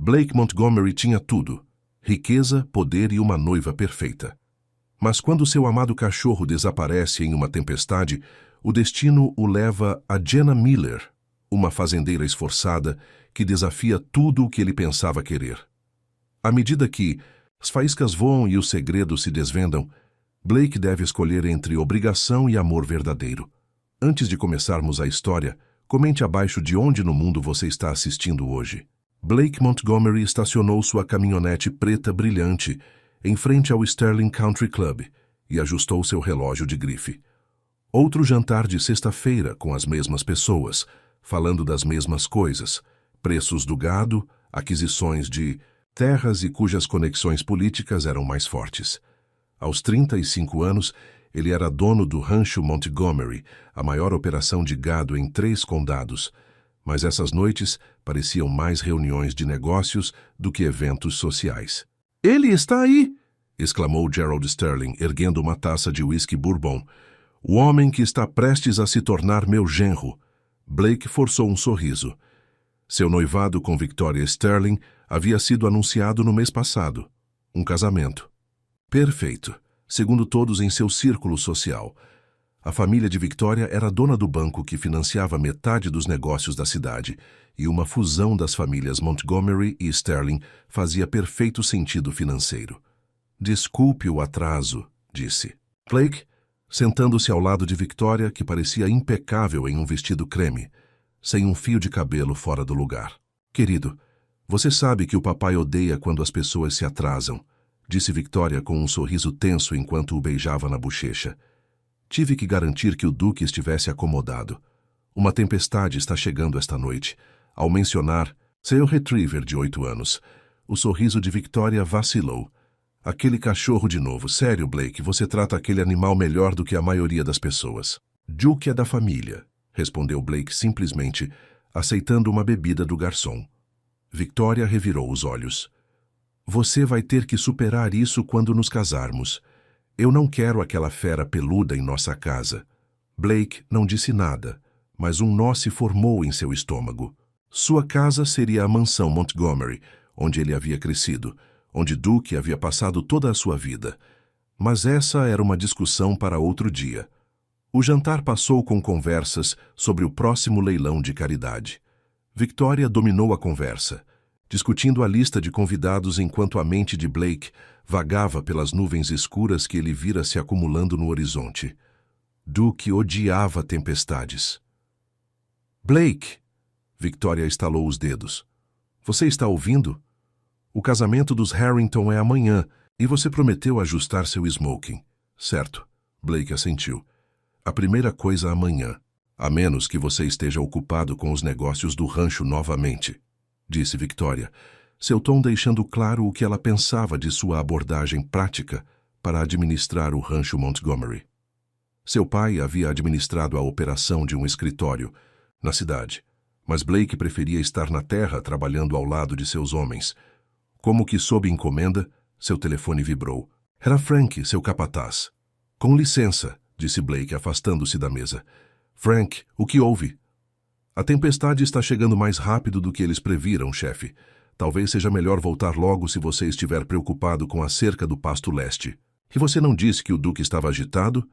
Blake Montgomery tinha tudo: riqueza, poder e uma noiva perfeita. Mas quando seu amado cachorro desaparece em uma tempestade, o destino o leva a Jenna Miller, uma fazendeira esforçada que desafia tudo o que ele pensava querer. À medida que as faíscas voam e os segredos se desvendam, Blake deve escolher entre obrigação e amor verdadeiro. Antes de começarmos a história, comente abaixo de onde no mundo você está assistindo hoje. Blake Montgomery estacionou sua caminhonete preta brilhante em frente ao Sterling Country Club e ajustou seu relógio de grife. Outro jantar de sexta-feira com as mesmas pessoas, falando das mesmas coisas: preços do gado, aquisições de terras e cujas conexões políticas eram mais fortes. Aos 35 anos, ele era dono do Rancho Montgomery, a maior operação de gado em 3 condados, mas essas noites pareciam mais reuniões de negócios do que eventos sociais. "Ele está aí!" exclamou Gerald Sterling, erguendo uma taça de whisky bourbon. "O homem que está prestes a se tornar meu genro." Blake forçou um sorriso. Seu noivado com Victoria Sterling havia sido anunciado no mês passado. Um casamento. Perfeito, segundo todos em seu círculo social. A família de Victoria era dona do banco que financiava metade dos negócios da cidade, e uma fusão das famílias Montgomery e Sterling fazia perfeito sentido financeiro. "Desculpe o atraso", disse Blake, sentando-se ao lado de Victoria, que parecia impecável em um vestido creme, sem um fio de cabelo fora do lugar. "Querido, você sabe que o papai odeia quando as pessoas se atrasam", disse Victoria com um sorriso tenso enquanto o beijava na bochecha. "Tive que garantir que o Duque estivesse acomodado. Uma tempestade está chegando esta noite." Ao mencionar seu retriever de 8 anos, o sorriso de Victoria vacilou. "Aquele cachorro de novo. Sério, Blake, você trata aquele animal melhor do que a maioria das pessoas." "Duke é da família", respondeu Blake simplesmente, aceitando uma bebida do garçom. Victoria revirou os olhos. "Você vai ter que superar isso quando nos casarmos. Eu não quero aquela fera peluda em nossa casa." Blake não disse nada, mas um nó se formou em seu estômago. Sua casa seria a mansão Montgomery, onde ele havia crescido, onde Duke havia passado toda a sua vida. Mas essa era uma discussão para outro dia. O jantar passou com conversas sobre o próximo leilão de caridade. Victoria dominou a conversa, discutindo a lista de convidados enquanto a mente de Blake vagava pelas nuvens escuras que ele vira se acumulando no horizonte. Duke odiava tempestades. "Blake!" Victoria estalou os dedos. "Você está ouvindo? O casamento dos Harrington é amanhã e você prometeu ajustar seu smoking." "Certo." Blake assentiu. "A primeira coisa amanhã, a menos que você esteja ocupado com os negócios do rancho novamente", disse Victoria, seu tom deixando claro o que ela pensava de sua abordagem prática para administrar o rancho Montgomery. Seu pai havia administrado a operação de um escritório na cidade, mas Blake preferia estar na terra trabalhando ao lado de seus homens. Como que sob encomenda, seu telefone vibrou. Era Frank, seu capataz. "Com licença", disse Blake, afastando-se da mesa. "Frank, o que houve?" "A tempestade está chegando mais rápido do que eles previram, chefe. Talvez seja melhor voltar logo se você estiver preocupado com a cerca do Pasto Leste." "E você não disse que o Duque estava agitado?"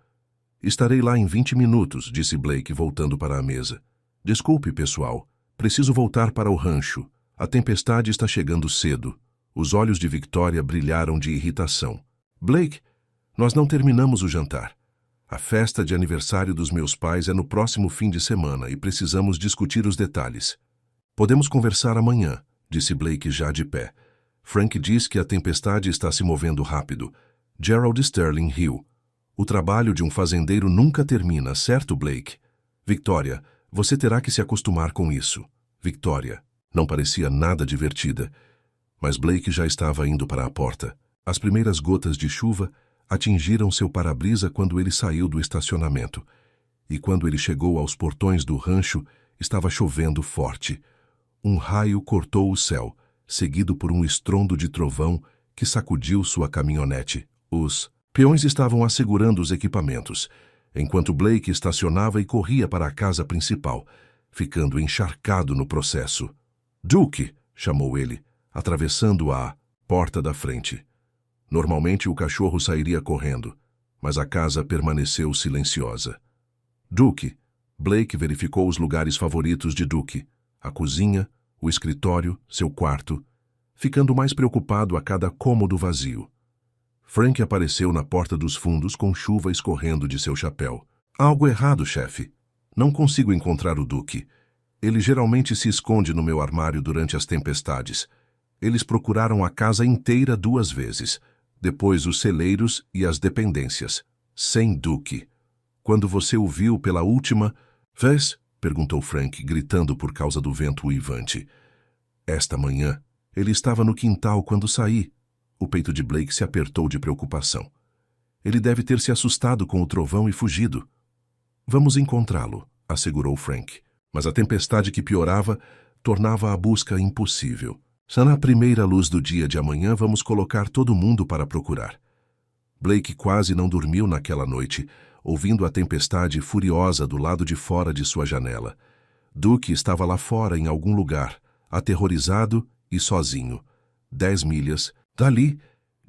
"Estarei lá em 20 minutos", disse Blake, voltando para a mesa. "Desculpe, pessoal. Preciso voltar para o rancho. A tempestade está chegando cedo." Os olhos de Victoria brilharam de irritação. "Blake, nós não terminamos o jantar. A festa de aniversário dos meus pais é no próximo fim de semana e precisamos discutir os detalhes." "Podemos conversar amanhã", disse Blake já de pé. "Frank diz que a tempestade está se movendo rápido." Gerald Sterling riu. "O trabalho de um fazendeiro nunca termina, certo, Blake?" "Victoria, você terá que se acostumar com isso." Victoria não parecia nada divertida, mas Blake já estava indo para a porta. As primeiras gotas de chuva atingiram seu para-brisa quando ele saiu do estacionamento, e quando ele chegou aos portões do rancho, estava chovendo forte. Um raio cortou o céu, seguido por um estrondo de trovão que sacudiu sua caminhonete. Os peões estavam assegurando os equipamentos, enquanto Blake estacionava e corria para a casa principal, ficando encharcado no processo. "Duke!" chamou ele. atravessando a porta da frente. Normalmente o cachorro sairia correndo, mas a casa permaneceu silenciosa. Duke. Blake verificou os lugares favoritos de Duke: a cozinha, o escritório, seu quarto, ficando mais preocupado a cada cômodo vazio. Frank apareceu na porta dos fundos com chuva escorrendo de seu chapéu. Algo errado, chefe. Não consigo encontrar o Duke. Ele geralmente se esconde no meu armário durante as tempestades. Eles procuraram a casa inteira 2 vezes, depois os celeiros e as dependências. Sem Duke. Quando você o viu pela última vez? Perguntou Frank, gritando por causa do vento uivante. Esta manhã, ele estava no quintal quando saí. O peito de Blake se apertou de preocupação. Ele deve ter se assustado com o trovão e fugido. Vamos encontrá-lo, assegurou Frank. Mas a tempestade que piorava tornava a busca impossível. Só na primeira luz do dia de amanhã vamos colocar todo mundo para procurar. Blake quase não dormiu naquela noite, ouvindo a tempestade furiosa do lado de fora de sua janela. Duke estava lá fora em algum lugar, aterrorizado e sozinho. 10 milhas dali,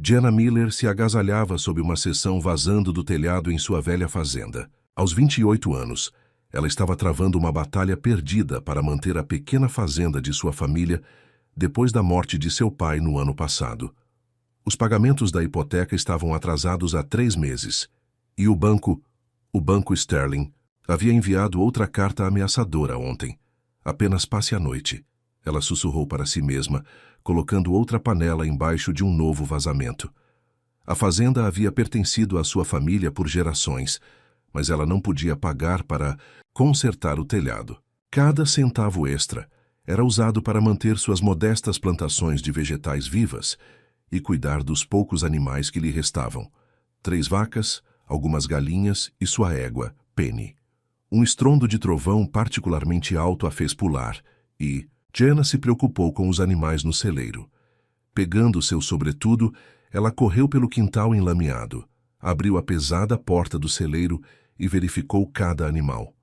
Jenna Miller se agasalhava sob uma seção vazando do telhado em sua velha fazenda. Aos 28 anos, ela estava travando uma batalha perdida para manter a pequena fazenda de sua família depois da morte de seu pai no ano passado. Os pagamentos da hipoteca estavam atrasados há 3 meses, e o banco Sterling, havia enviado outra carta ameaçadora ontem. Apenas passe a noite, ela sussurrou para si mesma, colocando outra panela embaixo de um novo vazamento. A fazenda havia pertencido à sua família por gerações, mas ela não podia pagar para consertar o telhado. Cada centavo extra era usado para manter suas modestas plantações de vegetais vivas e cuidar dos poucos animais que lhe restavam: 3 vacas, algumas galinhas e sua égua, Penny. Um estrondo de trovão particularmente alto a fez pular e Jenna se preocupou com os animais no celeiro. Pegando seu sobretudo, ela correu pelo quintal enlameado, abriu a pesada porta do celeiro e verificou cada animal.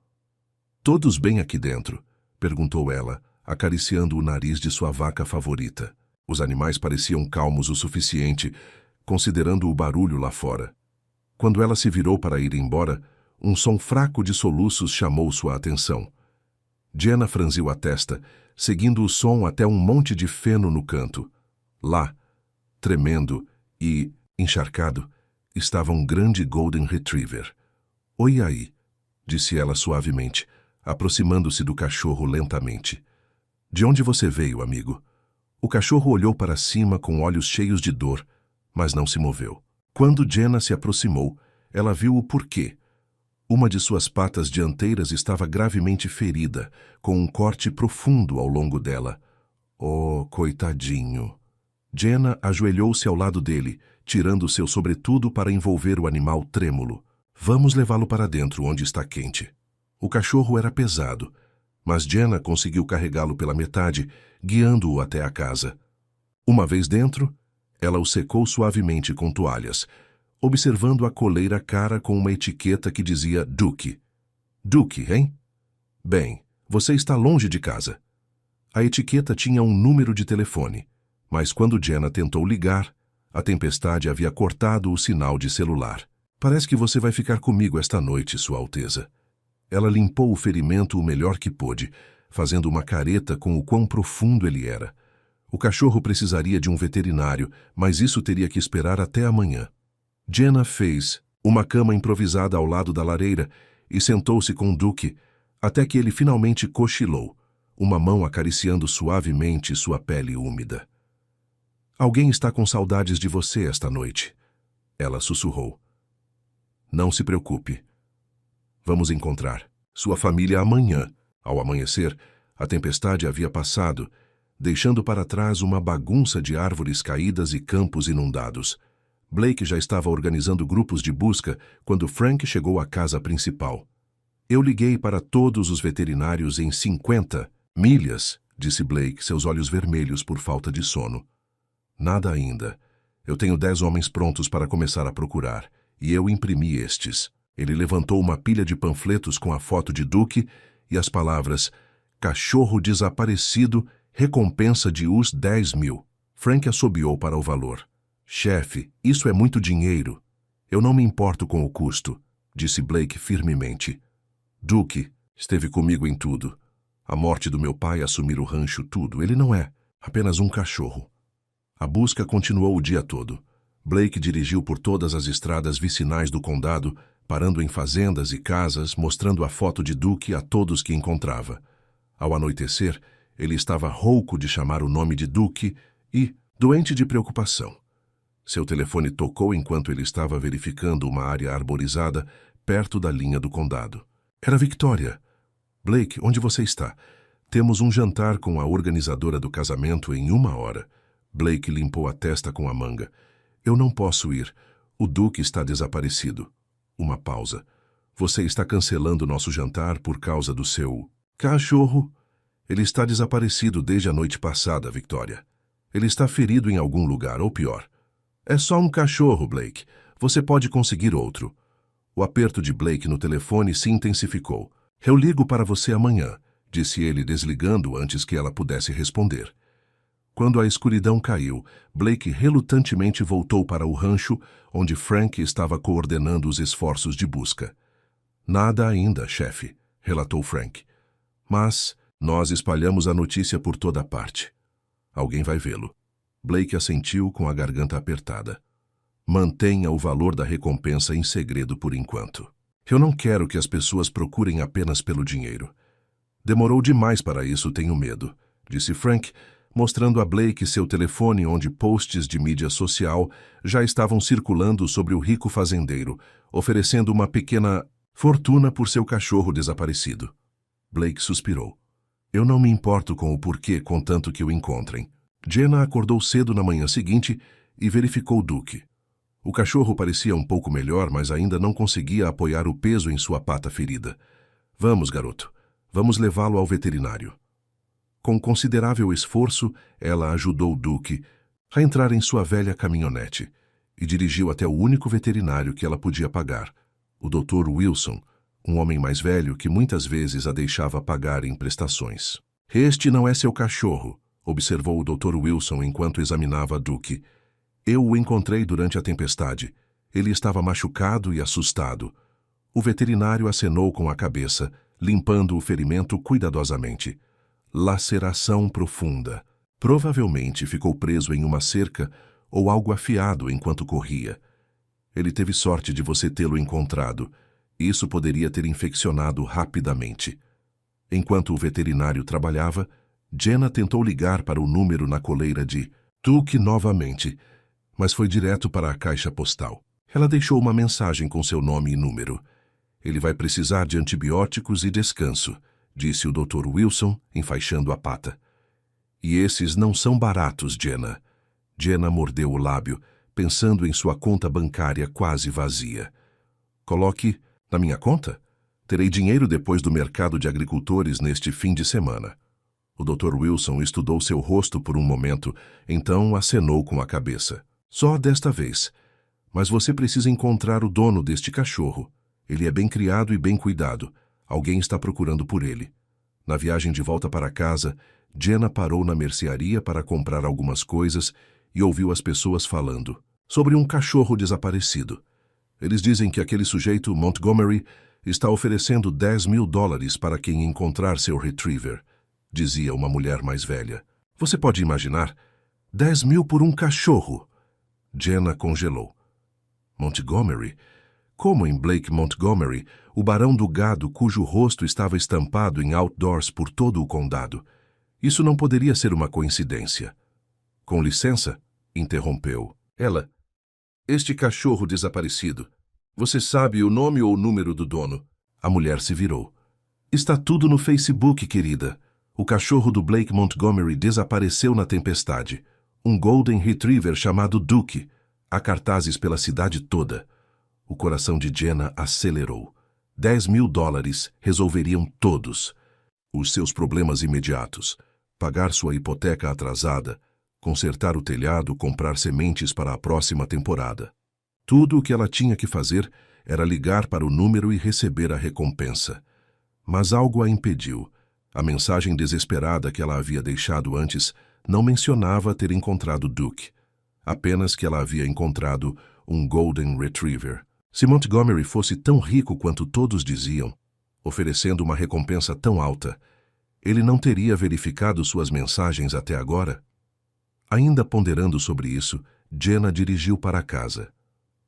"Todos bem aqui dentro?" perguntou ela, acariciando o nariz de sua vaca favorita. Os animais pareciam calmos o suficiente, considerando o barulho lá fora. Quando ela se virou para ir embora, um som fraco de soluços chamou sua atenção. Jenna franziu a testa, seguindo o som até um monte de feno no canto. Lá, tremendo e encharcado, estava um grande Golden Retriever. "Oi aí", disse ela suavemente, aproximando-se do cachorro lentamente. "De onde você veio, amigo?" O cachorro olhou para cima com olhos cheios de dor, mas não se moveu. Quando Jenna se aproximou, ela viu o porquê. Uma de suas patas dianteiras estava gravemente ferida, com um corte profundo ao longo dela. Oh, coitadinho! Jenna ajoelhou-se ao lado dele, tirando seu sobretudo para envolver o animal trêmulo. "Vamos levá-lo para dentro, onde está quente." O cachorro era pesado, mas Jenna conseguiu carregá-lo pela metade, guiando-o até a casa. Uma vez dentro, ela o secou suavemente com toalhas, observando a coleira cara com uma etiqueta que dizia Duke. "Duke, hein? Bem, você está longe de casa." A etiqueta tinha um número de telefone, mas quando Jenna tentou ligar, a tempestade havia cortado o sinal de celular. "Parece que você vai ficar comigo esta noite, Sua Alteza." Ela limpou o ferimento o melhor que pôde, fazendo uma careta com o quão profundo ele era. O cachorro precisaria de um veterinário, mas isso teria que esperar até amanhã. Jenna fez uma cama improvisada ao lado da lareira e sentou-se com Duke, até que ele finalmente cochilou, uma mão acariciando suavemente sua pele úmida. "Alguém está com saudades de você esta noite", ela sussurrou. "Não se preocupe. Vamos encontrar sua família amanhã." Ao amanhecer, a tempestade havia passado, deixando para trás uma bagunça de árvores caídas e campos inundados. Blake já estava organizando grupos de busca quando Frank chegou à casa principal. "Eu liguei para todos os veterinários em 50 milhas", disse Blake, seus olhos vermelhos por falta de sono. "Nada ainda. Eu tenho 10 homens prontos para começar a procurar, e eu imprimi estes." Ele levantou uma pilha de panfletos com a foto de Duke e as palavras "Cachorro desaparecido, recompensa de US 10 mil." Frank assobiou para o valor. Chefe, isso é muito dinheiro. Eu não me importo com o custo, disse Blake firmemente. Duke esteve comigo em tudo. A morte do meu pai, assumir o rancho, tudo. Ele não é apenas um cachorro. A busca continuou o dia todo. Blake dirigiu por todas as estradas vicinais do condado, parando em fazendas e casas, mostrando a foto de Duke a todos que encontrava. Ao anoitecer, ele estava rouco de chamar o nome de Duke e doente de preocupação. Seu telefone tocou enquanto ele estava verificando uma área arborizada perto da linha do condado. Era Victoria. Blake, onde você está? Temos um jantar com a organizadora do casamento em 1 hora. Blake limpou a testa com a manga. Eu não posso ir. O Duke está desaparecido. Uma pausa. Você está cancelando nosso jantar por causa do seu cachorro? Ele está desaparecido desde a noite passada, Victoria. Ele está ferido em algum lugar, ou pior. É só um cachorro, Blake. Você pode conseguir outro. O aperto de Blake no telefone se intensificou. Eu ligo para você amanhã, disse ele desligando antes que ela pudesse responder. Quando a escuridão caiu, Blake relutantemente voltou para o rancho, onde Frank estava coordenando os esforços de busca. Nada ainda, chefe, relatou Frank. Mas nós espalhamos a notícia por toda parte. Alguém vai vê-lo. Blake assentiu com a garganta apertada. Mantenha o valor da recompensa em segredo por enquanto. Eu não quero que as pessoas procurem apenas pelo dinheiro. Demorou demais para isso, tenho medo, disse Frank, mostrando a Blake seu telefone onde posts de mídia social já estavam circulando sobre o rico fazendeiro, oferecendo uma pequena fortuna por seu cachorro desaparecido. Blake suspirou. Eu não me importo com o porquê, contanto que o encontrem. Jenna acordou cedo na manhã seguinte e verificou Duke. O cachorro parecia um pouco melhor, mas ainda não conseguia apoiar o peso em sua pata ferida. Vamos, garoto. Vamos levá-lo ao veterinário. Com considerável esforço, ela ajudou Duke a entrar em sua velha caminhonete e dirigiu até o único veterinário que ela podia pagar, o Dr. Wilson, um homem mais velho que muitas vezes a deixava pagar em prestações. Este não é seu cachorro, observou o Dr. Wilson enquanto examinava Duke. Eu o encontrei durante a tempestade. Ele estava machucado e assustado. O veterinário acenou com a cabeça, limpando o ferimento cuidadosamente. Laceração profunda. Provavelmente ficou preso em uma cerca ou algo afiado enquanto corria. Ele teve sorte de você tê-lo encontrado. Isso poderia ter infeccionado rapidamente. Enquanto o veterinário trabalhava, Jenna tentou ligar para o número na coleira de Duke novamente, mas foi direto para a caixa postal. Ela deixou uma mensagem com seu nome e número. Ele vai precisar de antibióticos e descanso, disse o Dr. Wilson, enfaixando a pata. E esses não são baratos, Jenna. Jenna mordeu o lábio, pensando em sua conta bancária quase vazia. Coloque na minha conta? Terei dinheiro depois do mercado de agricultores neste fim de semana. O Dr. Wilson estudou seu rosto por um momento, então acenou com a cabeça. Só desta vez. Mas você precisa encontrar o dono deste cachorro. Ele é bem criado e bem cuidado. Alguém está procurando por ele. Na viagem de volta para casa, Jenna parou na mercearia para comprar algumas coisas e ouviu as pessoas falando sobre um cachorro desaparecido. Eles dizem que aquele sujeito, Montgomery, está oferecendo $10.000 para quem encontrar seu retriever, dizia uma mulher mais velha. Você pode imaginar? 10 mil por um cachorro! Jenna congelou. Montgomery? Como em Blake Montgomery, o barão do gado cujo rosto estava estampado em outdoors por todo o condado? Isso não poderia ser uma coincidência. Com licença, interrompeu. Ela, este cachorro desaparecido. Você sabe o nome ou o número do dono? A mulher se virou. Está tudo no Facebook, querida. O cachorro do Blake Montgomery desapareceu na tempestade. Um Golden Retriever chamado Duke. Há cartazes pela cidade toda. O coração de Jenna acelerou. $10.000 resolveriam todos. Os seus problemas imediatos. Pagar sua hipoteca atrasada. Consertar o telhado, comprar sementes para a próxima temporada. Tudo o que ela tinha que fazer era ligar para o número e receber a recompensa. Mas algo a impediu. A mensagem desesperada que ela havia deixado antes não mencionava ter encontrado Duke, apenas que ela havia encontrado um Golden Retriever. Se Montgomery fosse tão rico quanto todos diziam, oferecendo uma recompensa tão alta, ele não teria verificado suas mensagens até agora? Ainda ponderando sobre isso, Jenna dirigiu para casa.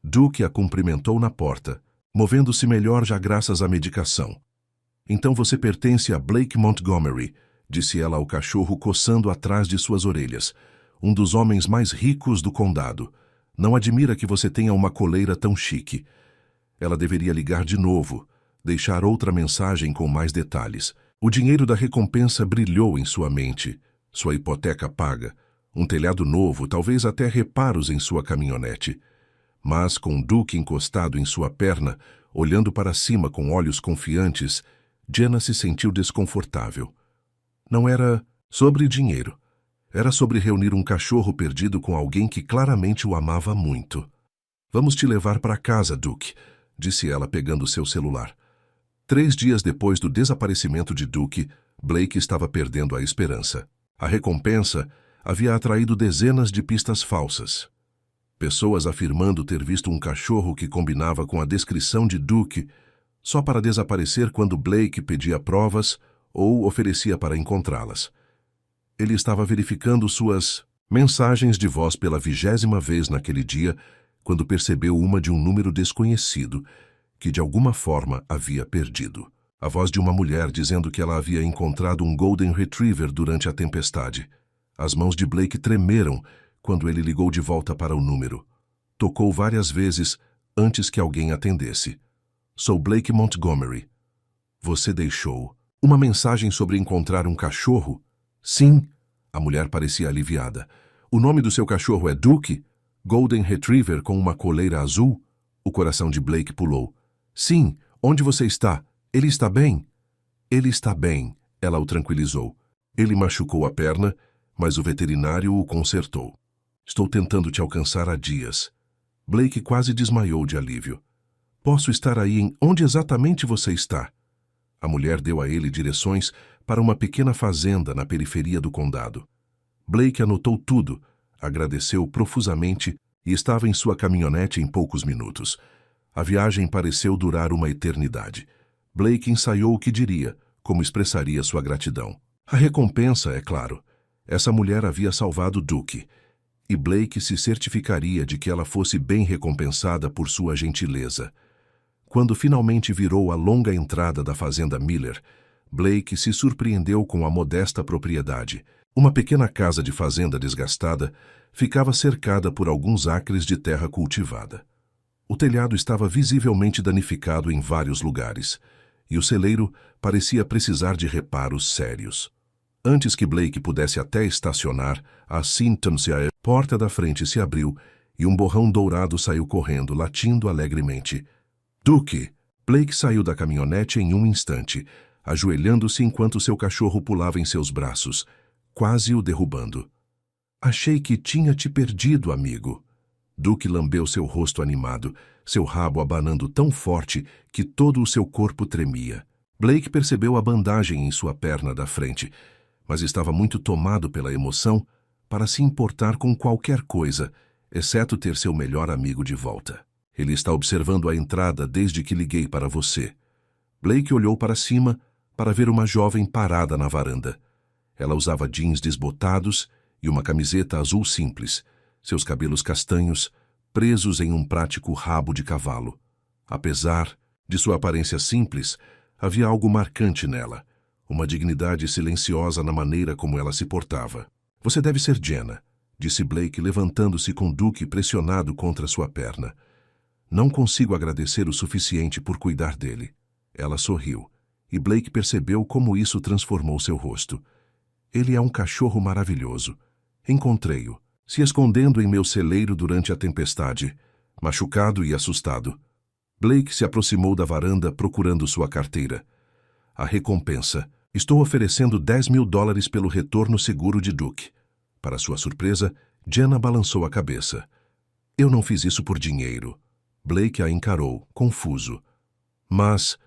Duke a cumprimentou na porta, movendo-se melhor já graças à medicação. Então você pertence a Blake Montgomery, disse ela ao cachorro coçando atrás de suas orelhas, um dos homens mais ricos do condado. Não admira que você tenha uma coleira tão chique. Ela deveria ligar de novo, deixar outra mensagem com mais detalhes. O dinheiro da recompensa brilhou em sua mente, sua hipoteca paga, um telhado novo, talvez até reparos em sua caminhonete. Mas com Duke encostado em sua perna, olhando para cima com olhos confiantes, Jenna se sentiu desconfortável. Não era sobre dinheiro. Era sobre reunir um cachorro perdido com alguém que claramente o amava muito. Vamos te levar para casa, Duke, disse ela pegando seu celular. 3 dias depois do desaparecimento de Duke, Blake estava perdendo a esperança. A recompensa havia atraído dezenas de pistas falsas. Pessoas afirmando ter visto um cachorro que combinava com a descrição de Duke, só para desaparecer quando Blake pedia provas ou oferecia para encontrá-las. Ele estava verificando suas mensagens de voz pela 20ª vez naquele dia, quando percebeu uma de um número desconhecido, que de alguma forma havia perdido. A voz de uma mulher dizendo que ela havia encontrado um Golden Retriever durante a tempestade. As mãos de Blake tremeram quando ele ligou de volta para o número. Tocou várias vezes antes que alguém atendesse. Sou Blake Montgomery. Você deixou uma mensagem sobre encontrar um cachorro? Sim. A mulher parecia aliviada. O nome do seu cachorro é Duke? Golden Retriever com uma coleira azul? O coração de Blake pulou. Sim. Onde você está? Ele está bem? Ele está bem, ela o tranquilizou. Ele machucou a perna, mas o veterinário o consertou. Estou tentando te alcançar há dias. Blake quase desmaiou de alívio. Posso estar aí em onde exatamente você está? A mulher deu a ele direções para uma pequena fazenda na periferia do condado. Blake anotou tudo, agradeceu profusamente e estava em sua caminhonete em poucos minutos. A viagem pareceu durar uma eternidade. Blake ensaiou o que diria, como expressaria sua gratidão. A recompensa, é claro. Essa mulher havia salvado Duke, e Blake se certificaria de que ela fosse bem recompensada por sua gentileza. Quando finalmente virou a longa entrada da fazenda Miller, Blake se surpreendeu com a modesta propriedade. Uma pequena casa de fazenda desgastada ficava cercada por alguns acres de terra cultivada. O telhado estava visivelmente danificado em vários lugares, e o celeiro parecia precisar de reparos sérios. Antes que Blake pudesse até estacionar, a porta da frente se abriu e um borrão dourado saiu correndo, latindo alegremente. Duke! Blake saiu da caminhonete em um instante, ajoelhando-se enquanto seu cachorro pulava em seus braços, quase o derrubando. Achei que tinha te perdido, amigo. Duke lambeu seu rosto animado, seu rabo abanando tão forte que todo o seu corpo tremia. Blake percebeu a bandagem em sua perna da frente, mas estava muito tomado pela emoção para se importar com qualquer coisa, exceto ter seu melhor amigo de volta. Ele está observando a entrada desde que liguei para você. Blake olhou para cima para ver uma jovem parada na varanda. Ela usava jeans desbotados e uma camiseta azul simples, seus cabelos castanhos presos em um prático rabo de cavalo. Apesar de sua aparência simples, havia algo marcante nela, uma dignidade silenciosa na maneira como ela se portava. Você deve ser Jenna, disse Blake, levantando-se com Duke pressionado contra sua perna. Não consigo agradecer o suficiente por cuidar dele. Ela sorriu, e Blake percebeu como isso transformou seu rosto. Ele é um cachorro maravilhoso. Encontrei-o, se escondendo em meu celeiro durante a tempestade, machucado e assustado. Blake se aproximou da varanda procurando sua carteira. A recompensa. Estou oferecendo $10.000 pelo retorno seguro de Duke. Para sua surpresa, Jenna balançou a cabeça. Eu não fiz isso por dinheiro. Blake a encarou, confuso. Mas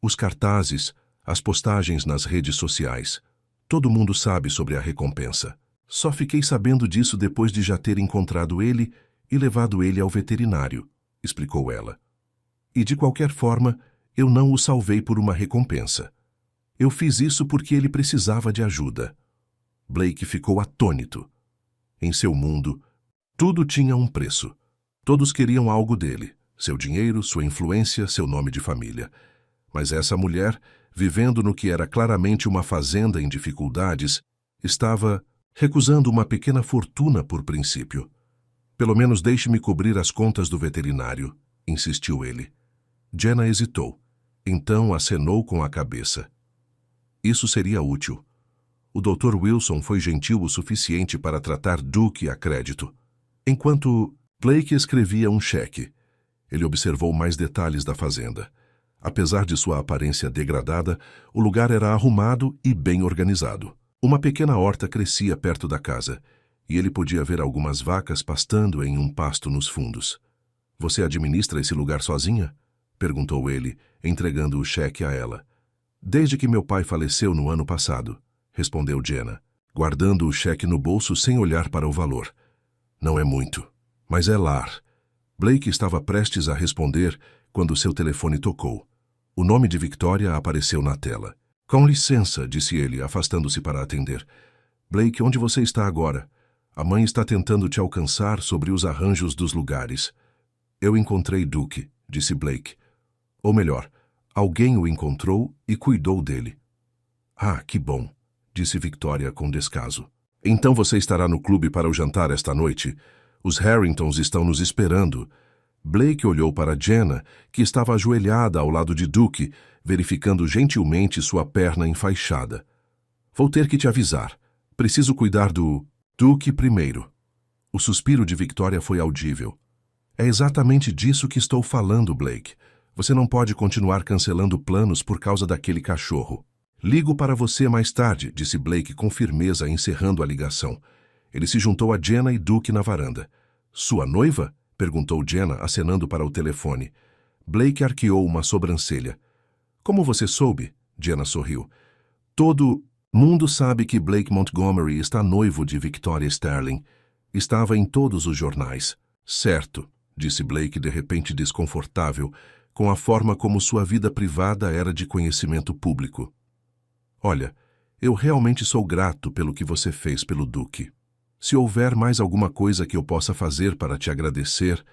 os cartazes, as postagens nas redes sociais, todo mundo sabe sobre a recompensa. Só fiquei sabendo disso depois de já ter encontrado ele e levado ele ao veterinário, explicou ela. E de qualquer forma, eu não o salvei por uma recompensa. Eu fiz isso porque ele precisava de ajuda. Blake ficou atônito. Em seu mundo, tudo tinha um preço. Todos queriam algo dele, seu dinheiro, sua influência, seu nome de família. Mas essa mulher, vivendo no que era claramente uma fazenda em dificuldades, estava recusando uma pequena fortuna por princípio. Pelo menos deixe-me cobrir as contas do veterinário, insistiu ele. Jenna hesitou. Então acenou com a cabeça. Isso seria útil. O Dr. Wilson foi gentil o suficiente para tratar Duke a crédito. Enquanto Blake escrevia um cheque, ele observou mais detalhes da fazenda. Apesar de sua aparência degradada, o lugar era arrumado e bem organizado. Uma pequena horta crescia perto da casa, e ele podia ver algumas vacas pastando em um pasto nos fundos. Você administra esse lugar sozinha? Perguntou ele, entregando o cheque a ela. Desde que meu pai faleceu no ano passado, respondeu Jenna, guardando o cheque no bolso sem olhar para o valor. Não é muito, mas é lar. Blake estava prestes a responder quando seu telefone tocou. O nome de Victoria apareceu na tela. Com licença, disse ele, afastando-se para atender. Blake, onde você está agora? A mãe está tentando te alcançar sobre os arranjos dos lugares. Eu encontrei Duke, disse Blake. Ou melhor, alguém o encontrou e cuidou dele. Ah, que bom, disse Victoria com descaso. Então você estará no clube para o jantar esta noite? Os Harringtons estão nos esperando. Blake olhou para Jenna, que estava ajoelhada ao lado de Duke, verificando gentilmente sua perna enfaixada. Vou ter que te avisar. Preciso cuidar do Duke primeiro. O suspiro de Victoria foi audível. É exatamente disso que estou falando, Blake. Você não pode continuar cancelando planos por causa daquele cachorro. Ligo para você mais tarde, disse Blake com firmeza, encerrando a ligação. Ele se juntou a Jenna e Duke na varanda. Sua noiva? Perguntou Jenna, acenando para o telefone. Blake arqueou uma sobrancelha. Como você soube? Jenna sorriu. Todo mundo sabe que Blake Montgomery está noivo de Victoria Sterling. Estava em todos os jornais. Certo, disse Blake de repente desconfortável, com a forma como sua vida privada era de conhecimento público. Olha, eu realmente sou grato pelo que você fez pelo Duke. Se houver mais alguma coisa que eu possa fazer para te agradecer,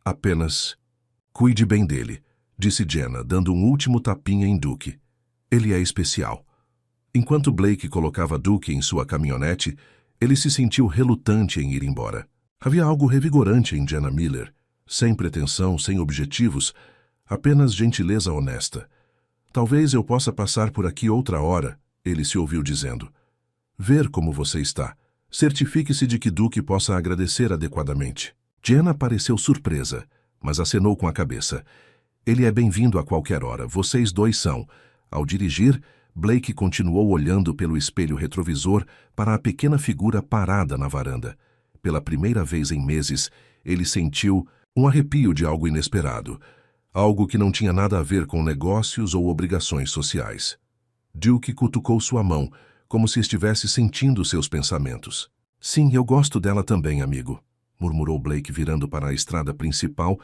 apenas cuide bem dele, disse Jenna, dando um último tapinha em Duke. Ele é especial. Enquanto Blake colocava Duke em sua caminhonete, ele se sentiu relutante em ir embora. Havia algo revigorante em Jenna Miller, sem pretensão, sem objetivos, apenas gentileza honesta. Talvez eu possa passar por aqui outra hora, ele se ouviu dizendo. Ver como você está. Certifique-se de que Duke possa agradecer adequadamente. Jenna pareceu surpresa, mas acenou com a cabeça. Ele é bem-vindo a qualquer hora, vocês dois são. Ao dirigir, Blake continuou olhando pelo espelho retrovisor para a pequena figura parada na varanda. Pela primeira vez em meses, ele sentiu um arrepio de algo inesperado. Algo que não tinha nada a ver com negócios ou obrigações sociais. Duke cutucou sua mão, como se estivesse sentindo seus pensamentos. Sim, eu gosto dela também, amigo, murmurou Blake virando para a estrada principal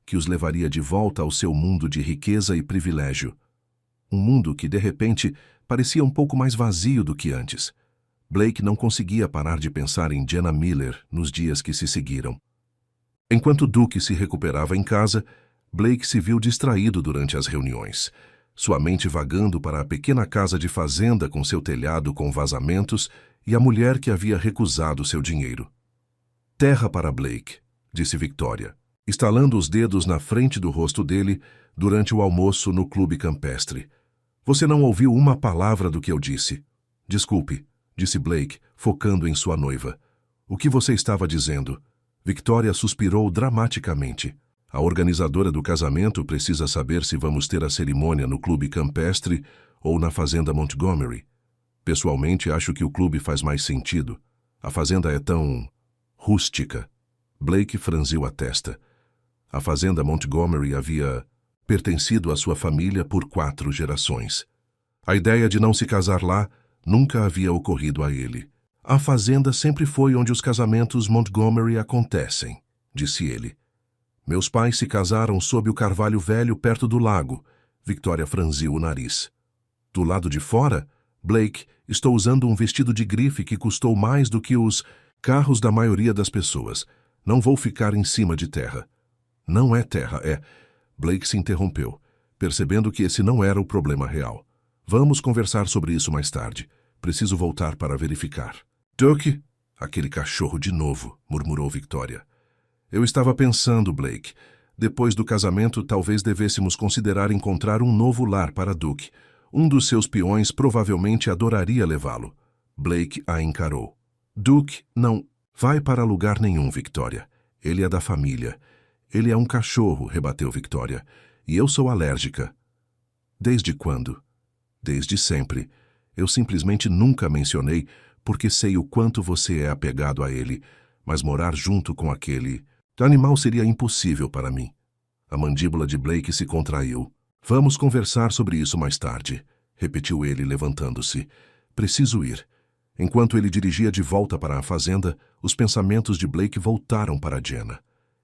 que os levaria de volta ao seu mundo de riqueza e privilégio. Um mundo que, de repente, parecia um pouco mais vazio do que antes. Blake não conseguia parar de pensar em Jenna Miller nos dias que se seguiram. Enquanto Duke se recuperava em casa, Blake se viu distraído durante as reuniões, sua mente vagando para a pequena casa de fazenda com seu telhado com vazamentos e a mulher que havia recusado seu dinheiro. Terra para Blake, disse Victoria, estalando os dedos na frente do rosto dele durante o almoço no clube campestre. Você não ouviu uma palavra do que eu disse. Desculpe, disse Blake, focando em sua noiva. O que você estava dizendo? Victoria suspirou dramaticamente. A organizadora do casamento precisa saber se vamos ter a cerimônia no clube campestre ou na fazenda Montgomery. Pessoalmente, acho que o clube faz mais sentido. A fazenda é tão rústica. Blake franziu a testa. A fazenda Montgomery havia pertencido à sua família por 4 gerações. A ideia de não se casar lá nunca havia ocorrido a ele. A fazenda sempre foi onde os casamentos Montgomery acontecem, disse ele. Meus pais se casaram sob o carvalho velho perto do lago. Victoria franziu o nariz. Do lado de fora, Blake, estou usando um vestido de grife que custou mais do que os carros da maioria das pessoas. Não vou ficar em cima de terra. Não é terra, é... Blake se interrompeu, percebendo que esse não era o problema real. Vamos conversar sobre isso mais tarde. Preciso voltar para verificar. Duke? Aquele cachorro de novo, murmurou Victoria. Eu estava pensando, Blake. Depois do casamento, talvez devêssemos considerar encontrar um novo lar para Duke. Um dos seus peões provavelmente adoraria levá-lo. Blake a encarou. Duke não vai para lugar nenhum, Victoria. Ele é da família. Ele é um cachorro, rebateu Victoria. E eu sou alérgica. Desde quando? Desde sempre. Eu simplesmente nunca mencionei, porque sei o quanto você é apegado a ele, mas morar junto com aquele animal seria impossível para mim. A mandíbula de Blake se contraiu. Vamos conversar sobre isso mais tarde, repetiu ele, levantando-se. Preciso ir. Enquanto ele dirigia de volta para a fazenda, os pensamentos de Blake voltaram para Jenna.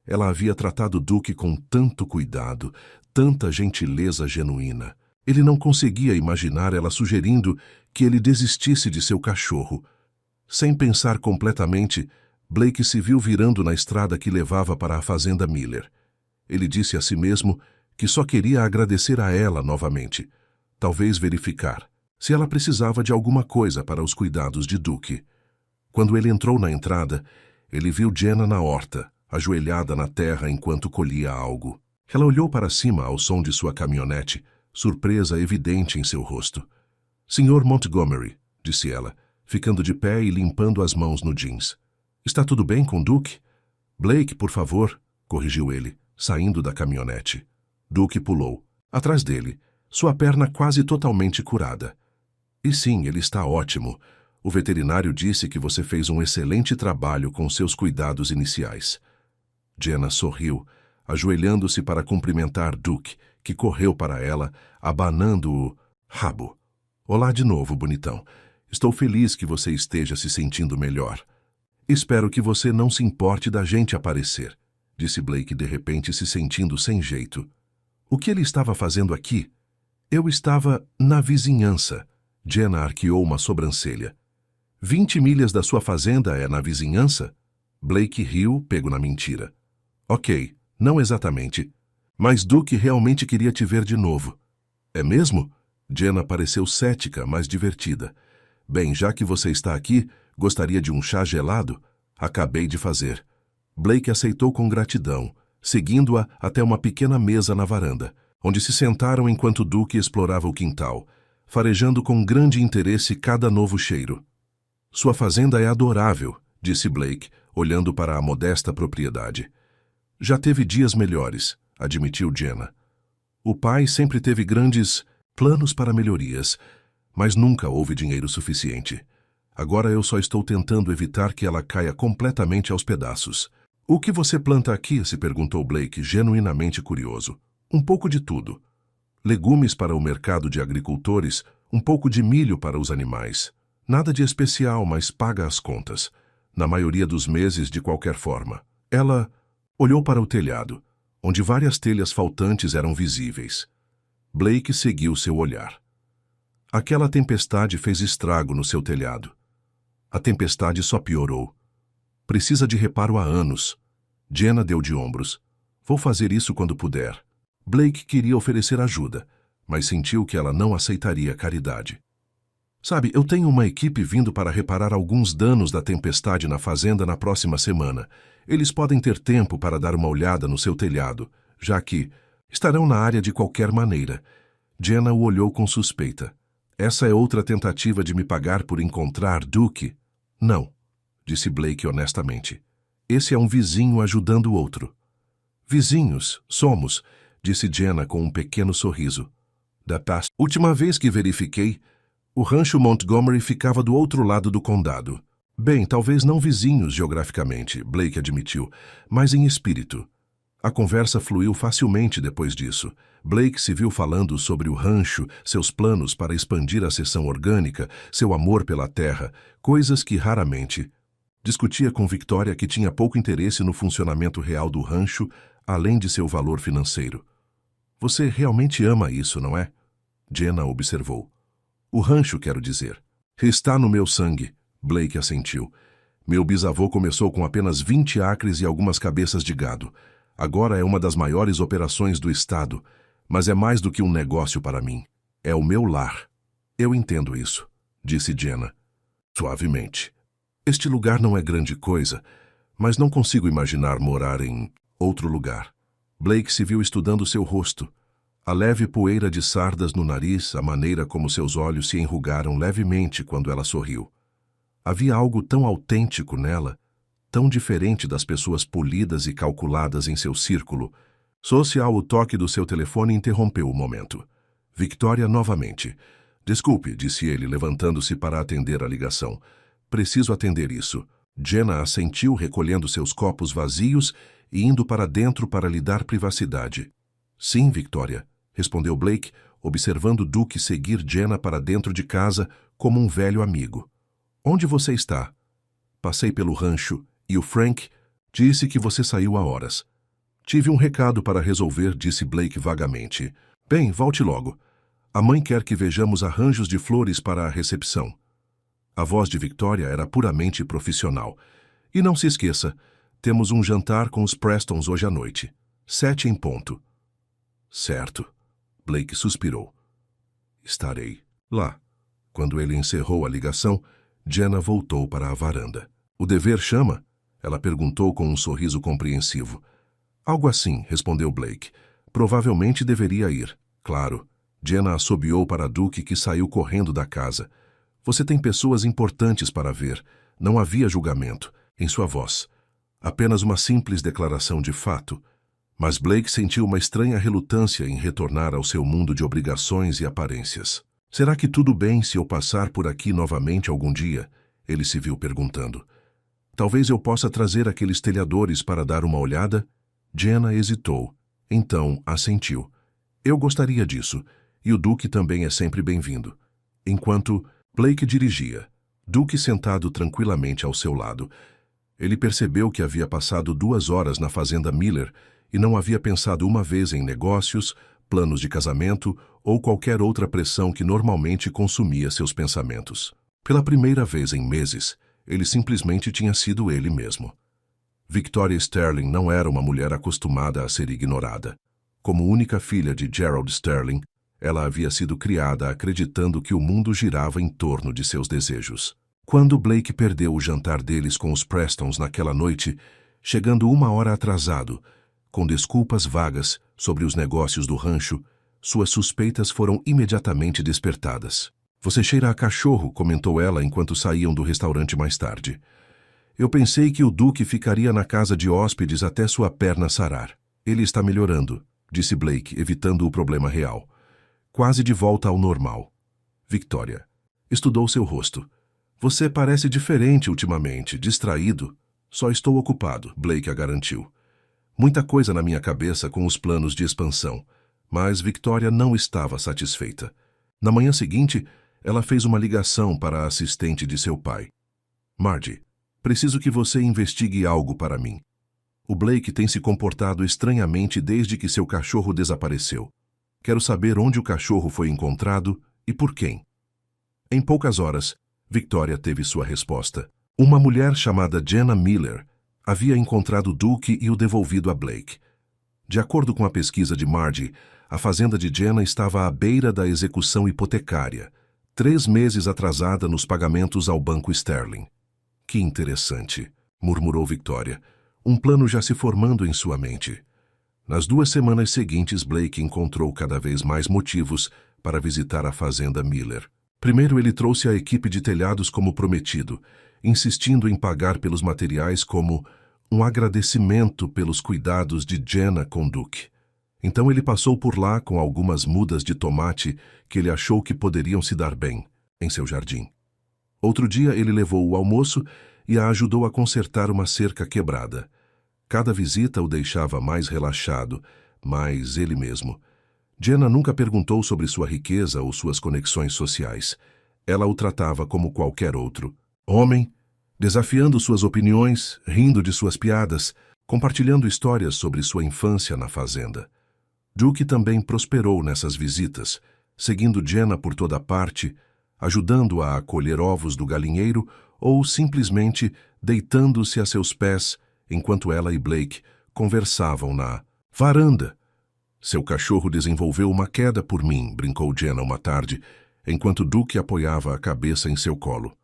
Ela havia tratado Duke com tanto cuidado, tanta gentileza genuína. Ele não conseguia imaginar ela sugerindo que ele desistisse de seu cachorro. Sem pensar completamente, Blake se viu virando na estrada que levava para a fazenda Miller. Ele disse a si mesmo que só queria agradecer a ela novamente, talvez verificar se ela precisava de alguma coisa para os cuidados de Duke. Quando ele entrou na entrada, ele viu Jenna na horta, ajoelhada na terra enquanto colhia algo. Ela olhou para cima ao som de sua caminhonete, surpresa evidente em seu rosto. Sr. Montgomery, disse ela, ficando de pé e limpando as mãos no jeans. Está tudo bem com Duke? Blake, por favor, corrigiu ele, saindo da caminhonete. Duke pulou, atrás dele, sua perna quase totalmente curada. E sim, ele está ótimo. O veterinário disse que você fez um excelente trabalho com seus cuidados iniciais. Jenna sorriu, ajoelhando-se para cumprimentar Duke, que correu para ela, abanando o rabo. Olá de novo, bonitão. Estou feliz que você esteja se sentindo melhor. Espero que você não se importe da gente aparecer, disse Blake de repente se sentindo sem jeito. O que ele estava fazendo aqui? Eu estava na vizinhança. Jenna arqueou uma sobrancelha. 20 milhas da sua fazenda é na vizinhança? Blake riu, pego na mentira. Ok, não exatamente. Mas Duke realmente queria te ver de novo. É mesmo? Jenna pareceu cética, mas divertida. Bem, já que você está aqui, gostaria de um chá gelado? Acabei de fazer. Blake aceitou com gratidão, seguindo-a até uma pequena mesa na varanda, onde se sentaram enquanto Duke explorava o quintal, farejando com grande interesse cada novo cheiro. Sua fazenda é adorável, disse Blake, olhando para a modesta propriedade. Já teve dias melhores, admitiu Jenna. O pai sempre teve grandes planos para melhorias, mas nunca houve dinheiro suficiente. Agora eu só estou tentando evitar que ela caia completamente aos pedaços. O que você planta aqui? Se perguntou Blake, genuinamente curioso. Um pouco de tudo. Legumes para o mercado de agricultores, um pouco de milho para os animais. Nada de especial, mas paga as contas. Na maioria dos meses, de qualquer forma. Ela olhou para o telhado, onde várias telhas faltantes eram visíveis. Blake seguiu seu olhar. Aquela tempestade fez estrago no seu telhado. A tempestade só piorou. Precisa de reparo há anos. Jenna deu de ombros. Vou fazer isso quando puder. Blake queria oferecer ajuda, mas sentiu que ela não aceitaria caridade. Sabe, eu tenho uma equipe vindo para reparar alguns danos da tempestade na fazenda na próxima semana. Eles podem ter tempo para dar uma olhada no seu telhado, já que estarão na área de qualquer maneira. Jenna o olhou com suspeita. Essa é outra tentativa de me pagar por encontrar Duke? Não, disse Blake honestamente. Esse é um vizinho ajudando o outro. Vizinhos, somos, disse Jenna com um pequeno sorriso. Última vez que verifiquei, o rancho Montgomery ficava do outro lado do condado. Bem, talvez não vizinhos geograficamente, Blake admitiu, mas em espírito. A conversa fluiu facilmente depois disso. Blake se viu falando sobre o rancho, seus planos para expandir a seção orgânica, seu amor pela terra, coisas que raramente. Discutia com Victoria, que tinha pouco interesse no funcionamento real do rancho, além de seu valor financeiro. Você realmente ama isso, não é? Jenna observou. O rancho, quero dizer. Está no meu sangue, Blake assentiu. Meu bisavô começou com apenas 20 acres e algumas cabeças de gado. Agora é uma das maiores operações do estado, mas é mais do que um negócio para mim. É o meu lar. Eu entendo isso, disse Jenna, suavemente. Este lugar não é grande coisa, mas não consigo imaginar morar em outro lugar. Blake se viu estudando seu rosto. A leve poeira de sardas no nariz, a maneira como seus olhos se enrugaram levemente quando ela sorriu. Havia algo tão autêntico nela, tão diferente das pessoas polidas e calculadas em seu círculo. Social, o toque do seu telefone interrompeu o momento. Victoria novamente. Desculpe, disse ele, levantando-se para atender a ligação. Preciso atender isso. Jenna assentiu, recolhendo seus copos vazios e indo para dentro para lhe dar privacidade. Sim, Victoria, respondeu Blake, observando Duke seguir Jenna para dentro de casa como um velho amigo. Onde você está? Passei pelo rancho e o Frank disse que você saiu há horas. Tive um recado para resolver, disse Blake vagamente. Bem, volte logo. A mãe quer que vejamos arranjos de flores para a recepção. A voz de Victoria era puramente profissional. E não se esqueça, temos um jantar com os Prestons hoje à noite. 7 em ponto. Certo. Blake suspirou. Estarei lá. Quando ele encerrou a ligação, Jenna voltou para a varanda. O dever chama? Ela perguntou com um sorriso compreensivo. Algo assim, respondeu Blake. Provavelmente deveria ir. Claro. Jenna assobiou para Duke, que saiu correndo da casa. Você tem pessoas importantes para ver. Não havia julgamento em sua voz. Apenas uma simples declaração de fato. Mas Blake sentiu uma estranha relutância em retornar ao seu mundo de obrigações e aparências. Será que tudo bem se eu passar por aqui novamente algum dia? Ele se viu perguntando. Talvez eu possa trazer aqueles telhadores para dar uma olhada? Jenna hesitou. Então assentiu. Eu gostaria disso, e o Duke também é sempre bem-vindo. Enquanto Blake dirigia, Duke sentado tranquilamente ao seu lado. Ele percebeu que havia passado 2 horas na fazenda Miller e não havia pensado uma vez em negócios, planos de casamento ou qualquer outra pressão que normalmente consumia seus pensamentos. Pela primeira vez em meses, ele simplesmente tinha sido ele mesmo. Victoria Sterling não era uma mulher acostumada a ser ignorada. Como única filha de Gerald Sterling, ela havia sido criada acreditando que o mundo girava em torno de seus desejos. Quando Blake perdeu o jantar deles com os Prestons naquela noite, chegando 1 hora atrasado, com desculpas vagas sobre os negócios do rancho, suas suspeitas foram imediatamente despertadas. Você cheira a cachorro, comentou ela enquanto saíam do restaurante mais tarde. Eu pensei que o Duque ficaria na casa de hóspedes até sua perna sarar. Ele está melhorando, disse Blake, evitando o problema real. Quase de volta ao normal. Victoria estudou seu rosto. Você parece diferente ultimamente, distraído. Só estou ocupado, Blake a garantiu. Muita coisa na minha cabeça com os planos de expansão, mas Victoria não estava satisfeita. Na manhã seguinte, ela fez uma ligação para a assistente de seu pai. Margie, preciso que você investigue algo para mim. O Blake tem se comportado estranhamente desde que seu cachorro desapareceu. Quero saber onde o cachorro foi encontrado e por quem. Em poucas horas, Victoria teve sua resposta. Uma mulher chamada Jenna Miller havia encontrado Duke e o devolvido a Blake. De acordo com a pesquisa de Margie, a fazenda de Jenna estava à beira da execução hipotecária, 3 meses atrasada nos pagamentos ao Banco Sterling. Que interessante, murmurou Victoria. Um plano já se formando em sua mente. Nas 2 semanas seguintes, Blake encontrou cada vez mais motivos para visitar a fazenda Miller. Primeiro, ele trouxe a equipe de telhados como prometido, insistindo em pagar pelos materiais como um agradecimento pelos cuidados de Jenna com Duke. Então ele passou por lá com algumas mudas de tomate que ele achou que poderiam se dar bem em seu jardim. Outro dia ele levou o almoço e a ajudou a consertar uma cerca quebrada. Cada visita o deixava mais relaxado, mais ele mesmo. Jenna nunca perguntou sobre sua riqueza ou suas conexões sociais. Ela o tratava como qualquer outro. Homem, desafiando suas opiniões, rindo de suas piadas, compartilhando histórias sobre sua infância na fazenda. Duke também prosperou nessas visitas, seguindo Jenna por toda parte, ajudando-a a colher ovos do galinheiro ou simplesmente deitando-se a seus pés enquanto ela e Blake conversavam na varanda. Seu cachorro desenvolveu uma queda por mim, brincou Jenna uma tarde, enquanto Duke apoiava a cabeça em seu colo.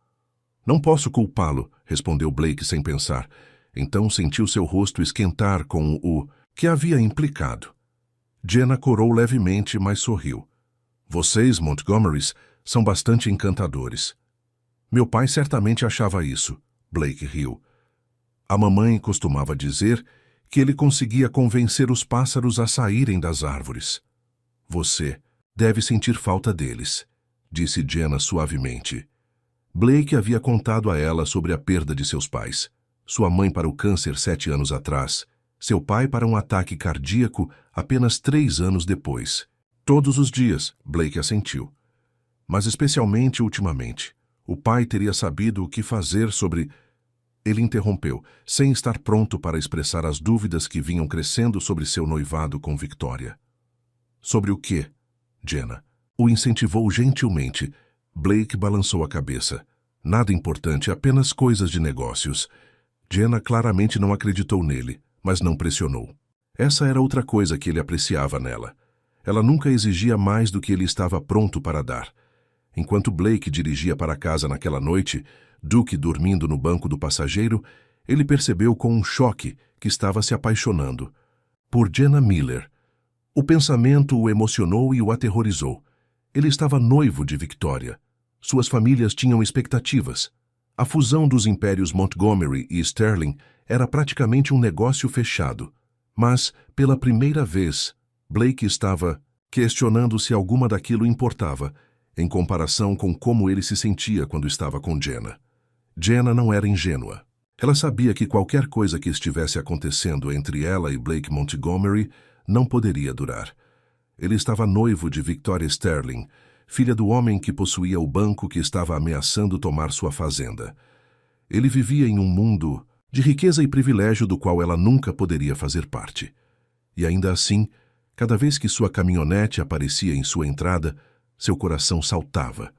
Não posso culpá-lo, respondeu Blake sem pensar. Então sentiu seu rosto esquentar com o que havia implicado. Jenna corou levemente, mas sorriu. Vocês, Montgomerys, são bastante encantadores. Meu pai certamente achava isso, Blake riu. A mamãe costumava dizer que ele conseguia convencer os pássaros a saírem das árvores. Você deve sentir falta deles, disse Jenna suavemente. Blake havia contado a ela sobre a perda de seus pais. Sua mãe para o câncer 7 anos atrás, seu pai para um ataque cardíaco apenas 3 anos depois. Todos os dias, Blake assentiu. Mas especialmente ultimamente. O pai teria sabido o que fazer sobre... Ele interrompeu, sem estar pronto para expressar as dúvidas que vinham crescendo sobre seu noivado com Victoria. Sobre o quê? Jenna o incentivou gentilmente. Blake balançou a cabeça. Nada importante, apenas coisas de negócios. Jenna claramente não acreditou nele, mas não pressionou. Essa era outra coisa que ele apreciava nela. Ela nunca exigia mais do que ele estava pronto para dar. Enquanto Blake dirigia para casa naquela noite, Duke dormindo no banco do passageiro, ele percebeu com um choque que estava se apaixonando por Jenna Miller. O pensamento o emocionou e o aterrorizou. Ele estava noivo de Victoria. Suas famílias tinham expectativas. A fusão dos impérios Montgomery e Sterling era praticamente um negócio fechado. Mas, pela primeira vez, Blake estava questionando se alguma daquilo importava, em comparação com como ele se sentia quando estava com Jenna. Jenna não era ingênua. Ela sabia que qualquer coisa que estivesse acontecendo entre ela e Blake Montgomery não poderia durar. Ele estava noivo de Victoria Sterling, filha do homem que possuía o banco que estava ameaçando tomar sua fazenda. Ele vivia em um mundo de riqueza e privilégio do qual ela nunca poderia fazer parte. E ainda assim, cada vez que sua caminhonete aparecia em sua entrada, seu coração saltava.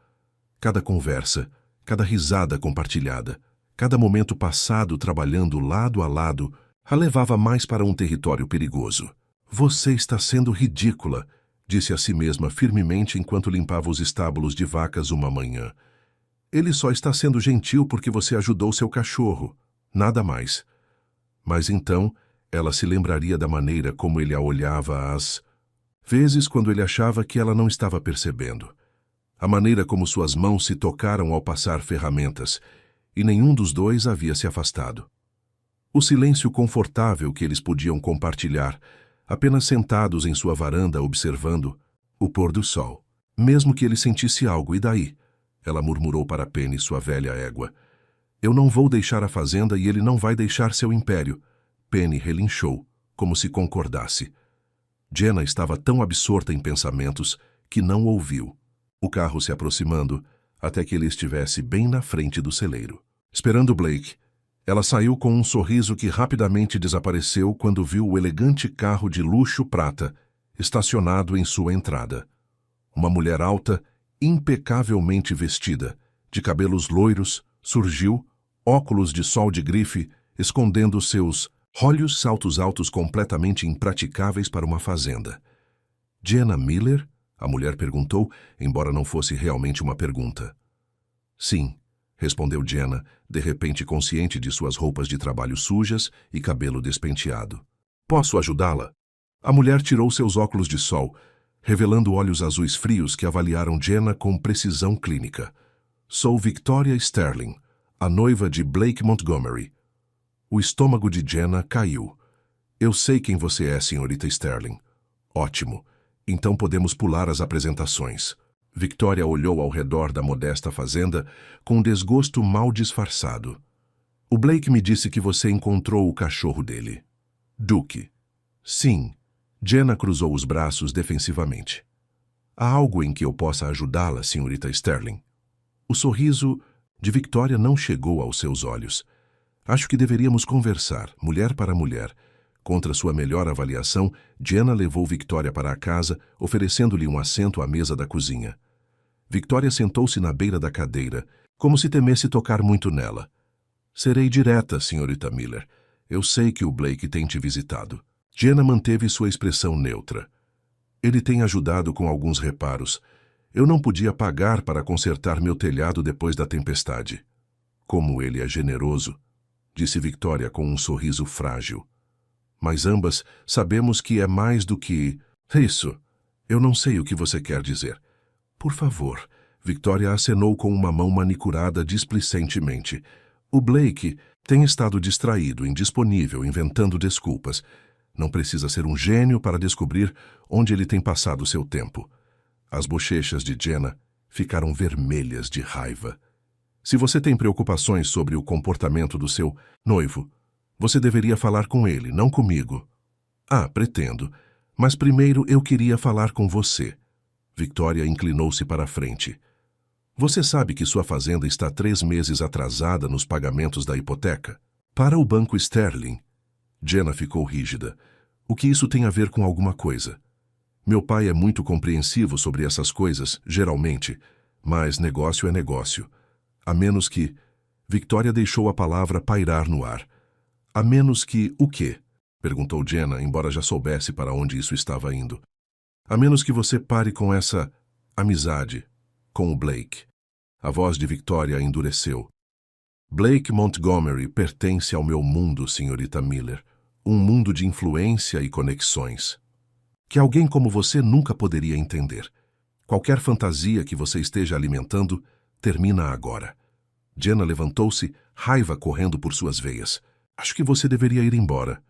Cada conversa, cada risada compartilhada, cada momento passado trabalhando lado a lado, a levava mais para um território perigoso. Você está sendo ridícula, disse a si mesma firmemente enquanto limpava os estábulos de vacas uma manhã. Ele só está sendo gentil porque você ajudou seu cachorro. Nada mais. Mas então, ela se lembraria da maneira como ele a olhava às vezes quando ele achava que ela não estava percebendo. A maneira como suas mãos se tocaram ao passar ferramentas, e nenhum dos dois havia se afastado. O silêncio confortável que eles podiam compartilhar, apenas sentados em sua varanda observando o pôr do sol. Mesmo que ele sentisse algo, e daí? Ela murmurou para Penny, sua velha égua. Eu não vou deixar a fazenda e ele não vai deixar seu império. Penny relinchou, como se concordasse. Jenna estava tão absorta em pensamentos que não ouviu. O carro se aproximando, até que ele estivesse bem na frente do celeiro. Esperando Blake, ela saiu com um sorriso que rapidamente desapareceu quando viu o elegante carro de luxo prata estacionado em sua entrada. Uma mulher alta, impecavelmente vestida, de cabelos loiros, surgiu, óculos de sol de grife, escondendo seus olhos saltos altos completamente impraticáveis para uma fazenda. Jenna Miller? A mulher perguntou, embora não fosse realmente uma pergunta. Sim, respondeu Jenna, de repente consciente de suas roupas de trabalho sujas e cabelo despenteado. Posso ajudá-la? A mulher tirou seus óculos de sol, revelando olhos azuis frios que avaliaram Jenna com precisão clínica. Sou Victoria Sterling, a noiva de Blake Montgomery. O estômago de Jenna caiu. Eu sei quem você é, senhorita Sterling. Ótimo. Então podemos pular as apresentações. Victoria olhou ao redor da modesta fazenda com um desgosto mal disfarçado. O Blake me disse que você encontrou o cachorro dele. Duque. Sim. Jenna cruzou os braços defensivamente. Há algo em que eu possa ajudá-la, senhorita Sterling? O sorriso de Victoria não chegou aos seus olhos. Acho que deveríamos conversar, mulher para mulher. Contra sua melhor avaliação, Jenna levou Victoria para a casa, oferecendo-lhe um assento à mesa da cozinha. Victoria sentou-se na beira da cadeira, como se temesse tocar muito nela. Serei direta, senhorita Miller. Eu sei que o Blake tem te visitado. Jenna manteve sua expressão neutra. Ele tem ajudado com alguns reparos. Eu não podia pagar para consertar meu telhado depois da tempestade. Como ele é generoso, disse Victoria com um sorriso frágil. Mas ambas sabemos que é mais do que... Isso. Eu não sei o que você quer dizer. Por favor. Victoria acenou com uma mão manicurada displicentemente. O Blake tem estado distraído, indisponível, inventando desculpas. Não precisa ser um gênio para descobrir onde ele tem passado seu tempo. As bochechas de Jenna ficaram vermelhas de raiva. Se você tem preocupações sobre o comportamento do seu noivo, você deveria falar com ele, não comigo. Ah, pretendo. Mas primeiro eu queria falar com você. Victoria inclinou-se para a frente. Você sabe que sua fazenda está 3 meses atrasada nos pagamentos da hipoteca? Para o Banco Sterling. Jenna ficou rígida. O que isso tem a ver com alguma coisa? Meu pai é muito compreensivo sobre essas coisas, geralmente, mas negócio é negócio. A menos que... Victoria deixou a palavra pairar no ar. A menos que o quê? Perguntou Jenna, embora já soubesse para onde isso estava indo. A menos que você pare com essa amizade com o Blake. A voz de Victoria endureceu. Blake Montgomery pertence ao meu mundo, senhorita Miller. Um mundo de influência e conexões. Que alguém como você nunca poderia entender. Qualquer fantasia que você esteja alimentando termina agora. Jenna levantou-se, raiva correndo por suas veias. Acho que você deveria ir embora.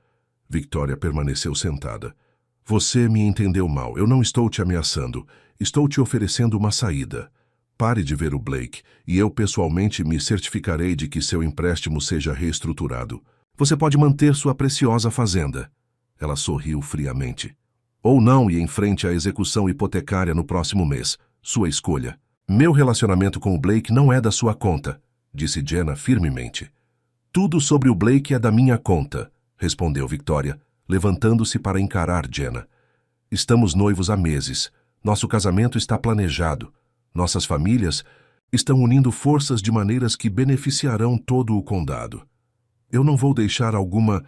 Victoria permaneceu sentada. Você me entendeu mal. Eu não estou te ameaçando. Estou te oferecendo uma saída. Pare de ver o Blake, e eu pessoalmente me certificarei de que seu empréstimo seja reestruturado. Você pode manter sua preciosa fazenda. Ela sorriu friamente. Ou não e enfrente a execução hipotecária no próximo mês. Sua escolha. Meu relacionamento com o Blake não é da sua conta, disse Jenna firmemente. Tudo sobre o Blake é da minha conta, respondeu Victoria, levantando-se para encarar Jenna. Estamos noivos há meses. Nosso casamento está planejado. Nossas famílias estão unindo forças de maneiras que beneficiarão todo o condado. Eu não vou deixar alguma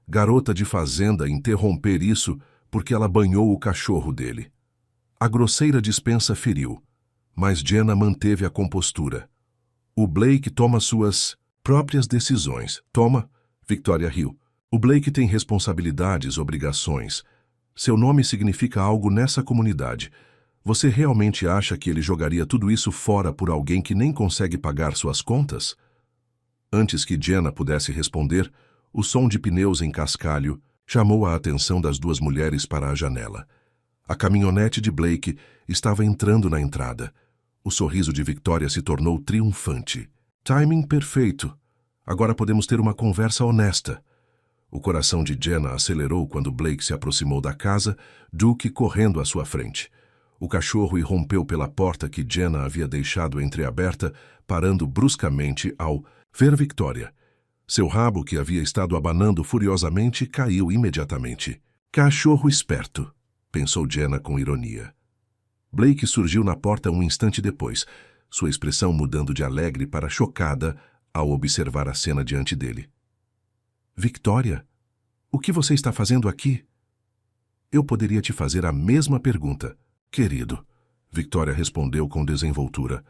garota de fazenda interromper isso porque ela banhou o cachorro dele. A grosseira dispensa feriu, mas Jenna manteve a compostura. O Blake toma suas próprias decisões. Toma, Victoria riu. O Blake tem responsabilidades, obrigações. Seu nome significa algo nessa comunidade. Você realmente acha que ele jogaria tudo isso fora por alguém que nem consegue pagar suas contas? Antes que Jenna pudesse responder, o som de pneus em cascalho chamou a atenção das duas mulheres para a janela. A caminhonete de Blake estava entrando na entrada. O sorriso de Victoria se tornou triunfante. Timing perfeito. Agora podemos ter uma conversa honesta. O coração de Jenna acelerou quando Blake se aproximou da casa, Duke correndo à sua frente. O cachorro irrompeu pela porta que Jenna havia deixado entreaberta, parando bruscamente ao ver Victoria. Seu rabo, que havia estado abanando furiosamente, caiu imediatamente. Cachorro esperto, pensou Jenna com ironia. Blake surgiu na porta um instante depois, sua expressão mudando de alegre para chocada ao observar a cena diante dele. Victoria, o que você está fazendo aqui? Eu poderia te fazer a mesma pergunta. Querido, Victoria respondeu com desenvoltura.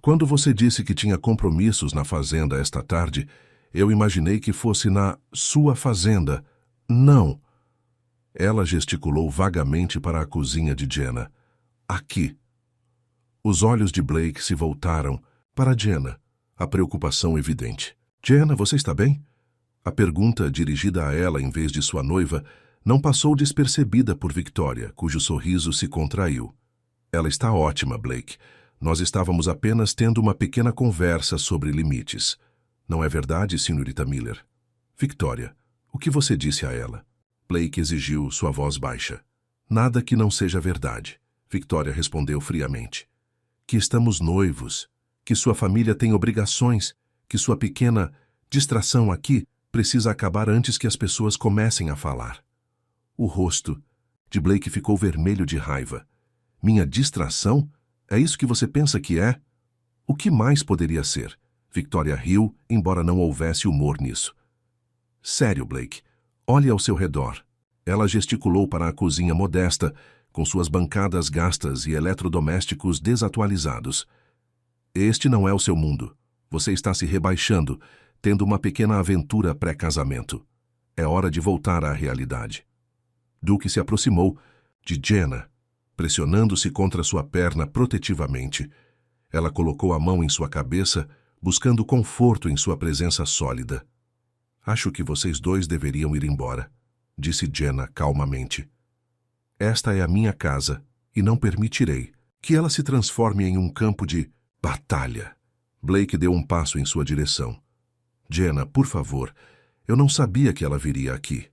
Quando você disse que tinha compromissos na fazenda esta tarde, eu imaginei que fosse na sua fazenda. Não. Ela gesticulou vagamente para a cozinha de Jenna. Aqui. Os olhos de Blake se voltaram para Jenna, a preocupação evidente. Jenna, você está bem? A pergunta, dirigida a ela em vez de sua noiva, não passou despercebida por Victoria, cujo sorriso se contraiu. Ela está ótima, Blake. Nós estávamos apenas tendo uma pequena conversa sobre limites. Não é verdade, senhorita Miller? Victoria, o que você disse a ela? Blake exigiu, sua voz baixa. Nada que não seja verdade, Victoria respondeu friamente. Que estamos noivos, que sua família tem obrigações, que sua pequena distração aqui precisa acabar antes que as pessoas comecem a falar. O rosto de Blake ficou vermelho de raiva. Minha distração? É isso que você pensa que é? O que mais poderia ser? Victoria riu, embora não houvesse humor nisso. Sério, Blake, olhe ao seu redor. Ela gesticulou para a cozinha modesta, com suas bancadas gastas e eletrodomésticos desatualizados. Este não é o seu mundo. Você está se rebaixando, tendo uma pequena aventura pré-casamento. É hora de voltar à realidade. Duke se aproximou de Jenna, pressionando-se contra sua perna protetivamente. Ela colocou a mão em sua cabeça, buscando conforto em sua presença sólida. Acho que vocês dois deveriam ir embora, disse Jenna calmamente. Esta é a minha casa e não permitirei que ela se transforme em um campo de batalha. Blake deu um passo em sua direção. Jenna, por favor, eu não sabia que ela viria aqui.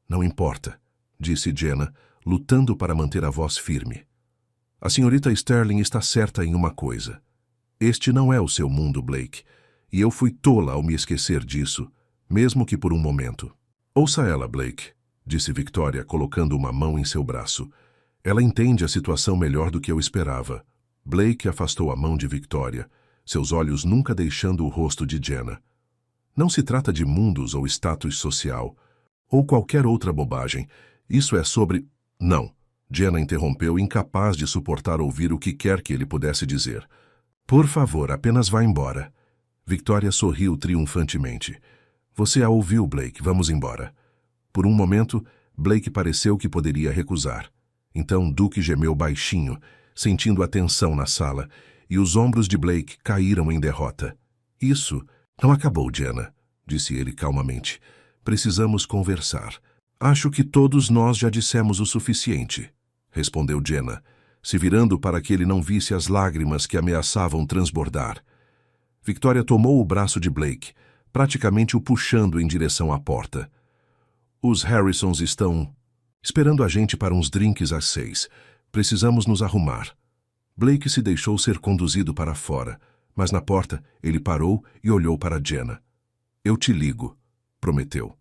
Não importa, disse Jenna, lutando para manter a voz firme. A senhorita Sterling está certa em uma coisa. Este não é o seu mundo, Blake, e eu fui tola ao me esquecer disso, mesmo que por um momento. Ouça ela, Blake, disse Victoria, colocando uma mão em seu braço. Ela entende a situação melhor do que eu esperava. Blake afastou a mão de Victoria, seus olhos nunca deixando o rosto de Jenna. Não se trata de mundos ou status social, ou qualquer outra bobagem. Isso é sobre... Não, Jenna interrompeu, incapaz de suportar ouvir o que quer que ele pudesse dizer. Por favor, apenas vá embora. Victoria sorriu triunfantemente. Você a ouviu, Blake, vamos embora. Por um momento, Blake pareceu que poderia recusar. Então Duke gemeu baixinho, sentindo a tensão na sala, e os ombros de Blake caíram em derrota. Isso não acabou, Jenna, disse ele calmamente. Precisamos conversar. Acho que todos nós já dissemos o suficiente, respondeu Jenna, se virando para que ele não visse as lágrimas que ameaçavam transbordar. Victoria tomou o braço de Blake, praticamente o puxando em direção à porta. Os Harrisons estão esperando a gente para uns drinks às 6. Precisamos nos arrumar. Blake se deixou ser conduzido para fora, mas na porta ele parou e olhou para Jenna. Eu te ligo, prometeu.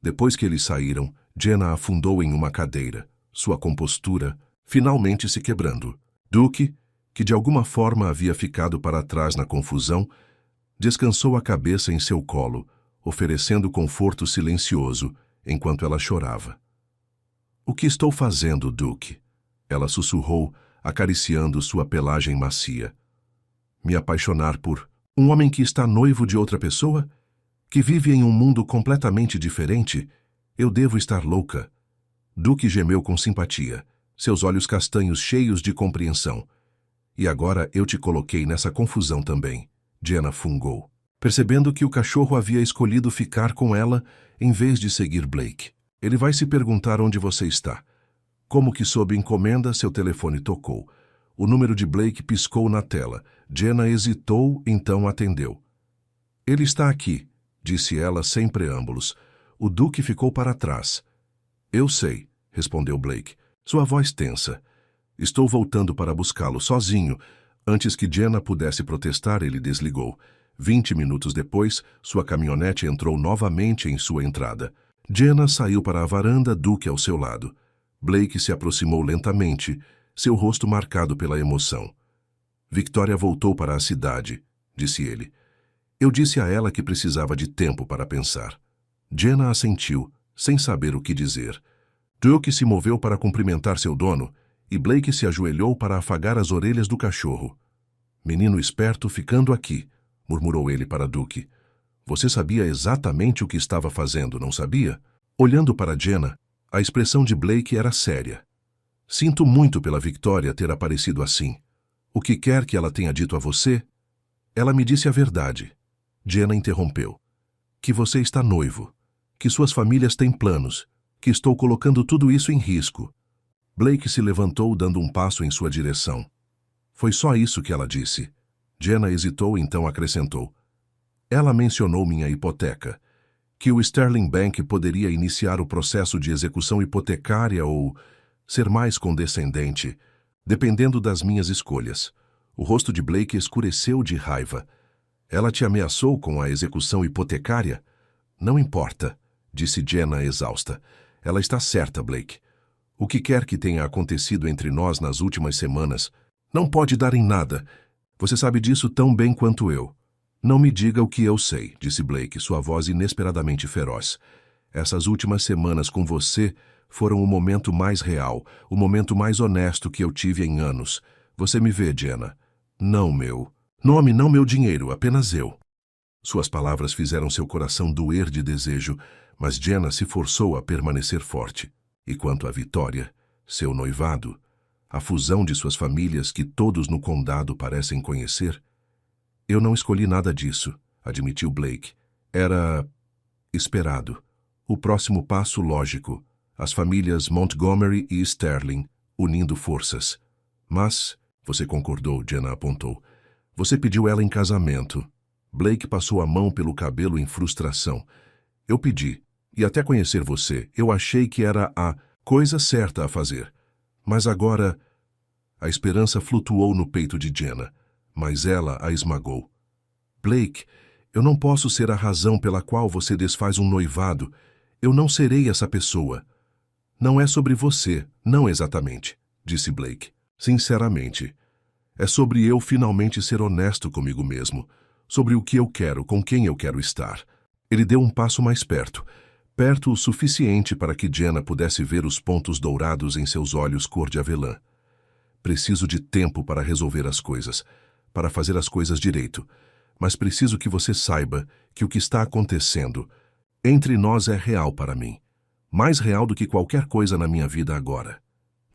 Depois que eles saíram, Jenna afundou em uma cadeira, sua compostura finalmente se quebrando. Duke, que de alguma forma havia ficado para trás na confusão, descansou a cabeça em seu colo, oferecendo conforto silencioso enquanto ela chorava. O que estou fazendo, Duke? Ela sussurrou, acariciando sua pelagem macia. Me apaixonar por um homem que está noivo de outra pessoa? Que vive em um mundo completamente diferente? Eu devo estar louca. Duke gemeu com simpatia, seus olhos castanhos cheios de compreensão. E agora eu te coloquei nessa confusão também, Jenna fungou, percebendo que o cachorro havia escolhido ficar com ela em vez de seguir Blake. Ele vai se perguntar onde você está. Como que sob encomenda, seu telefone tocou. O número de Blake piscou na tela. Jenna hesitou, então atendeu. Ele está aqui, disse ela sem preâmbulos. O Duque ficou para trás. Eu sei, respondeu Blake, sua voz tensa. Estou voltando para buscá-lo sozinho. Antes que Jenna pudesse protestar, ele desligou. 20 minutos depois, sua caminhonete entrou novamente em sua entrada. Jenna saiu para a varanda, Duke ao seu lado. Blake se aproximou lentamente, seu rosto marcado pela emoção. Victoria voltou para a cidade, disse ele. Eu disse a ela que precisava de tempo para pensar. Jenna assentiu, sem saber o que dizer. Duke se moveu para cumprimentar seu dono, e Blake se ajoelhou para afagar as orelhas do cachorro. Menino esperto ficando aqui, murmurou ele para Duke. Você sabia exatamente o que estava fazendo, não sabia? Olhando para Jenna, a expressão de Blake era séria. Sinto muito pela Victoria ter aparecido assim. O que quer que ela tenha dito a você? Ela me disse a verdade. Jenna interrompeu. Que você está noivo. Que suas famílias têm planos. Que estou colocando tudo isso em risco. Blake se levantou, dando um passo em sua direção. Foi só isso que ela disse. Jenna hesitou, então acrescentou. Ela mencionou minha hipoteca. Que o Sterling Bank poderia iniciar o processo de execução hipotecária ou ser mais condescendente, dependendo das minhas escolhas. O rosto de Blake escureceu de raiva. Ela te ameaçou com a execução hipotecária? Não importa, disse Jenna exausta. Ela está certa, Blake. O que quer que tenha acontecido entre nós nas últimas semanas não pode dar em nada. Você sabe disso tão bem quanto eu. Não me diga o que eu sei, disse Blake, sua voz inesperadamente feroz. Essas últimas semanas com você foram o momento mais real, o momento mais honesto que eu tive em anos. Você me vê, Jenna. Não meu nome, não meu dinheiro, apenas eu. Suas palavras fizeram seu coração doer de desejo, mas Jenna se forçou a permanecer forte. E quanto à Vitória, seu noivado, a fusão de suas famílias que todos no condado parecem conhecer? Eu não escolhi nada disso, admitiu Blake. Era esperado. O próximo passo lógico. As famílias Montgomery e Sterling unindo forças. Mas, você concordou, Jenna apontou. Você pediu ela em casamento. Blake passou a mão pelo cabelo em frustração. Eu pedi, e até conhecer você, eu achei que era a coisa certa a fazer. Mas agora... A esperança flutuou no peito de Jenna, mas ela a esmagou. Blake, eu não posso ser a razão pela qual você desfaz um noivado. Eu não serei essa pessoa. Não é sobre você, não exatamente, disse Blake. Sinceramente. É sobre eu finalmente ser honesto comigo mesmo, sobre o que eu quero, com quem eu quero estar. Ele deu um passo mais perto o suficiente para que Jenna pudesse ver os pontos dourados em seus olhos cor de avelã. Preciso de tempo para resolver as coisas, para fazer as coisas direito, mas preciso que você saiba que o que está acontecendo entre nós é real para mim, mais real do que qualquer coisa na minha vida agora.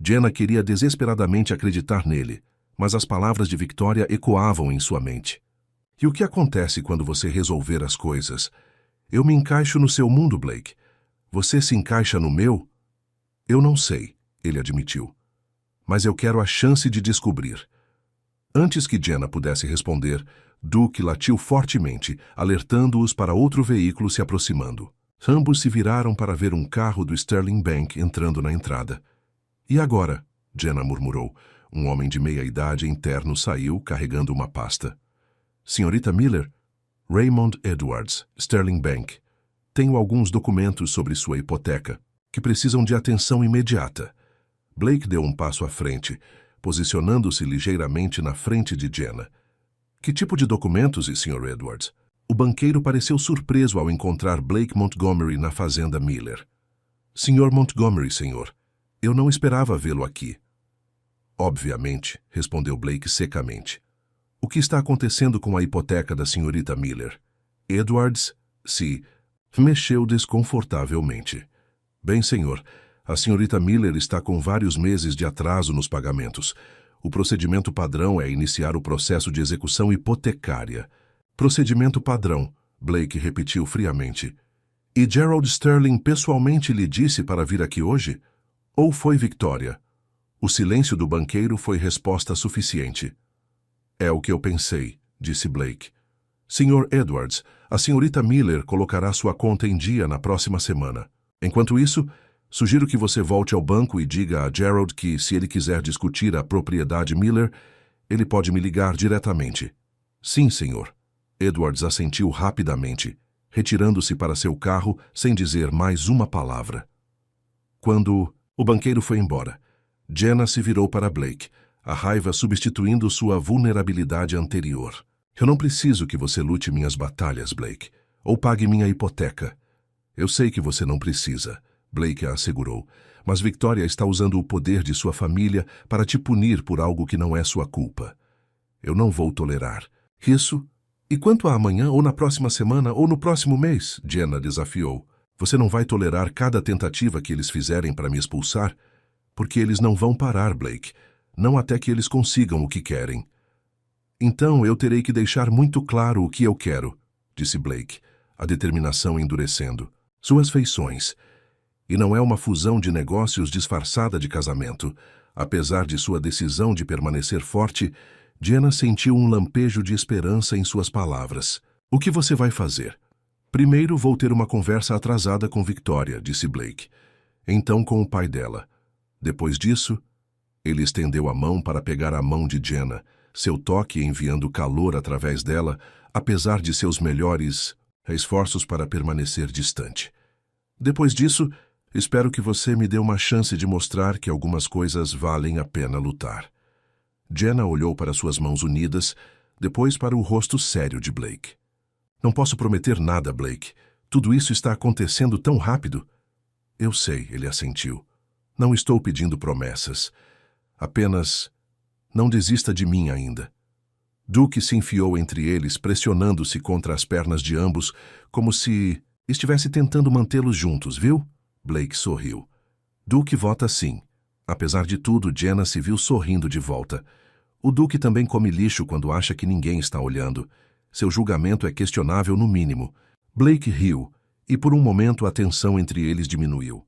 Jenna queria desesperadamente acreditar nele, mas as palavras de Victoria ecoavam em sua mente. E o que acontece quando você resolver as coisas? Eu me encaixo no seu mundo, Blake. Você se encaixa no meu? Eu não sei, ele admitiu. Mas eu quero a chance de descobrir. Antes que Jenna pudesse responder, Duke latiu fortemente, alertando-os para outro veículo se aproximando. Ambos se viraram para ver um carro do Sterling Bank entrando na entrada. E agora? Jenna murmurou. Um homem de meia-idade em terno saiu, carregando uma pasta. Senhorita Miller? Raymond Edwards, Sterling Bank. Tenho alguns documentos sobre sua hipoteca, que precisam de atenção imediata. Blake deu um passo à frente, posicionando-se ligeiramente na frente de Jenna. Que tipo de documentos, Sr. Edwards? O banqueiro pareceu surpreso ao encontrar Blake Montgomery na fazenda Miller. Sr. Montgomery, senhor. Eu não esperava vê-lo aqui. Obviamente, respondeu Blake secamente. O que está acontecendo com a hipoteca da senhorita Miller? Edwards se mexeu desconfortavelmente. Bem, senhor, a senhorita Miller está com vários meses de atraso nos pagamentos. O procedimento padrão é iniciar o processo de execução hipotecária. Procedimento padrão, Blake repetiu friamente. E Gerald Sterling pessoalmente lhe disse para vir aqui hoje? Ou foi Victoria? O silêncio do banqueiro foi resposta suficiente. É o que eu pensei, disse Blake. Sr. Edwards, a senhorita Miller colocará sua conta em dia na próxima semana. Enquanto isso, sugiro que você volte ao banco e diga a Gerald que, se ele quiser discutir a propriedade Miller, ele pode me ligar diretamente. Sim, senhor. Edwards assentiu rapidamente, retirando-se para seu carro sem dizer mais uma palavra. Quando o banqueiro foi embora, Jenna se virou para Blake, a raiva substituindo sua vulnerabilidade anterior. Eu não preciso que você lute minhas batalhas, Blake, ou pague minha hipoteca. Eu sei que você não precisa, Blake a assegurou, mas Victoria está usando o poder de sua família para te punir por algo que não é sua culpa. Eu não vou tolerar isso. E quanto a amanhã, ou na próxima semana, ou no próximo mês? Jenna desafiou. Você não vai tolerar cada tentativa que eles fizerem para me expulsar? Porque eles não vão parar, Blake. Não até que eles consigam o que querem. Então eu terei que deixar muito claro o que eu quero, disse Blake, a determinação endurecendo. Suas feições. E não é uma fusão de negócios disfarçada de casamento. Apesar de sua decisão de permanecer forte, Jenna sentiu um lampejo de esperança em suas palavras. O que você vai fazer? Primeiro vou ter uma conversa atrasada com Victoria, disse Blake. Então com o pai dela. Depois disso, ele estendeu a mão para pegar a mão de Jenna, seu toque enviando calor através dela, apesar de seus melhores esforços para permanecer distante. Depois disso, espero que você me dê uma chance de mostrar que algumas coisas valem a pena lutar. Jenna olhou para suas mãos unidas, depois para o rosto sério de Blake. Não posso prometer nada, Blake. Tudo isso está acontecendo tão rápido. Eu sei, ele assentiu. Não estou pedindo promessas. Apenas, não desista de mim ainda. Duke se enfiou entre eles, pressionando-se contra as pernas de ambos, como se estivesse tentando mantê-los juntos, viu? Blake sorriu. Duke vota sim. Apesar de tudo, Jenna se viu sorrindo de volta. O Duke também come lixo quando acha que ninguém está olhando. Seu julgamento é questionável no mínimo. Blake riu, e por um momento a tensão entre eles diminuiu.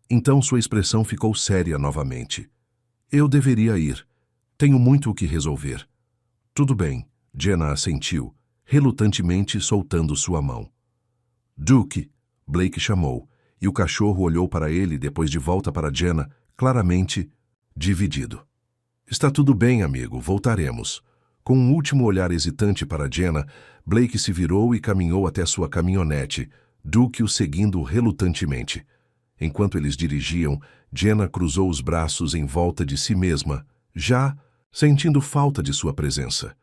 Então sua expressão ficou séria novamente. Eu deveria ir. Tenho muito o que resolver. Tudo bem, Jenna assentiu, relutantemente soltando sua mão. Duke, Blake chamou, e o cachorro olhou para ele depois de volta para Jenna, claramente dividido. Está tudo bem, amigo, voltaremos. Com um último olhar hesitante para Jenna, Blake se virou e caminhou até sua caminhonete, Duke o seguindo relutantemente. Enquanto eles dirigiam, Jenna cruzou os braços em volta de si mesma, já sentindo falta de sua presença.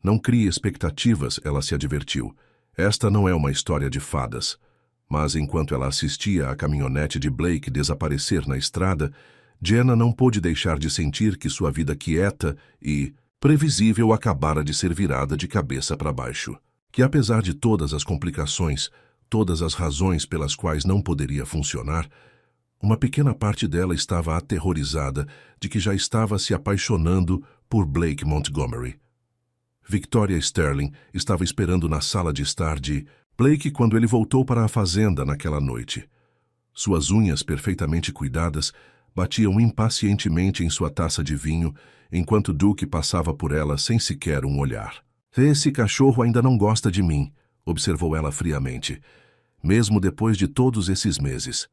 Não crie expectativas, ela se advertiu. Esta não é uma história de fadas. Mas enquanto ela assistia à caminhonete de Blake desaparecer na estrada, Jenna não pôde deixar de sentir que sua vida quieta e previsível acabara de ser virada de cabeça para baixo. Que apesar de todas as complicações, todas as razões pelas quais não poderia funcionar, uma pequena parte dela estava aterrorizada de que já estava se apaixonando por Blake Montgomery. Victoria Sterling estava esperando na sala de estar de Blake quando ele voltou para a fazenda naquela noite. Suas unhas perfeitamente cuidadas batiam impacientemente em sua taça de vinho, enquanto Duke passava por ela sem sequer um olhar. Esse cachorro ainda não gosta de mim, observou ela friamente, mesmo depois de todos esses meses.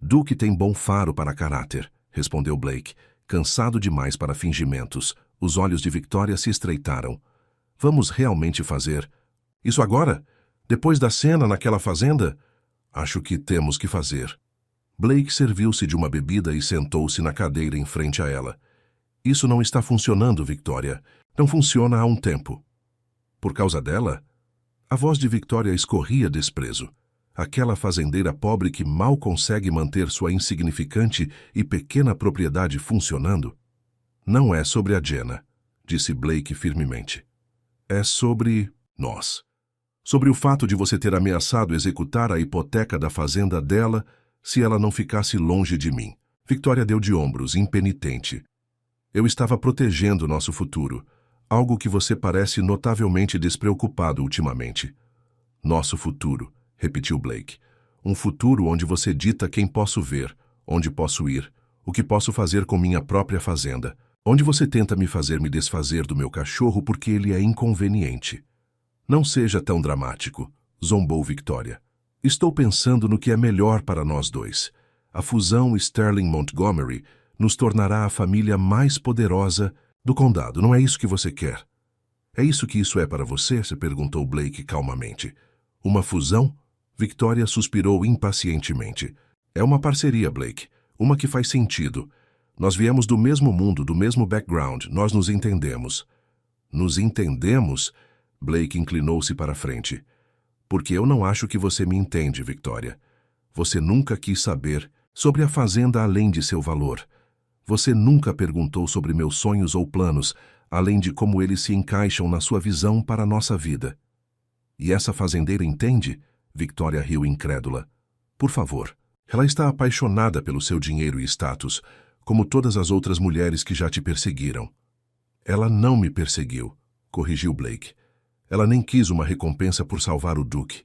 Duke tem bom faro para caráter, respondeu Blake, cansado demais para fingimentos. Os olhos de Victoria se estreitaram. Vamos realmente fazer isso agora? Depois da cena naquela fazenda? Acho que temos que fazer. Blake serviu-se de uma bebida e sentou-se na cadeira em frente a ela. Isso não está funcionando, Victoria. Não funciona há um tempo. Por causa dela? A voz de Victoria escorria desprezo. Aquela fazendeira pobre que mal consegue manter sua insignificante e pequena propriedade funcionando? Não é sobre a Jenna, disse Blake firmemente. É sobre nós. Sobre o fato de você ter ameaçado executar a hipoteca da fazenda dela se ela não ficasse longe de mim. Victoria deu de ombros, impenitente. Eu estava protegendo nosso futuro, algo que você parece notavelmente despreocupado ultimamente. Nosso futuro, repetiu Blake. Um futuro onde você dita quem posso ver, onde posso ir, o que posso fazer com minha própria fazenda, onde você tenta me fazer me desfazer do meu cachorro porque ele é inconveniente. Não seja tão dramático, zombou Victoria. Estou pensando no que é melhor para nós dois. A fusão Sterling-Montgomery nos tornará a família mais poderosa do condado. Não é isso que você quer? É isso que isso é para você? Se perguntou Blake calmamente. Uma fusão? Victoria suspirou impacientemente. É uma parceria, Blake. Uma que faz sentido. Nós viemos do mesmo mundo, do mesmo background. Nós nos entendemos. Nos entendemos? Blake inclinou-se para a frente. Porque eu não acho que você me entende, Victoria. Você nunca quis saber sobre a fazenda além de seu valor. Você nunca perguntou sobre meus sonhos ou planos, além de como eles se encaixam na sua visão para a nossa vida. E essa fazendeira entende? Victoria riu incrédula. Por favor. Ela está apaixonada pelo seu dinheiro e status, como todas as outras mulheres que já te perseguiram. Ela não me perseguiu, corrigiu Blake. Ela nem quis uma recompensa por salvar o Duke.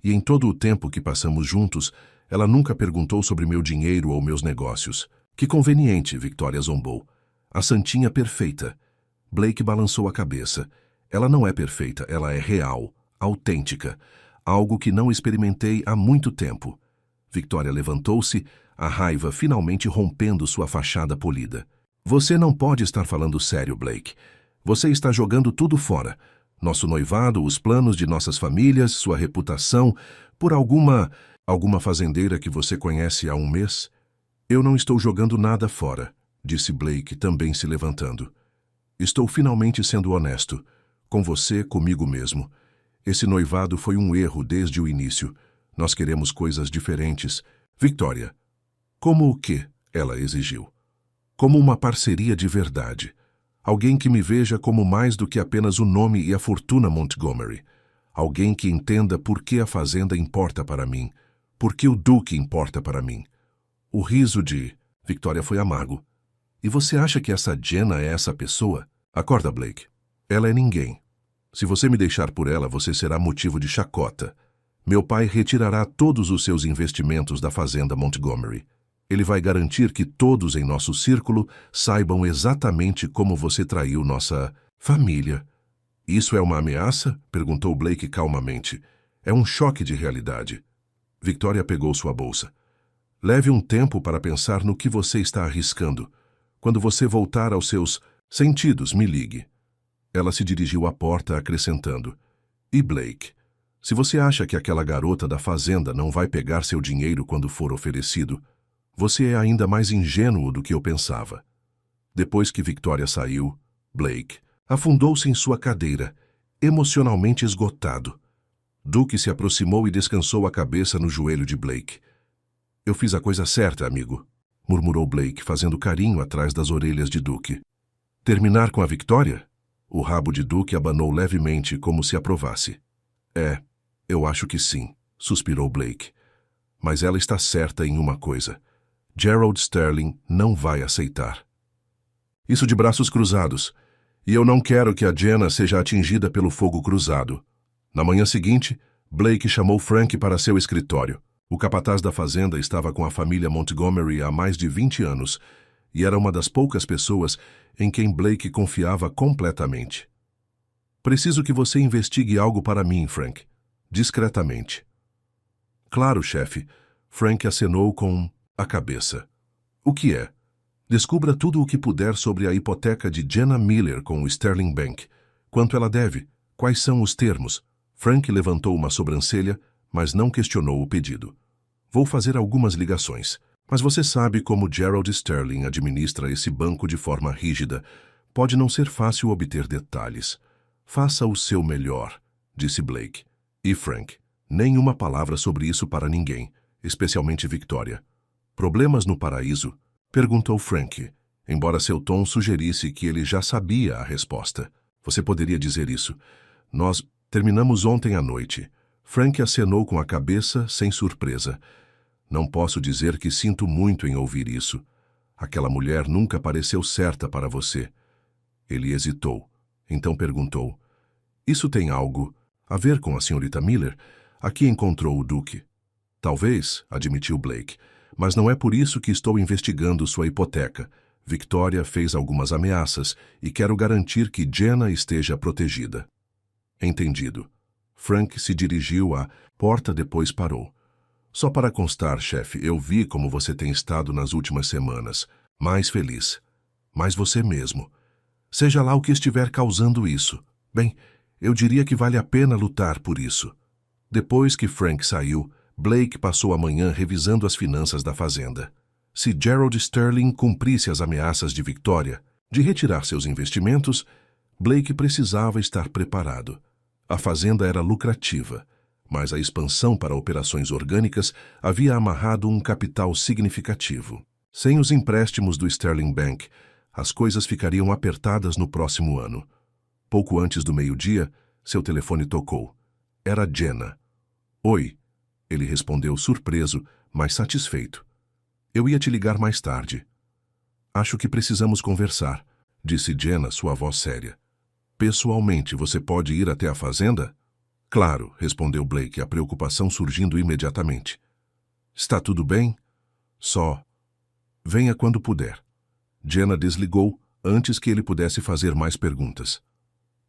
E em todo o tempo que passamos juntos, ela nunca perguntou sobre meu dinheiro ou meus negócios. Que conveniente, Victoria zombou. A santinha perfeita. Blake balançou a cabeça. Ela não é perfeita, ela é real, autêntica. algo que não experimentei há muito tempo. Victoria levantou-se, a raiva finalmente rompendo sua fachada polida. Você não pode estar falando sério, Blake. Você está jogando tudo fora. Nosso noivado, os planos de nossas famílias, sua reputação, por alguma fazendeira que você conhece há um mês? Eu não estou jogando nada fora, disse Blake, também se levantando. Estou finalmente sendo honesto. Com você, comigo mesmo. Esse noivado foi um erro desde o início. Nós queremos coisas diferentes. Victoria. Como o quê? Ela exigiu. Como uma parceria de verdade. Alguém que me veja como mais do que apenas o nome e a fortuna Montgomery. Alguém que entenda por que a fazenda importa para mim. Por que o Duque importa para mim. O riso de Victoria foi amargo. E você acha que essa Jenna é essa pessoa? Acorda, Blake. Ela é ninguém. Se você me deixar por ela, você será motivo de chacota. Meu pai retirará todos os seus investimentos da fazenda Montgomery. Ele vai garantir que todos em nosso círculo saibam exatamente como você traiu nossa família. Isso é uma ameaça? Perguntou Blake calmamente. É um choque de realidade. Victoria pegou sua bolsa. Leve um tempo para pensar no que você está arriscando. Quando você voltar aos seus sentidos, me ligue. Ela se dirigiu à porta, acrescentando. E Blake, se você acha que aquela garota da fazenda não vai pegar seu dinheiro quando for oferecido, você é ainda mais ingênuo do que eu pensava. Depois que Victoria saiu, Blake afundou-se em sua cadeira, emocionalmente esgotado. Duke se aproximou e descansou a cabeça no joelho de Blake. Eu fiz a coisa certa, amigo, murmurou Blake, fazendo carinho atrás das orelhas de Duke. Terminar com a Victoria? O rabo de Duke abanou levemente, como se aprovasse. É, eu acho que sim, suspirou Blake. Mas ela está certa em uma coisa. Gerald Sterling não vai aceitar. Isso de braços cruzados. E eu não quero que a Jenna seja atingida pelo fogo cruzado. Na manhã seguinte, Blake chamou Frank para seu escritório. O capataz da fazenda estava com a família Montgomery há mais de 20 anos e era uma das poucas pessoas em quem Blake confiava completamente. Preciso que você investigue algo para mim, Frank. Discretamente. Claro, chefe. Frank acenou com a cabeça. O que é? Descubra tudo o que puder sobre a hipoteca de Jenna Miller com o Sterling Bank. Quanto ela deve? Quais são os termos? Frank levantou uma sobrancelha, mas não questionou o pedido. Vou fazer algumas ligações, mas você sabe como Gerald Sterling administra esse banco de forma rígida. Pode não ser fácil obter detalhes. Faça o seu melhor, disse Blake. E Frank, nenhuma palavra sobre isso para ninguém, especialmente Victoria. Problemas no paraíso? Perguntou Frank, embora seu tom sugerisse que ele já sabia a resposta. Você poderia dizer isso. Nós terminamos ontem à noite. Frank acenou com a cabeça, sem surpresa. Não posso dizer que sinto muito em ouvir isso. Aquela mulher nunca pareceu certa para você. Ele hesitou. Então perguntou. Isso tem algo a ver com a senhorita Miller? Aqui encontrou o Duque. Talvez, admitiu Blake, mas não é por isso que estou investigando sua hipoteca. Victoria fez algumas ameaças e quero garantir que Jenna esteja protegida. Entendido. Frank se dirigiu à porta, depois parou. Só para constar, chefe, eu vi como você tem estado nas últimas semanas. Mais feliz. Mais você mesmo. Seja lá o que estiver causando isso. Bem, eu diria que vale a pena lutar por isso. Depois que Frank saiu, Blake passou a manhã revisando as finanças da fazenda. Se Gerald Sterling cumprisse as ameaças de Victoria de retirar seus investimentos, Blake precisava estar preparado. A fazenda era lucrativa, mas a expansão para operações orgânicas havia amarrado um capital significativo. Sem os empréstimos do Sterling Bank, as coisas ficariam apertadas no próximo ano. Pouco antes do meio-dia, seu telefone tocou. Era Jenna. Oi, ele respondeu surpreso, mas satisfeito. Eu ia te ligar mais tarde. Acho que precisamos conversar, disse Jenna, sua voz séria. Pessoalmente, você pode ir até a fazenda? Claro, respondeu Blake, a preocupação surgindo imediatamente. Está tudo bem? Só. Venha quando puder. Jenna desligou antes que ele pudesse fazer mais perguntas.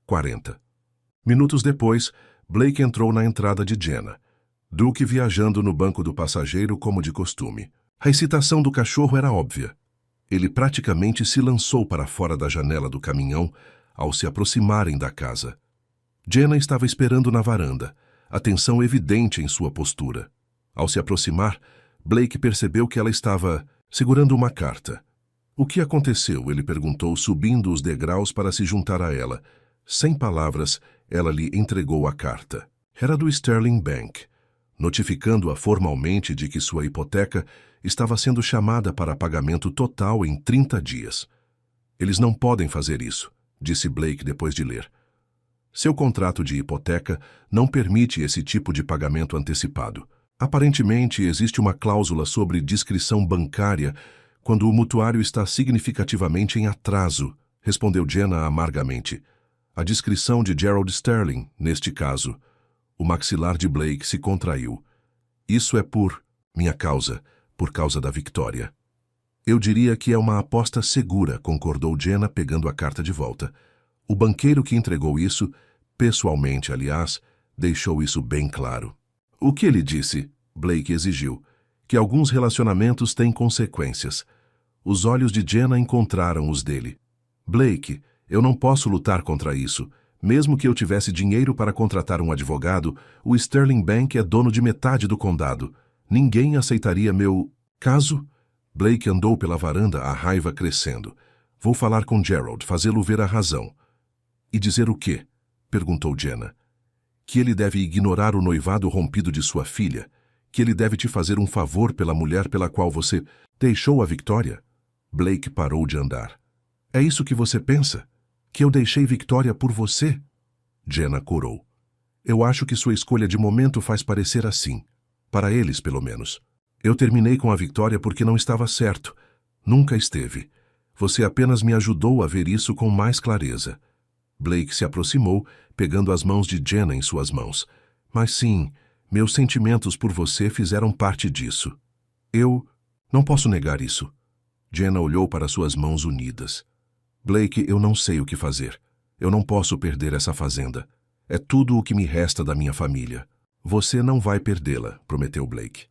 40. Minutos depois, Blake entrou na entrada de Jenna. Duke viajando no banco do passageiro como de costume. A excitação do cachorro era óbvia. Ele praticamente se lançou para fora da janela do caminhão ao se aproximarem da casa. Jenna estava esperando na varanda, a tensão evidente em sua postura. Ao se aproximar, Blake percebeu que ela estava segurando uma carta. O que aconteceu? Ele perguntou, subindo os degraus para se juntar a ela. Sem palavras, ela lhe entregou a carta. Era do Sterling Bank, notificando-a formalmente de que sua hipoteca estava sendo chamada para pagamento total em 30 dias. Eles não podem fazer isso, disse Blake depois de ler. Seu contrato de hipoteca não permite esse tipo de pagamento antecipado. Aparentemente, existe uma cláusula sobre discrição bancária quando o mutuário está significativamente em atraso, respondeu Jenna amargamente. A discrição de Gerald Sterling, neste caso. O maxilar de Blake se contraiu. Isso é por minha causa, por causa da Victoria. Eu diria que é uma aposta segura, concordou Jenna, pegando a carta de volta. O banqueiro que entregou isso, pessoalmente, aliás, deixou isso bem claro. O que ele disse? Blake exigiu. Que alguns relacionamentos têm consequências. Os olhos de Jenna encontraram os dele. Blake, eu não posso lutar contra isso. Mesmo que eu tivesse dinheiro para contratar um advogado, o Sterling Bank é dono de metade do condado. Ninguém aceitaria meu caso? Blake andou pela varanda, a raiva crescendo. Vou falar com Gerald, fazê-lo ver a razão. E dizer o quê? Perguntou Jenna. Que ele deve ignorar o noivado rompido de sua filha. Que ele deve te fazer um favor pela mulher pela qual você deixou a Victoria? Blake parou de andar. É isso que você pensa? Que eu deixei Victoria por você? Jenna corou. Eu acho que sua escolha de momento faz parecer assim. Para eles, pelo menos. Eu terminei com a Victoria porque não estava certo. Nunca esteve. Você apenas me ajudou a ver isso com mais clareza. Blake se aproximou, pegando as mãos de Jenna em suas mãos. Mas sim, meus sentimentos por você fizeram parte disso. Eu não posso negar isso. Jenna olhou para suas mãos unidas. Blake, eu não sei o que fazer. Eu não posso perder essa fazenda. É tudo o que me resta da minha família. Você não vai perdê-la, prometeu Blake.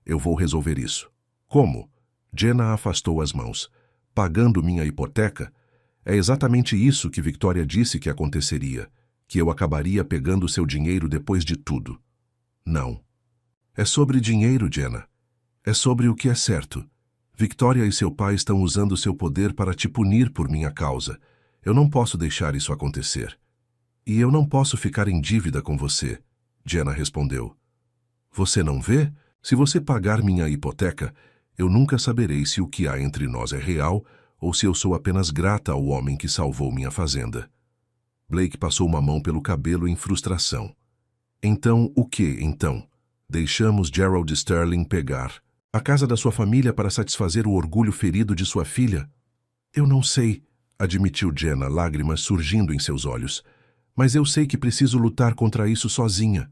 Eu vou resolver isso. Como? Jenna afastou as mãos. Pagando minha hipoteca? É exatamente isso que Victoria disse que aconteceria, que eu acabaria pegando seu dinheiro depois de tudo. Não. É sobre dinheiro, Jenna. É sobre o que é certo. Victoria e seu pai estão usando seu poder para te punir por minha causa. Eu não posso deixar isso acontecer. E eu não posso ficar em dívida com você, Jenna respondeu. Você não vê? Se você pagar minha hipoteca, eu nunca saberei se o que há entre nós é real ou se eu sou apenas grata ao homem que salvou minha fazenda. Blake passou uma mão pelo cabelo em frustração. Então, o que, então? Deixamos Gerald Sterling pegar a casa da sua família para satisfazer o orgulho ferido de sua filha? Eu não sei, admitiu Jenna, lágrimas surgindo em seus olhos. Mas eu sei que preciso lutar contra isso sozinha.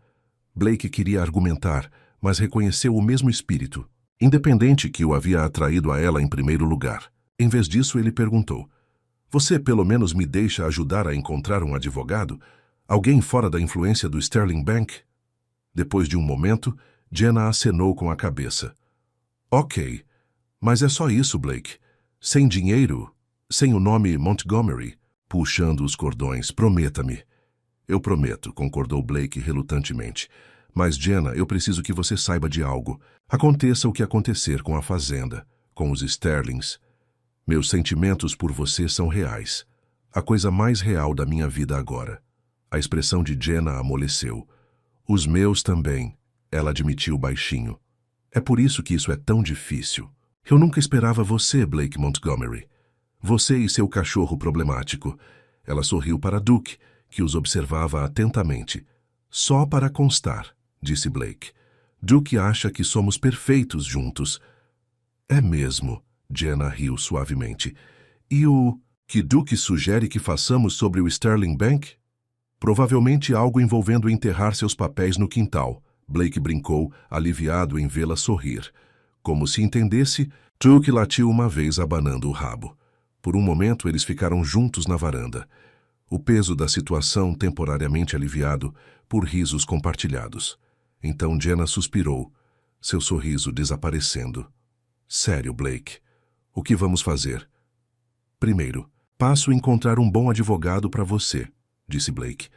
Blake queria argumentar, mas reconheceu o mesmo espírito, independente que o havia atraído a ela em primeiro lugar. Em vez disso, ele perguntou, você pelo menos me deixa ajudar a encontrar um advogado? Alguém fora da influência do Sterling Bank? Depois de um momento, Jenna acenou com a cabeça. Ok, mas é só isso, Blake. Sem dinheiro, sem o nome Montgomery, puxando os cordões, prometa-me. Eu prometo, concordou Blake relutantemente. Mas, Jenna, eu preciso que você saiba de algo. Aconteça o que acontecer com a fazenda, com os Sterlings. Meus sentimentos por você são reais. A coisa mais real da minha vida agora. A expressão de Jenna amoleceu. Os meus também, ela admitiu baixinho. É por isso que isso é tão difícil. Eu nunca esperava você, Blake Montgomery. Você e seu cachorro problemático. Ela sorriu para Duke, que os observava atentamente. Só para constar, disse Blake. Duke acha que somos perfeitos juntos. É mesmo, Jenna riu suavemente. E o que Duke sugere que façamos sobre o Sterling Bank? Provavelmente algo envolvendo enterrar seus papéis no quintal. Blake brincou, aliviado em vê-la sorrir. Como se entendesse, Duke latiu uma vez abanando o rabo. Por um momento eles ficaram juntos na varanda. o peso da situação temporariamente aliviado por risos compartilhados. Então Jenna suspirou, seu sorriso desaparecendo. Sério, Blake, o que vamos fazer? Primeiro, passo a encontrar um bom advogado para você, disse Blake.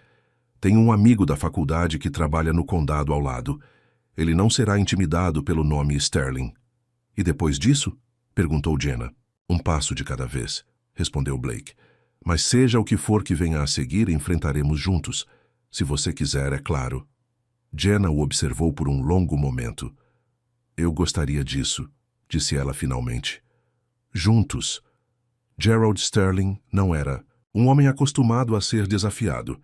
Tenho um amigo da faculdade que trabalha no condado ao lado. Ele não será intimidado pelo nome Sterling. E depois disso? Perguntou Jenna. Um passo de cada vez, respondeu Blake. Mas seja o que for que venha a seguir, enfrentaremos juntos. Se você quiser, é claro. Jenna o observou por um longo momento. Eu gostaria disso, disse ela finalmente. Juntos. Gerald Sterling não era um homem acostumado a ser desafiado.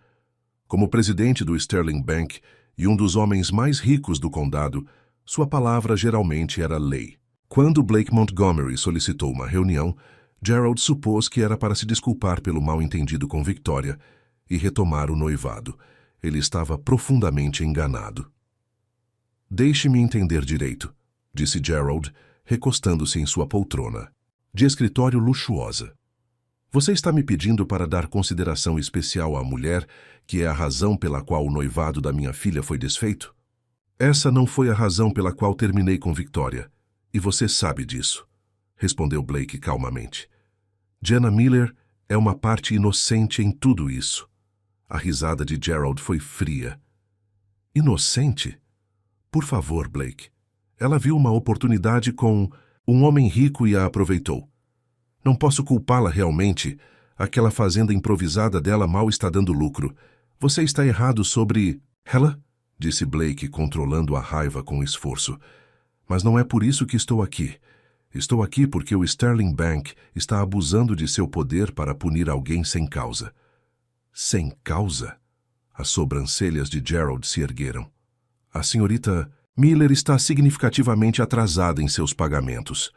Como presidente do Sterling Bank e um dos homens mais ricos do condado, sua palavra geralmente era lei. Quando Blake Montgomery solicitou uma reunião, Gerald supôs que era para se desculpar pelo mal-entendido com Victoria e retomar o noivado. Ele estava profundamente enganado. Deixe-me entender direito, disse Gerald, recostando-se em sua poltrona, de escritório luxuosa. Você está me pedindo para dar consideração especial à mulher, que é a razão pela qual o noivado da minha filha foi desfeito? Essa não foi a razão pela qual terminei com Victoria, e você sabe disso, respondeu Blake calmamente. Jenna Miller é uma parte inocente em tudo isso. A risada de Gerald foi fria. Inocente? Por favor, Blake. Ela viu uma oportunidade com um homem rico e a aproveitou. Não posso culpá-la realmente. Aquela fazenda improvisada dela mal está dando lucro. Você está errado sobre... Ela? Disse Blake, controlando a raiva com esforço. Mas não é por isso que estou aqui. Estou aqui porque o Sterling Bank está abusando de seu poder para punir alguém sem causa. Sem causa? As sobrancelhas de Gerald se ergueram. A senhorita Miller está significativamente atrasada em seus pagamentos.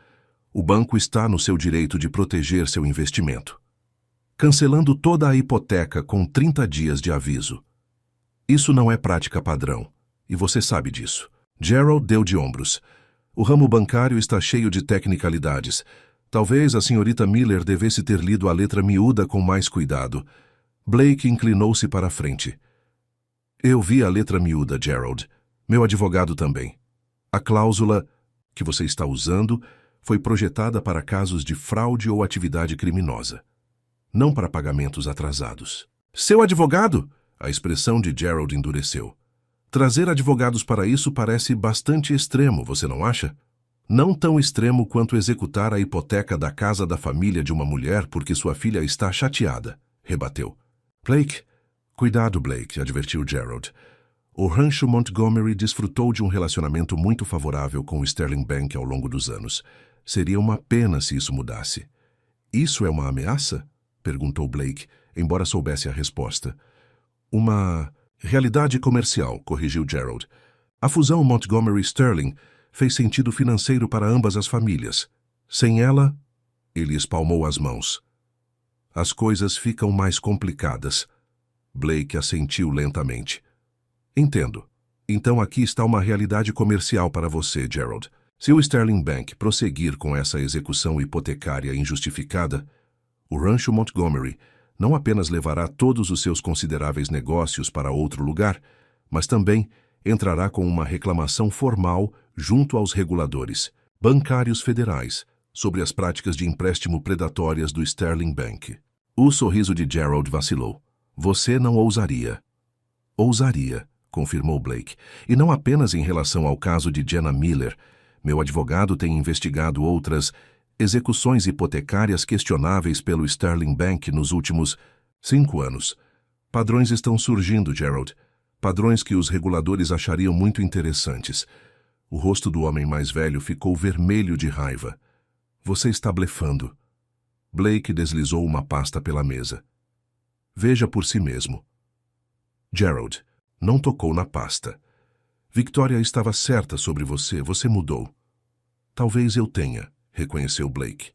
O banco está no seu direito de proteger seu investimento, cancelando toda a hipoteca com 30 dias de aviso. Isso não é prática padrão, e você sabe disso. Gerald deu de ombros. O ramo bancário está cheio de tecnicalidades. Talvez a senhorita Miller devesse ter lido a letra miúda com mais cuidado. Blake inclinou-se para a frente. Eu vi a letra miúda, Gerald. Meu advogado também. A cláusula que você está usando foi projetada para casos de fraude ou atividade criminosa, não para pagamentos atrasados. Seu advogado? A expressão de Gerald endureceu. Trazer advogados para isso parece bastante extremo, você não acha? Não tão extremo quanto executar a hipoteca da casa da família de uma mulher porque sua filha está chateada, rebateu. Blake, cuidado, Blake, advertiu Gerald. O Rancho Montgomery desfrutou de um relacionamento muito favorável com o Sterling Bank ao longo dos anos. Seria uma pena se isso mudasse. Isso é uma ameaça? Perguntou Blake, embora soubesse a resposta. Uma realidade comercial, corrigiu Gerald. A fusão Montgomery-Sterling fez sentido financeiro para ambas as famílias. Sem ela, ele espalmou as mãos. As coisas ficam mais complicadas. Blake assentiu lentamente. Entendo. Então aqui está uma realidade comercial para você, Gerald. Se o Sterling Bank prosseguir com essa execução hipotecária injustificada, o Rancho Montgomery não apenas levará todos os seus consideráveis negócios para outro lugar, mas também entrará com uma reclamação formal junto aos reguladores bancários federais sobre as práticas de empréstimo predatórias do Sterling Bank. O sorriso de Gerald vacilou. Você não ousaria. Ousaria, confirmou Blake, e não apenas em relação ao caso de Jenna Miller. Meu advogado tem investigado outras execuções hipotecárias questionáveis pelo Sterling Bank nos últimos 5 anos. Padrões estão surgindo, Gerald. Padrões que os reguladores achariam muito interessantes. O rosto do homem mais velho ficou vermelho de raiva. Você está blefando. Blake deslizou uma pasta pela mesa. Veja por si mesmo. Gerald não tocou na pasta. Victoria estava certa sobre você, você mudou. Talvez eu tenha, reconheceu Blake.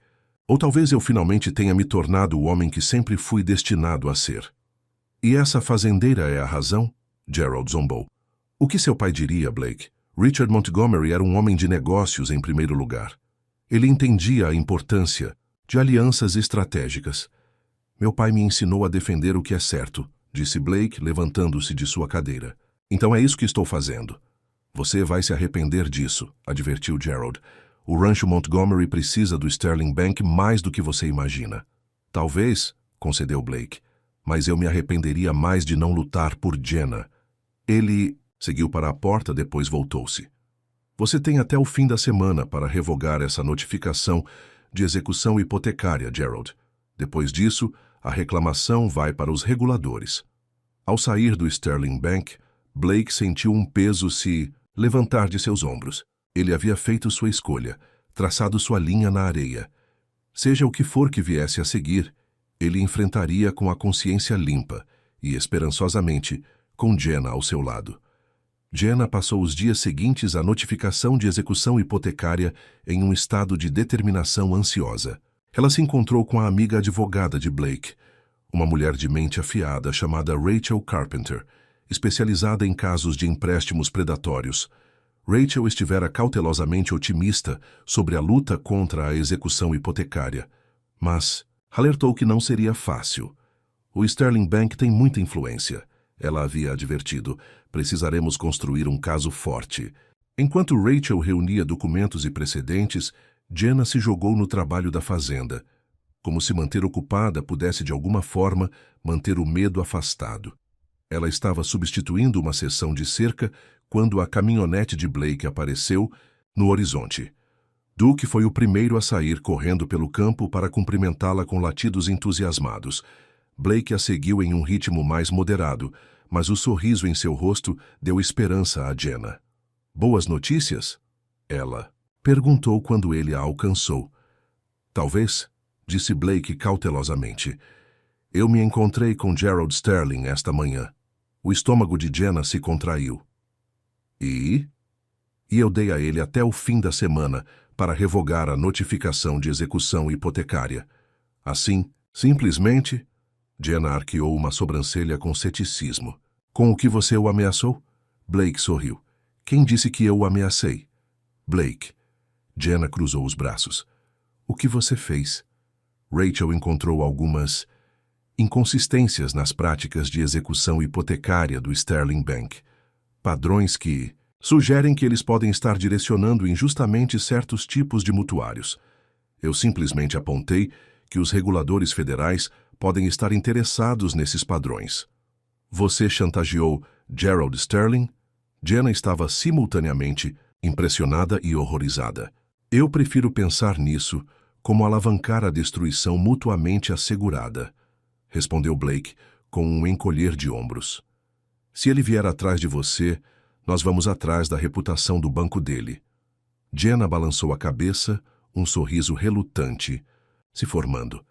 Ou talvez eu finalmente tenha me tornado o homem que sempre fui destinado a ser. E essa fazendeira é a razão? Gerald zombou. O que seu pai diria, Blake? Richard Montgomery era um homem de negócios em primeiro lugar. Ele entendia a importância de alianças estratégicas. Meu pai me ensinou a defender o que é certo, disse Blake, levantando-se de sua cadeira. Então é isso que estou fazendo. Você vai se arrepender disso, advertiu Gerald. O rancho Montgomery precisa do Sterling Bank mais do que você imagina. Talvez, concedeu Blake, mas eu me arrependeria mais de não lutar por Jenna. Ele seguiu para a porta, depois voltou-se. Você tem até o fim da semana para revogar essa notificação de execução hipotecária, Gerald. Depois disso, a reclamação vai para os reguladores. Ao sair do Sterling Bank, Blake sentiu um peso se levantar de seus ombros. Ele havia feito sua escolha, traçado sua linha na areia. Seja o que for que viesse a seguir, ele enfrentaria com a consciência limpa e, esperançosamente, com Jenna ao seu lado. Jenna passou os dias seguintes à notificação de execução hipotecária em um estado de determinação ansiosa. Ela se encontrou com a amiga advogada de Blake, uma mulher de mente afiada chamada Rachel Carpenter, especializada em casos de empréstimos predatórios. Rachel estivera cautelosamente otimista sobre a luta contra a execução hipotecária, mas alertou que não seria fácil. O Sterling Bank tem muita influência, ela havia advertido. Precisaremos construir um caso forte. Enquanto Rachel reunia documentos e precedentes, Jenna se jogou no trabalho da fazenda, como se manter ocupada pudesse de alguma forma manter o medo afastado. Ela estava substituindo uma seção de cerca quando a caminhonete de Blake apareceu no horizonte. Duke foi o primeiro a sair correndo pelo campo para cumprimentá-la com latidos entusiasmados. Blake a seguiu em um ritmo mais moderado, mas o sorriso em seu rosto deu esperança a Jenna. Boas notícias? Ela perguntou quando ele a alcançou. Talvez, disse Blake cautelosamente. Eu me encontrei com Gerald Sterling esta manhã. O estômago de Jenna se contraiu. E eu dei a ele até o fim da semana para revogar a notificação de execução hipotecária. Assim, simplesmente, Jenna arqueou uma sobrancelha com ceticismo. Com o que você o ameaçou? Blake sorriu. Quem disse que eu o ameacei? Blake. Jenna cruzou os braços. O que você fez? Rachel encontrou algumas inconsistências nas práticas de execução hipotecária do Sterling Bank. Padrões que sugerem que eles podem estar direcionando injustamente certos tipos de mutuários. Eu simplesmente apontei que os reguladores federais podem estar interessados nesses padrões. Você chantageou Gerald Sterling? Jenna estava simultaneamente impressionada e horrorizada. Eu prefiro pensar nisso como alavancar a destruição mutuamente assegurada, respondeu Blake com um encolher de ombros. Se ele vier atrás de você, nós vamos atrás da reputação do banco dele. Jenna balançou a cabeça, um sorriso relutante, se formando.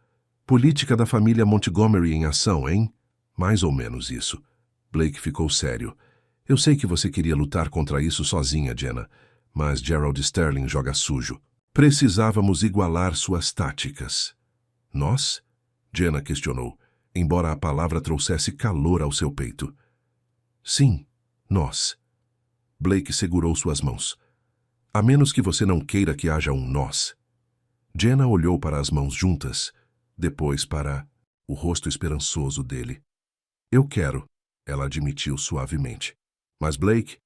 Política da família Montgomery em ação, hein? Mais ou menos isso. Blake ficou sério. Eu sei que você queria lutar contra isso sozinha, Jenna, mas Gerald Sterling joga sujo. Precisávamos igualar suas táticas. Nós? Jenna questionou, embora a palavra trouxesse calor ao seu peito. Sim, nós. Blake segurou suas mãos. A menos que você não queira que haja um nós. Jenna olhou para as mãos juntas, depois para o rosto esperançoso dele. Eu quero, ela admitiu suavemente. Mas Blake,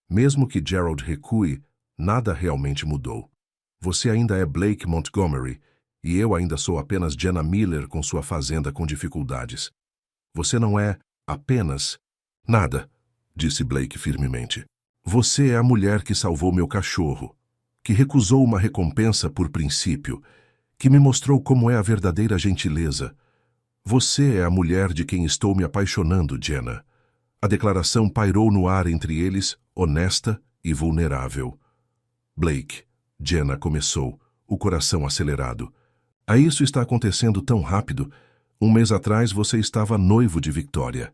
mesmo que Gerald recue, nada realmente mudou. Você ainda é Blake Montgomery, e eu ainda sou apenas Jenna Miller com sua fazenda com dificuldades. Você não é apenas nada, disse Blake firmemente. Você é a mulher que salvou meu cachorro, que recusou uma recompensa por princípio, que me mostrou como é a verdadeira gentileza. Você é a mulher de quem estou me apaixonando, Jenna. A declaração pairou no ar entre eles, honesta e vulnerável. Blake, Jenna começou, o coração acelerado. A isso está acontecendo tão rápido. Um mês atrás você estava noivo de Victoria.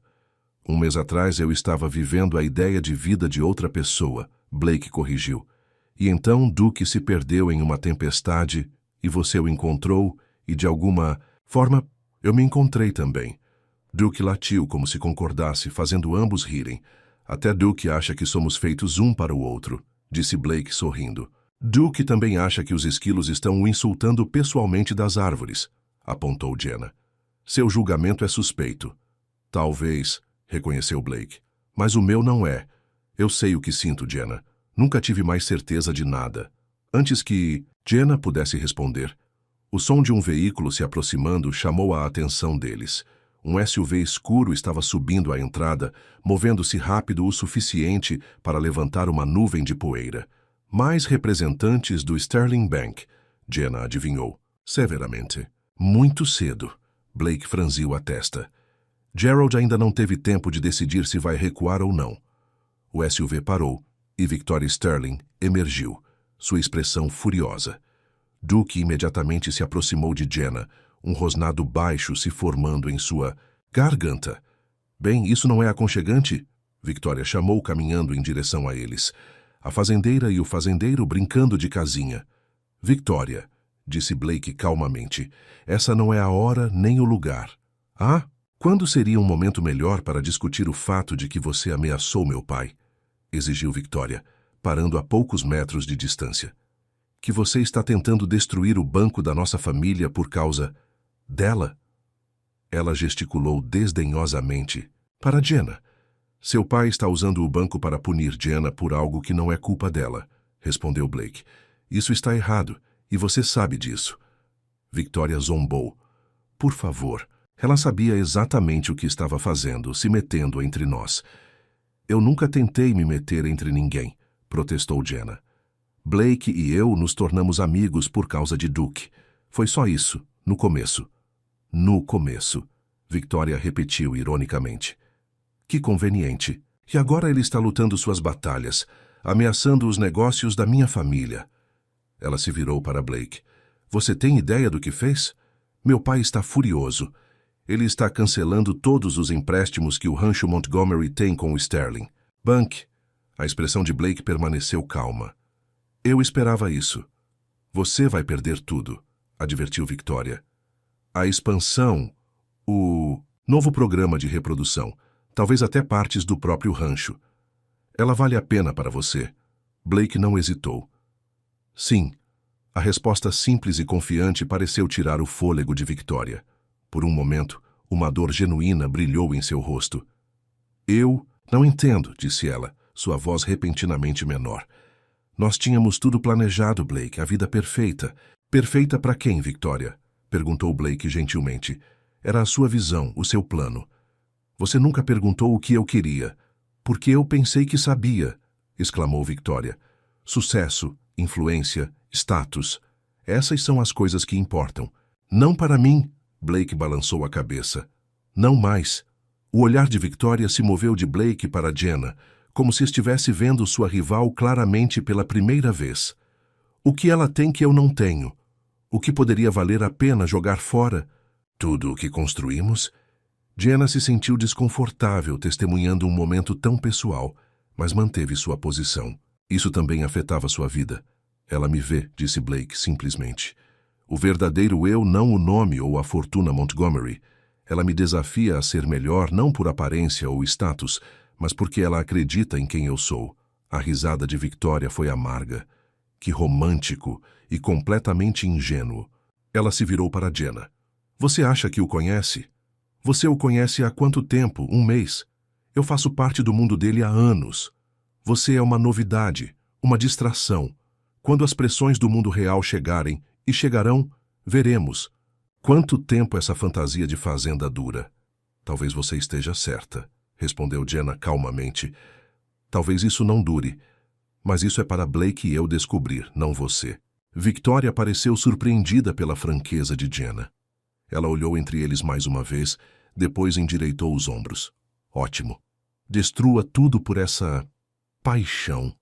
Um mês atrás eu estava vivendo a ideia de vida de outra pessoa, Blake corrigiu. E então Duke se perdeu em uma tempestade e você o encontrou e de alguma forma eu me encontrei também. Duke latiu como se concordasse, fazendo ambos rirem. Até Duke acha que somos feitos um para o outro, disse Blake sorrindo. Duke também acha que os esquilos estão o insultando pessoalmente das árvores, apontou Jenna. Seu julgamento é suspeito. Talvez, reconheceu Blake. Mas o meu não é. Eu sei o que sinto, Jenna. Nunca tive mais certeza de nada. Antes que Jenna pudesse responder, o som de um veículo se aproximando chamou a atenção deles. Um SUV escuro estava subindo a entrada, movendo-se rápido o suficiente para levantar uma nuvem de poeira. Mais representantes do Sterling Bank, Jenna adivinhou, severamente. Muito cedo. Blake franziu a testa. Gerald ainda não teve tempo de decidir se vai recuar ou não. O SUV parou e Victoria Sterling emergiu, sua expressão furiosa. Duke imediatamente se aproximou de Jenna, um rosnado baixo se formando em sua garganta. Bem, isso não é aconchegante? Victoria chamou, caminhando em direção a eles. A fazendeira e o fazendeiro brincando de casinha. Victoria, disse Blake calmamente, essa não é a hora nem o lugar. Ah? Quando seria um momento melhor para discutir o fato de que você ameaçou meu pai? Exigiu Victoria, parando a poucos metros de distância. Que você está tentando destruir o banco da nossa família por causa dela? Ela gesticulou desdenhosamente. Para Jenna. Seu pai está usando o banco para punir Jenna por algo que não é culpa dela, respondeu Blake. Isso está errado, e você sabe disso. Victoria zombou. Por favor. Ela sabia exatamente o que estava fazendo, se metendo entre nós. Eu nunca tentei me meter entre ninguém, protestou Jenna. Blake e eu nos tornamos amigos por causa de Duke. Foi só isso, no começo. No começo, Victoria repetiu ironicamente. Que conveniente. E agora ele está lutando suas batalhas, ameaçando os negócios da minha família. Ela se virou para Blake. Você tem ideia do que fez? Meu pai está furioso. Ele está cancelando todos os empréstimos que o Rancho Montgomery tem com o Sterling Bank. A expressão de Blake permaneceu calma. Eu esperava isso. Você vai perder tudo, advertiu Victoria. A expansão, o novo programa de reprodução, talvez até partes do próprio rancho. Ela vale a pena para você. Blake não hesitou. Sim. A resposta simples e confiante pareceu tirar o fôlego de Victoria. Por um momento, uma dor genuína brilhou em seu rosto. Eu não entendo, disse ela, sua voz repentinamente menor. Nós tínhamos tudo planejado, Blake, a vida perfeita. Perfeita para quem, Victoria? Perguntou Blake gentilmente. Era a sua visão, o seu plano. Você nunca perguntou o que eu queria. Porque eu pensei que sabia, exclamou Victoria. Sucesso, influência, status. Essas são as coisas que importam. Não para mim. Blake balançou a cabeça. Não mais. O olhar de Victoria se moveu de Blake para Jenna, como se estivesse vendo sua rival claramente pela primeira vez. O que ela tem que eu não tenho? O que poderia valer a pena jogar fora? Tudo o que construímos? Jenna se sentiu desconfortável testemunhando um momento tão pessoal, mas manteve sua posição. Isso também afetava sua vida. Ela me vê, disse Blake simplesmente. O verdadeiro eu, não o nome ou a fortuna Montgomery. Ela me desafia a ser melhor não por aparência ou status, mas porque ela acredita em quem eu sou. A risada de Victoria foi amarga. Que romântico e completamente ingênuo. Ela se virou para Jenna. Você acha que o conhece? Você o conhece há quanto tempo? Um mês? Eu faço parte do mundo dele há anos. Você é uma novidade, uma distração. Quando as pressões do mundo real chegarem, e chegarão, veremos. Quanto tempo essa fantasia de fazenda dura? Talvez você esteja certa, respondeu Jenna calmamente. Talvez isso não dure, mas isso é para Blake e eu descobrir, não você. Victoria pareceu surpreendida pela franqueza de Jenna. Ela olhou entre eles mais uma vez, depois endireitou os ombros. Ótimo. Destrua tudo por essa paixão.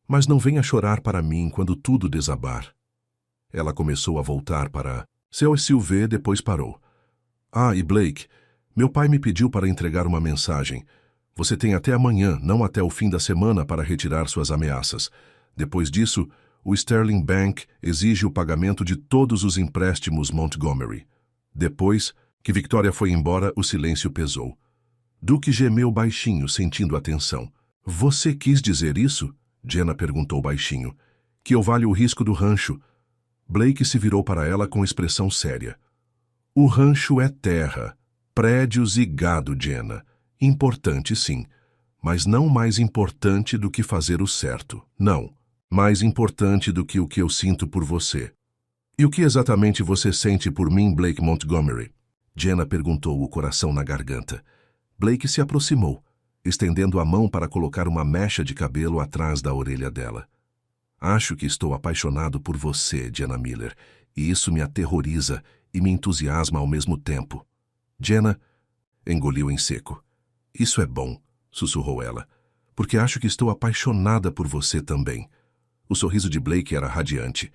Mas não venha chorar para mim quando tudo desabar. Ela começou a voltar para seu SUV, depois parou. Ah, e Blake, meu pai me pediu para entregar uma mensagem. Você tem até amanhã, não até o fim da semana, para retirar suas ameaças. Depois disso, o Sterling Bank exige o pagamento de todos os empréstimos Montgomery. Depois que Victoria foi embora, o silêncio pesou. Duke gemeu baixinho, sentindo a tensão. Você quis dizer isso? Jenna perguntou baixinho. Que eu valho o risco do rancho. Blake se virou para ela com expressão séria. O rancho é terra, prédios e gado, Jenna. Importante, sim, mas não mais importante do que fazer o certo. Não, mais importante do que o que eu sinto por você. E o que exatamente você sente por mim, Blake Montgomery? Jenna perguntou, o coração na garganta. Blake se aproximou, estendendo a mão para colocar uma mecha de cabelo atrás da orelha dela. Acho que estou apaixonado por você, Jenna Miller, e isso me aterroriza e me entusiasma ao mesmo tempo. Jenna engoliu em seco. Isso é bom, sussurrou ela, porque acho que estou apaixonada por você também. O sorriso de Blake era radiante.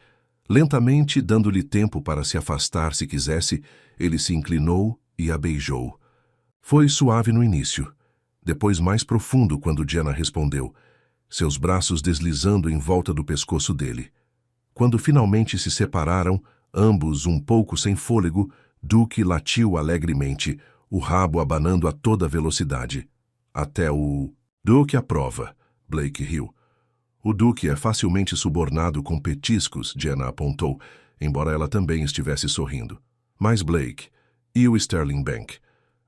Lentamente, dando-lhe tempo para se afastar se quisesse, ele se inclinou e a beijou. Foi suave no início, depois mais profundo quando Jenna respondeu, seus braços deslizando em volta do pescoço dele. Quando finalmente se separaram, ambos um pouco sem fôlego, Duke latiu alegremente, o rabo abanando a toda velocidade. Até o... Duke aprova, Blake riu. O Duque é facilmente subornado com petiscos, Jenna apontou, embora ela também estivesse sorrindo. Mas Blake, e o Sterling Bank?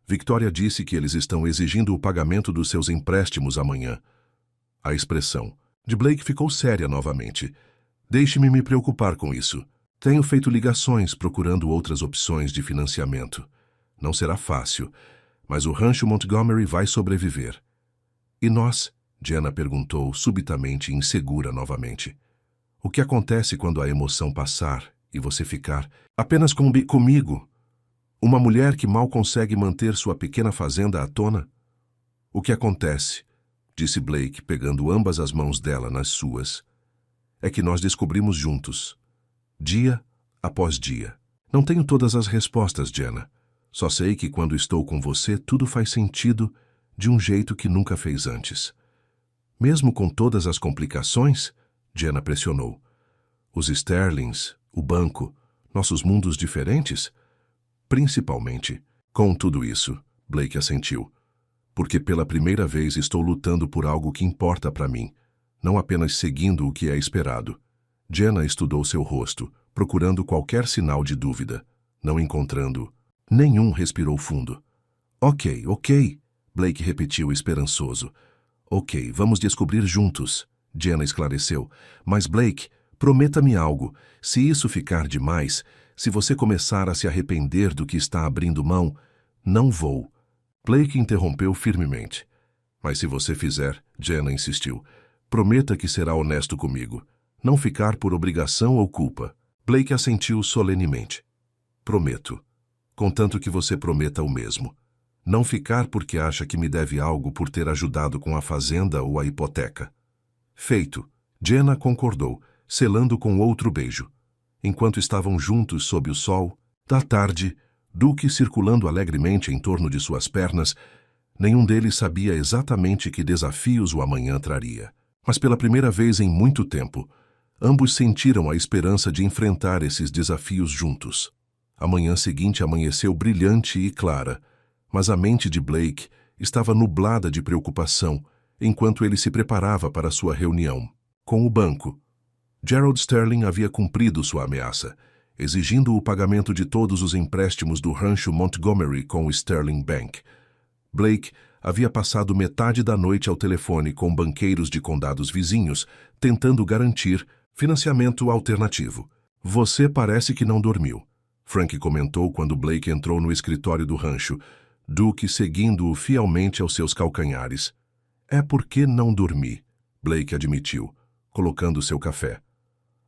Victoria disse que eles estão exigindo o pagamento dos seus empréstimos amanhã. A expressão de Blake ficou séria novamente. Deixe-me me preocupar com isso. Tenho feito ligações procurando outras opções de financiamento. Não será fácil, mas o rancho Montgomery vai sobreviver. E nós? Jenna perguntou, subitamente insegura novamente. O que acontece quando a emoção passar e você ficar apenas comigo? Uma mulher que mal consegue manter sua pequena fazenda à tona? O que acontece, disse Blake, pegando ambas as mãos dela nas suas, é que nós descobrimos juntos, dia após dia. Não tenho todas as respostas, Jenna. Só sei que quando estou com você, tudo faz sentido de um jeito que nunca fez antes. Mesmo com todas as complicações, Jenna pressionou. Os Sterlings, o banco, nossos mundos diferentes? Principalmente. Com tudo isso, Blake assentiu. Porque pela primeira vez estou lutando por algo que importa para mim, não apenas seguindo o que é esperado. Jenna estudou seu rosto, procurando qualquer sinal de dúvida. Não encontrando. Nenhum respirou fundo. Ok, Blake repetiu esperançoso. Ok, vamos descobrir juntos, Jenna esclareceu. Mas Blake, prometa-me algo. Se isso ficar demais, se você começar a se arrepender do que está abrindo mão, não vou. Blake interrompeu firmemente. Mas se você fizer, Jenna insistiu, prometa que será honesto comigo. Não ficar por obrigação ou culpa. Blake assentiu solenemente. Prometo. Contanto que você prometa o mesmo. Não ficar porque acha que me deve algo por ter ajudado com a fazenda ou a hipoteca. Feito. Jenna concordou, selando com outro beijo. Enquanto estavam juntos sob o sol, da tarde, Duke circulando alegremente em torno de suas pernas, nenhum deles sabia exatamente que desafios o amanhã traria. Mas pela primeira vez em muito tempo, ambos sentiram a esperança de enfrentar esses desafios juntos. A manhã seguinte amanheceu brilhante e clara, mas a mente de Blake estava nublada de preocupação enquanto ele se preparava para sua reunião com o banco. Gerald Sterling havia cumprido sua ameaça, exigindo o pagamento de todos os empréstimos do rancho Montgomery com o Sterling Bank. Blake havia passado metade da noite ao telefone com banqueiros de condados vizinhos, tentando garantir financiamento alternativo. Você parece que não dormiu, Frank comentou quando Blake entrou no escritório do rancho, Duke seguindo-o fielmente aos seus calcanhares. É porque não dormi, Blake admitiu, colocando seu café.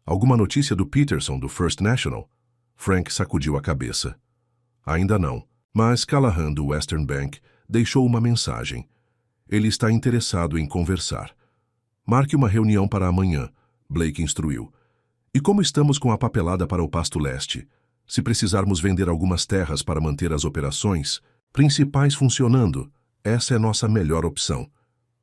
Alguma notícia do Peterson, do First National? Frank sacudiu a cabeça. Ainda não, mas Callahan, do Western Bank, deixou uma mensagem. Ele está interessado em conversar. Marque uma reunião para amanhã, Blake instruiu. E como estamos com a papelada para o Pasto Leste? Se precisarmos vender algumas terras para manter as operações principais funcionando, essa é nossa melhor opção.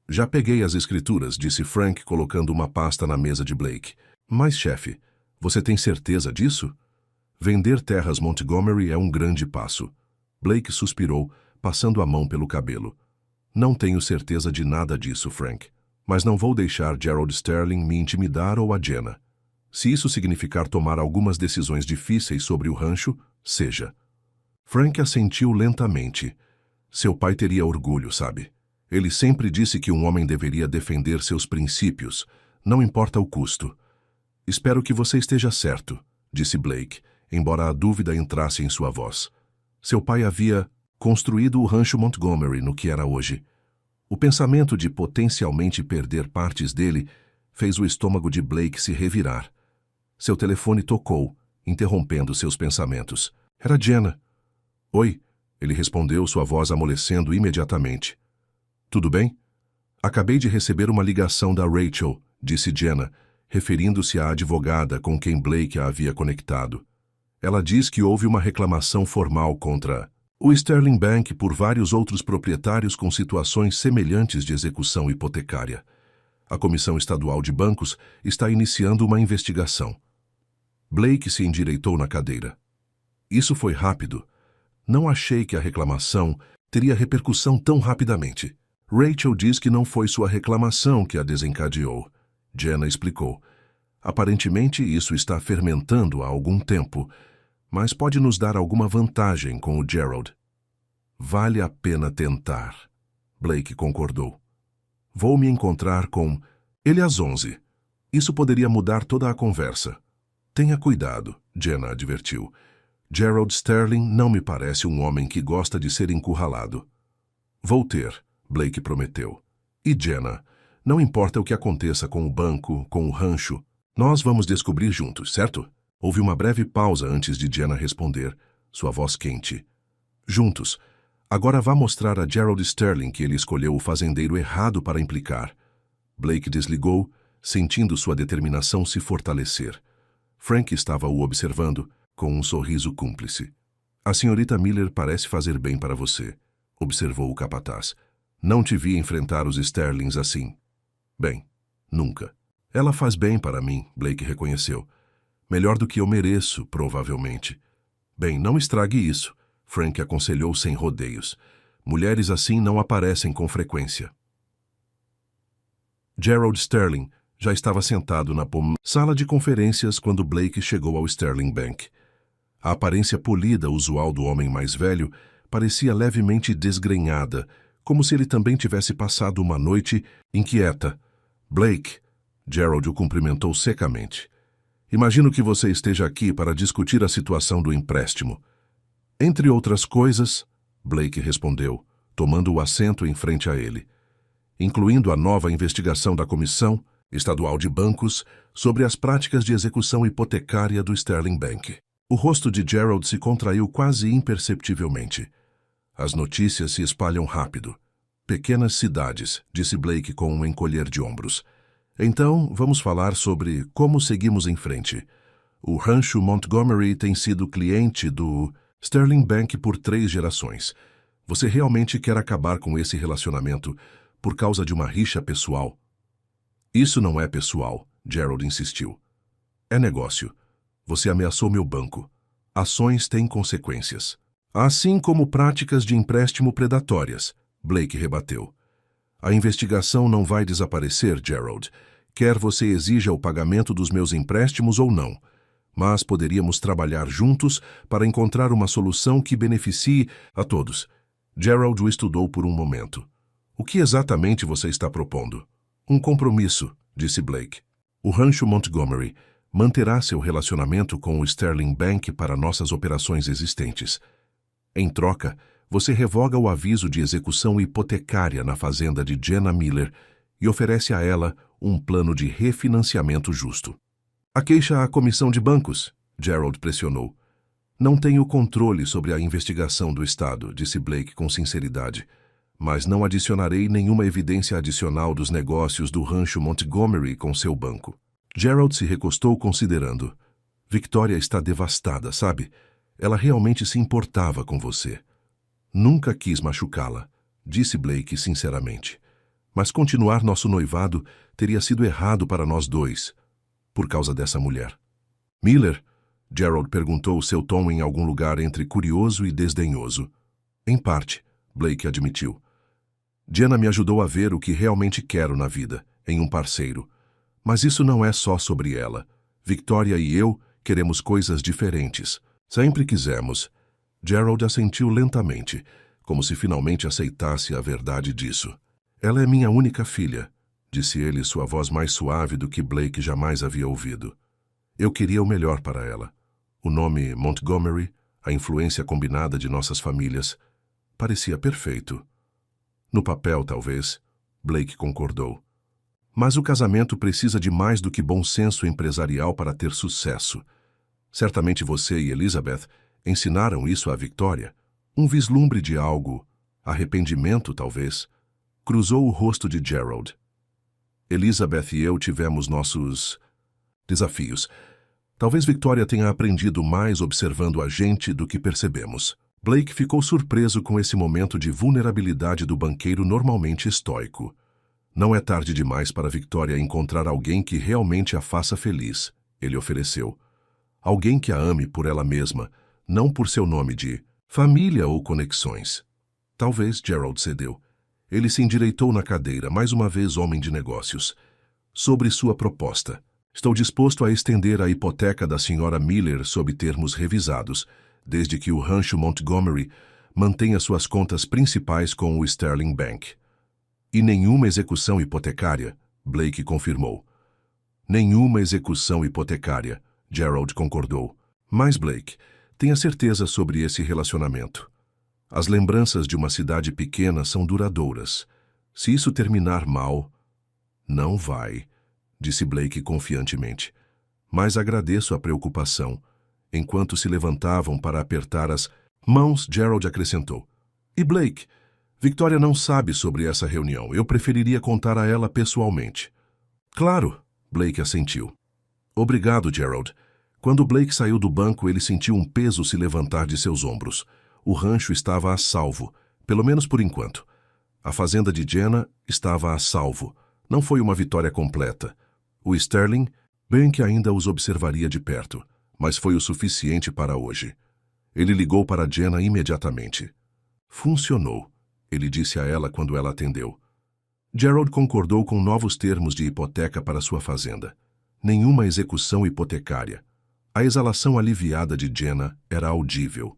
Já peguei as escrituras, disse Frank, colocando uma pasta na mesa de Blake. Mas, chefe, você tem certeza disso? Vender terras Montgomery é um grande passo. Blake suspirou, passando a mão pelo cabelo. Não tenho certeza de nada disso, Frank. Mas não vou deixar Gerald Sterling me intimidar ou a Jenna. Se isso significar tomar algumas decisões difíceis sobre o rancho, seja. Frank assentiu lentamente. Seu pai teria orgulho, sabe? Ele sempre disse que um homem deveria defender seus princípios, não importa o custo. Espero que você esteja certo, disse Blake, embora a dúvida entrasse em sua voz. Seu pai havia construído o rancho Montgomery no que era hoje. O pensamento de potencialmente perder partes dele fez o estômago de Blake se revirar. Seu telefone tocou, interrompendo seus pensamentos. Era Jenna. Oi, ele respondeu, sua voz amolecendo imediatamente. Tudo bem? Acabei de receber uma ligação da Rachel, disse Jenna, referindo-se à advogada com quem Blake a havia conectado. Ela diz que houve uma reclamação formal contra o Sterling Bank por vários outros proprietários com situações semelhantes de execução hipotecária. A Comissão Estadual de Bancos está iniciando uma investigação. Blake se endireitou na cadeira. Isso foi rápido. Não achei que a reclamação teria repercussão tão rapidamente. Rachel diz que não foi sua reclamação que a desencadeou. Jenna explicou. Aparentemente isso está fermentando há algum tempo, mas pode nos dar alguma vantagem com o Gerald. Vale a pena tentar. Blake concordou. Vou me encontrar com ele às 11. Isso poderia mudar toda a conversa. Tenha cuidado, Jenna advertiu. Gerald Sterling não me parece um homem que gosta de ser encurralado. Vou ter, Blake prometeu. E Jenna, não importa o que aconteça com o banco, com o rancho, nós vamos descobrir juntos, certo? Houve uma breve pausa antes de Jenna responder, sua voz quente. Juntos. Agora vá mostrar a Gerald Sterling que ele escolheu o fazendeiro errado para implicar. Blake desligou, sentindo sua determinação se fortalecer. Frank estava o observando, com um sorriso cúmplice. A senhorita Miller parece fazer bem para você, observou o capataz. Não te vi enfrentar os Sterlings assim. Bem, nunca. Ela faz bem para mim, Blake reconheceu. Melhor do que eu mereço, provavelmente. Bem, não estrague isso, Frank aconselhou sem rodeios. Mulheres assim não aparecem com frequência. Gerald Sterling já estava sentado na sala de conferências quando Blake chegou ao Sterling Bank. A aparência polida usual do homem mais velho parecia levemente desgrenhada, como se ele também tivesse passado uma noite inquieta. Blake, Gerald o cumprimentou secamente. Imagino que você esteja aqui para discutir a situação do empréstimo. Entre outras coisas, Blake respondeu, tomando o assento em frente a ele, incluindo a nova investigação da Comissão Estadual de Bancos sobre as práticas de execução hipotecária do Sterling Bank. O rosto de Gerald se contraiu quase imperceptivelmente. As notícias se espalham rápido. Pequenas cidades, disse Blake com um encolher de ombros. Então, vamos falar sobre como seguimos em frente. O rancho Montgomery tem sido cliente do Sterling Bank por 3 gerações. Você realmente quer acabar com esse relacionamento por causa de uma rixa pessoal? Isso não é pessoal, Gerald insistiu. É negócio. Você ameaçou meu banco. Ações têm consequências. Assim como práticas de empréstimo predatórias, Blake rebateu. A investigação não vai desaparecer, Gerald. Quer você exija o pagamento dos meus empréstimos ou não. Mas poderíamos trabalhar juntos para encontrar uma solução que beneficie a todos. Gerald o estudou por um momento. O que exatamente você está propondo? Um compromisso, disse Blake. O rancho Montgomery manterá seu relacionamento com o Sterling Bank para nossas operações existentes. Em troca, você revoga o aviso de execução hipotecária na fazenda de Jenna Miller e oferece a ela um plano de refinanciamento justo. A queixa à Comissão de Bancos, Gerald pressionou. Não tenho controle sobre a investigação do Estado, disse Blake com sinceridade, mas não adicionarei nenhuma evidência adicional dos negócios do rancho Montgomery com seu banco. Gerald se recostou considerando. Victoria está devastada, sabe? Ela realmente se importava com você. Nunca quis machucá-la, disse Blake sinceramente. Mas continuar nosso noivado teria sido errado para nós dois, por causa dessa mulher. Miller? Gerald perguntou, seu tom em algum lugar entre curioso e desdenhoso. Em parte, Blake admitiu. Jenna me ajudou a ver o que realmente quero na vida, em um parceiro. Mas isso não é só sobre ela. Victoria e eu queremos coisas diferentes. Sempre quisemos. Gerald assentiu lentamente, como se finalmente aceitasse a verdade disso. Ela é minha única filha, disse ele, sua voz mais suave do que Blake jamais havia ouvido. Eu queria o melhor para ela. O nome Montgomery, a influência combinada de nossas famílias, parecia perfeito. No papel, talvez, Blake concordou. Mas o casamento precisa de mais do que bom senso empresarial para ter sucesso. Certamente você e Elizabeth ensinaram isso à Victoria. Um vislumbre de algo, arrependimento talvez, cruzou o rosto de Gerald. Elizabeth e eu tivemos nossos desafios. Talvez Victoria tenha aprendido mais observando a gente do que percebemos. Blake ficou surpreso com esse momento de vulnerabilidade do banqueiro normalmente estoico. Não é tarde demais para Victoria encontrar alguém que realmente a faça feliz, ele ofereceu. Alguém que a ame por ela mesma, não por seu nome de família ou conexões. Talvez Gerald cedeu. Ele se endireitou na cadeira, mais uma vez homem de negócios. Sobre sua proposta. Estou disposto a estender a hipoteca da Sra. Miller sob termos revisados, desde que o rancho Montgomery mantenha suas contas principais com o Sterling Bank. E nenhuma execução hipotecária, Blake confirmou. Nenhuma execução hipotecária, Gerald concordou. Mas Blake, tenha certeza sobre esse relacionamento. As lembranças de uma cidade pequena são duradouras. Se isso terminar mal, não vai, disse Blake confiantemente. Mas agradeço a preocupação. Enquanto se levantavam para apertar as mãos, Gerald acrescentou. E Blake, Victoria não sabe sobre essa reunião. Eu preferiria contar a ela pessoalmente. Claro, Blake assentiu. Obrigado, Gerald. Quando Blake saiu do banco, ele sentiu um peso se levantar de seus ombros. O rancho estava a salvo, pelo menos por enquanto. A fazenda de Jenna estava a salvo. Não foi uma vitória completa. O Sterling, bem que ainda os observaria de perto, mas foi o suficiente para hoje. Ele ligou para Jenna imediatamente. Funcionou, ele disse a ela quando ela atendeu. Gerald concordou com novos termos de hipoteca para sua fazenda. Nenhuma execução hipotecária. A exalação aliviada de Jenna era audível.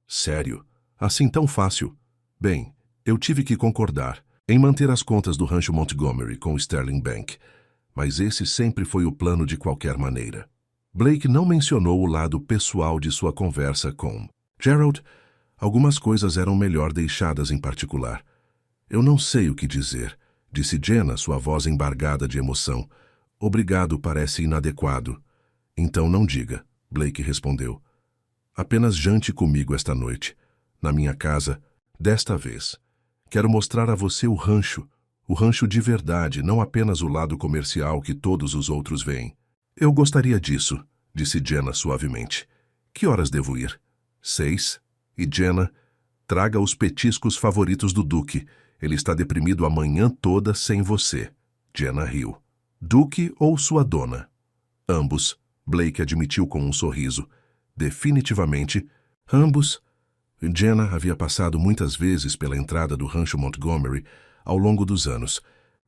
Sério? Assim tão fácil? Bem, eu tive que concordar em manter as contas do rancho Montgomery com o Sterling Bank, mas esse sempre foi o plano de qualquer maneira. Blake não mencionou o lado pessoal de sua conversa com Gerald. Algumas coisas eram melhor deixadas em particular. Eu não sei o que dizer, disse Jenna, sua voz embargada de emoção. Obrigado parece inadequado. Então não diga, Blake respondeu. Apenas jante comigo esta noite, na minha casa, desta vez. Quero mostrar a você o rancho de verdade, não apenas o lado comercial que todos os outros veem. Eu gostaria disso, disse Jenna suavemente. Que horas devo ir? 6? E Jenna, traga os petiscos favoritos do Duque. Ele está deprimido a manhã toda sem você. Jenna riu. Duque ou sua dona? Ambos, Blake admitiu com um sorriso. Definitivamente, ambos. Jenna havia passado muitas vezes pela entrada do rancho Montgomery ao longo dos anos,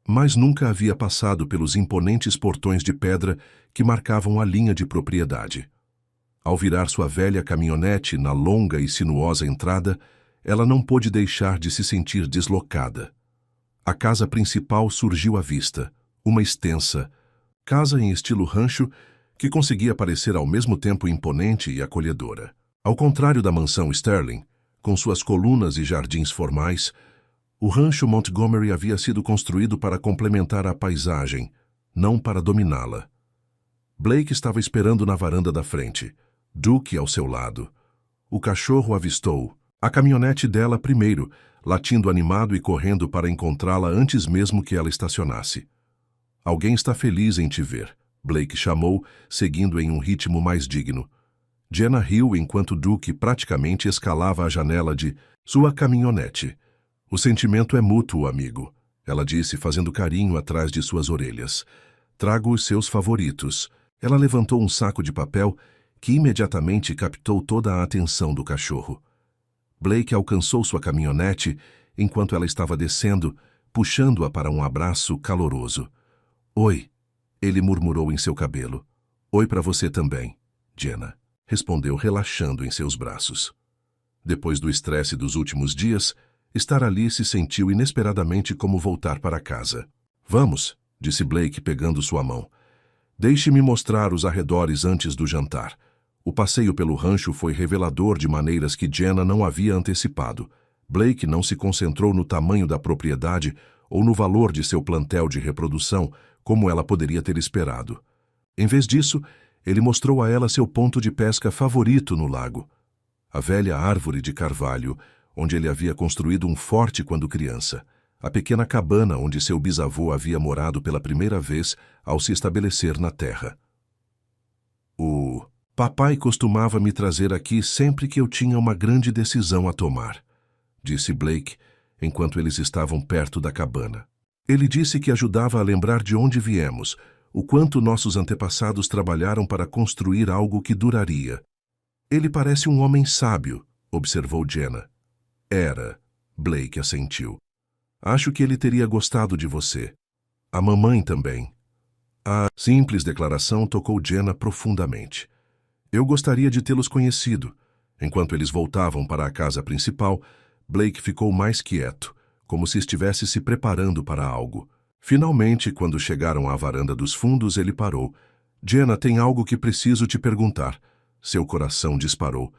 mas nunca havia passado pelos imponentes portões de pedra que marcavam a linha de propriedade. Ao virar sua velha caminhonete na longa e sinuosa entrada, ela não pôde deixar de se sentir deslocada. A casa principal surgiu à vista, uma extensa casa em estilo rancho que conseguia parecer ao mesmo tempo imponente e acolhedora. Ao contrário da mansão Sterling, com suas colunas e jardins formais, o rancho Montgomery havia sido construído para complementar a paisagem, não para dominá-la. Blake estava esperando na varanda da frente, Duke ao seu lado. O cachorro avistou a caminhonete dela primeiro, latindo animado e correndo para encontrá-la antes mesmo que ela estacionasse. Alguém está feliz em te ver, Blake chamou, seguindo em um ritmo mais digno. Jenna riu enquanto Duke praticamente escalava a janela de sua caminhonete. O sentimento é mútuo, amigo, ela disse, fazendo carinho atrás de suas orelhas. Trago os seus favoritos. Ela levantou um saco de papel que imediatamente captou toda a atenção do cachorro. Blake alcançou sua caminhonete enquanto ela estava descendo, puxando-a para um abraço caloroso. Oi, ele murmurou em seu cabelo. Oi para você também, Jenna, respondeu relaxando em seus braços. Depois do estresse dos últimos dias, estar ali se sentiu inesperadamente como voltar para casa. Vamos, disse Blake pegando sua mão. Deixe-me mostrar os arredores antes do jantar. O passeio pelo rancho foi revelador de maneiras que Jenna não havia antecipado. Blake não se concentrou no tamanho da propriedade ou no valor de seu plantel de reprodução, como ela poderia ter esperado. Em vez disso, ele mostrou a ela seu ponto de pesca favorito no lago. A velha árvore de carvalho, onde ele havia construído um forte quando criança. A pequena cabana onde seu bisavô havia morado pela primeira vez ao se estabelecer na terra. O papai costumava me trazer aqui sempre que eu tinha uma grande decisão a tomar, disse Blake, enquanto eles estavam perto da cabana. Ele disse que ajudava a lembrar de onde viemos, o quanto nossos antepassados trabalharam para construir algo que duraria. Ele parece um homem sábio, observou Jenna. Era, Blake assentiu. Acho que ele teria gostado de você. A mamãe também. A simples declaração tocou Jenna profundamente. Eu gostaria de tê-los conhecido. Enquanto eles voltavam para a casa principal, Blake ficou mais quieto, como se estivesse se preparando para algo. Finalmente, quando chegaram à varanda dos fundos, ele parou. Jenna, tem algo que preciso te perguntar. Seu coração disparou.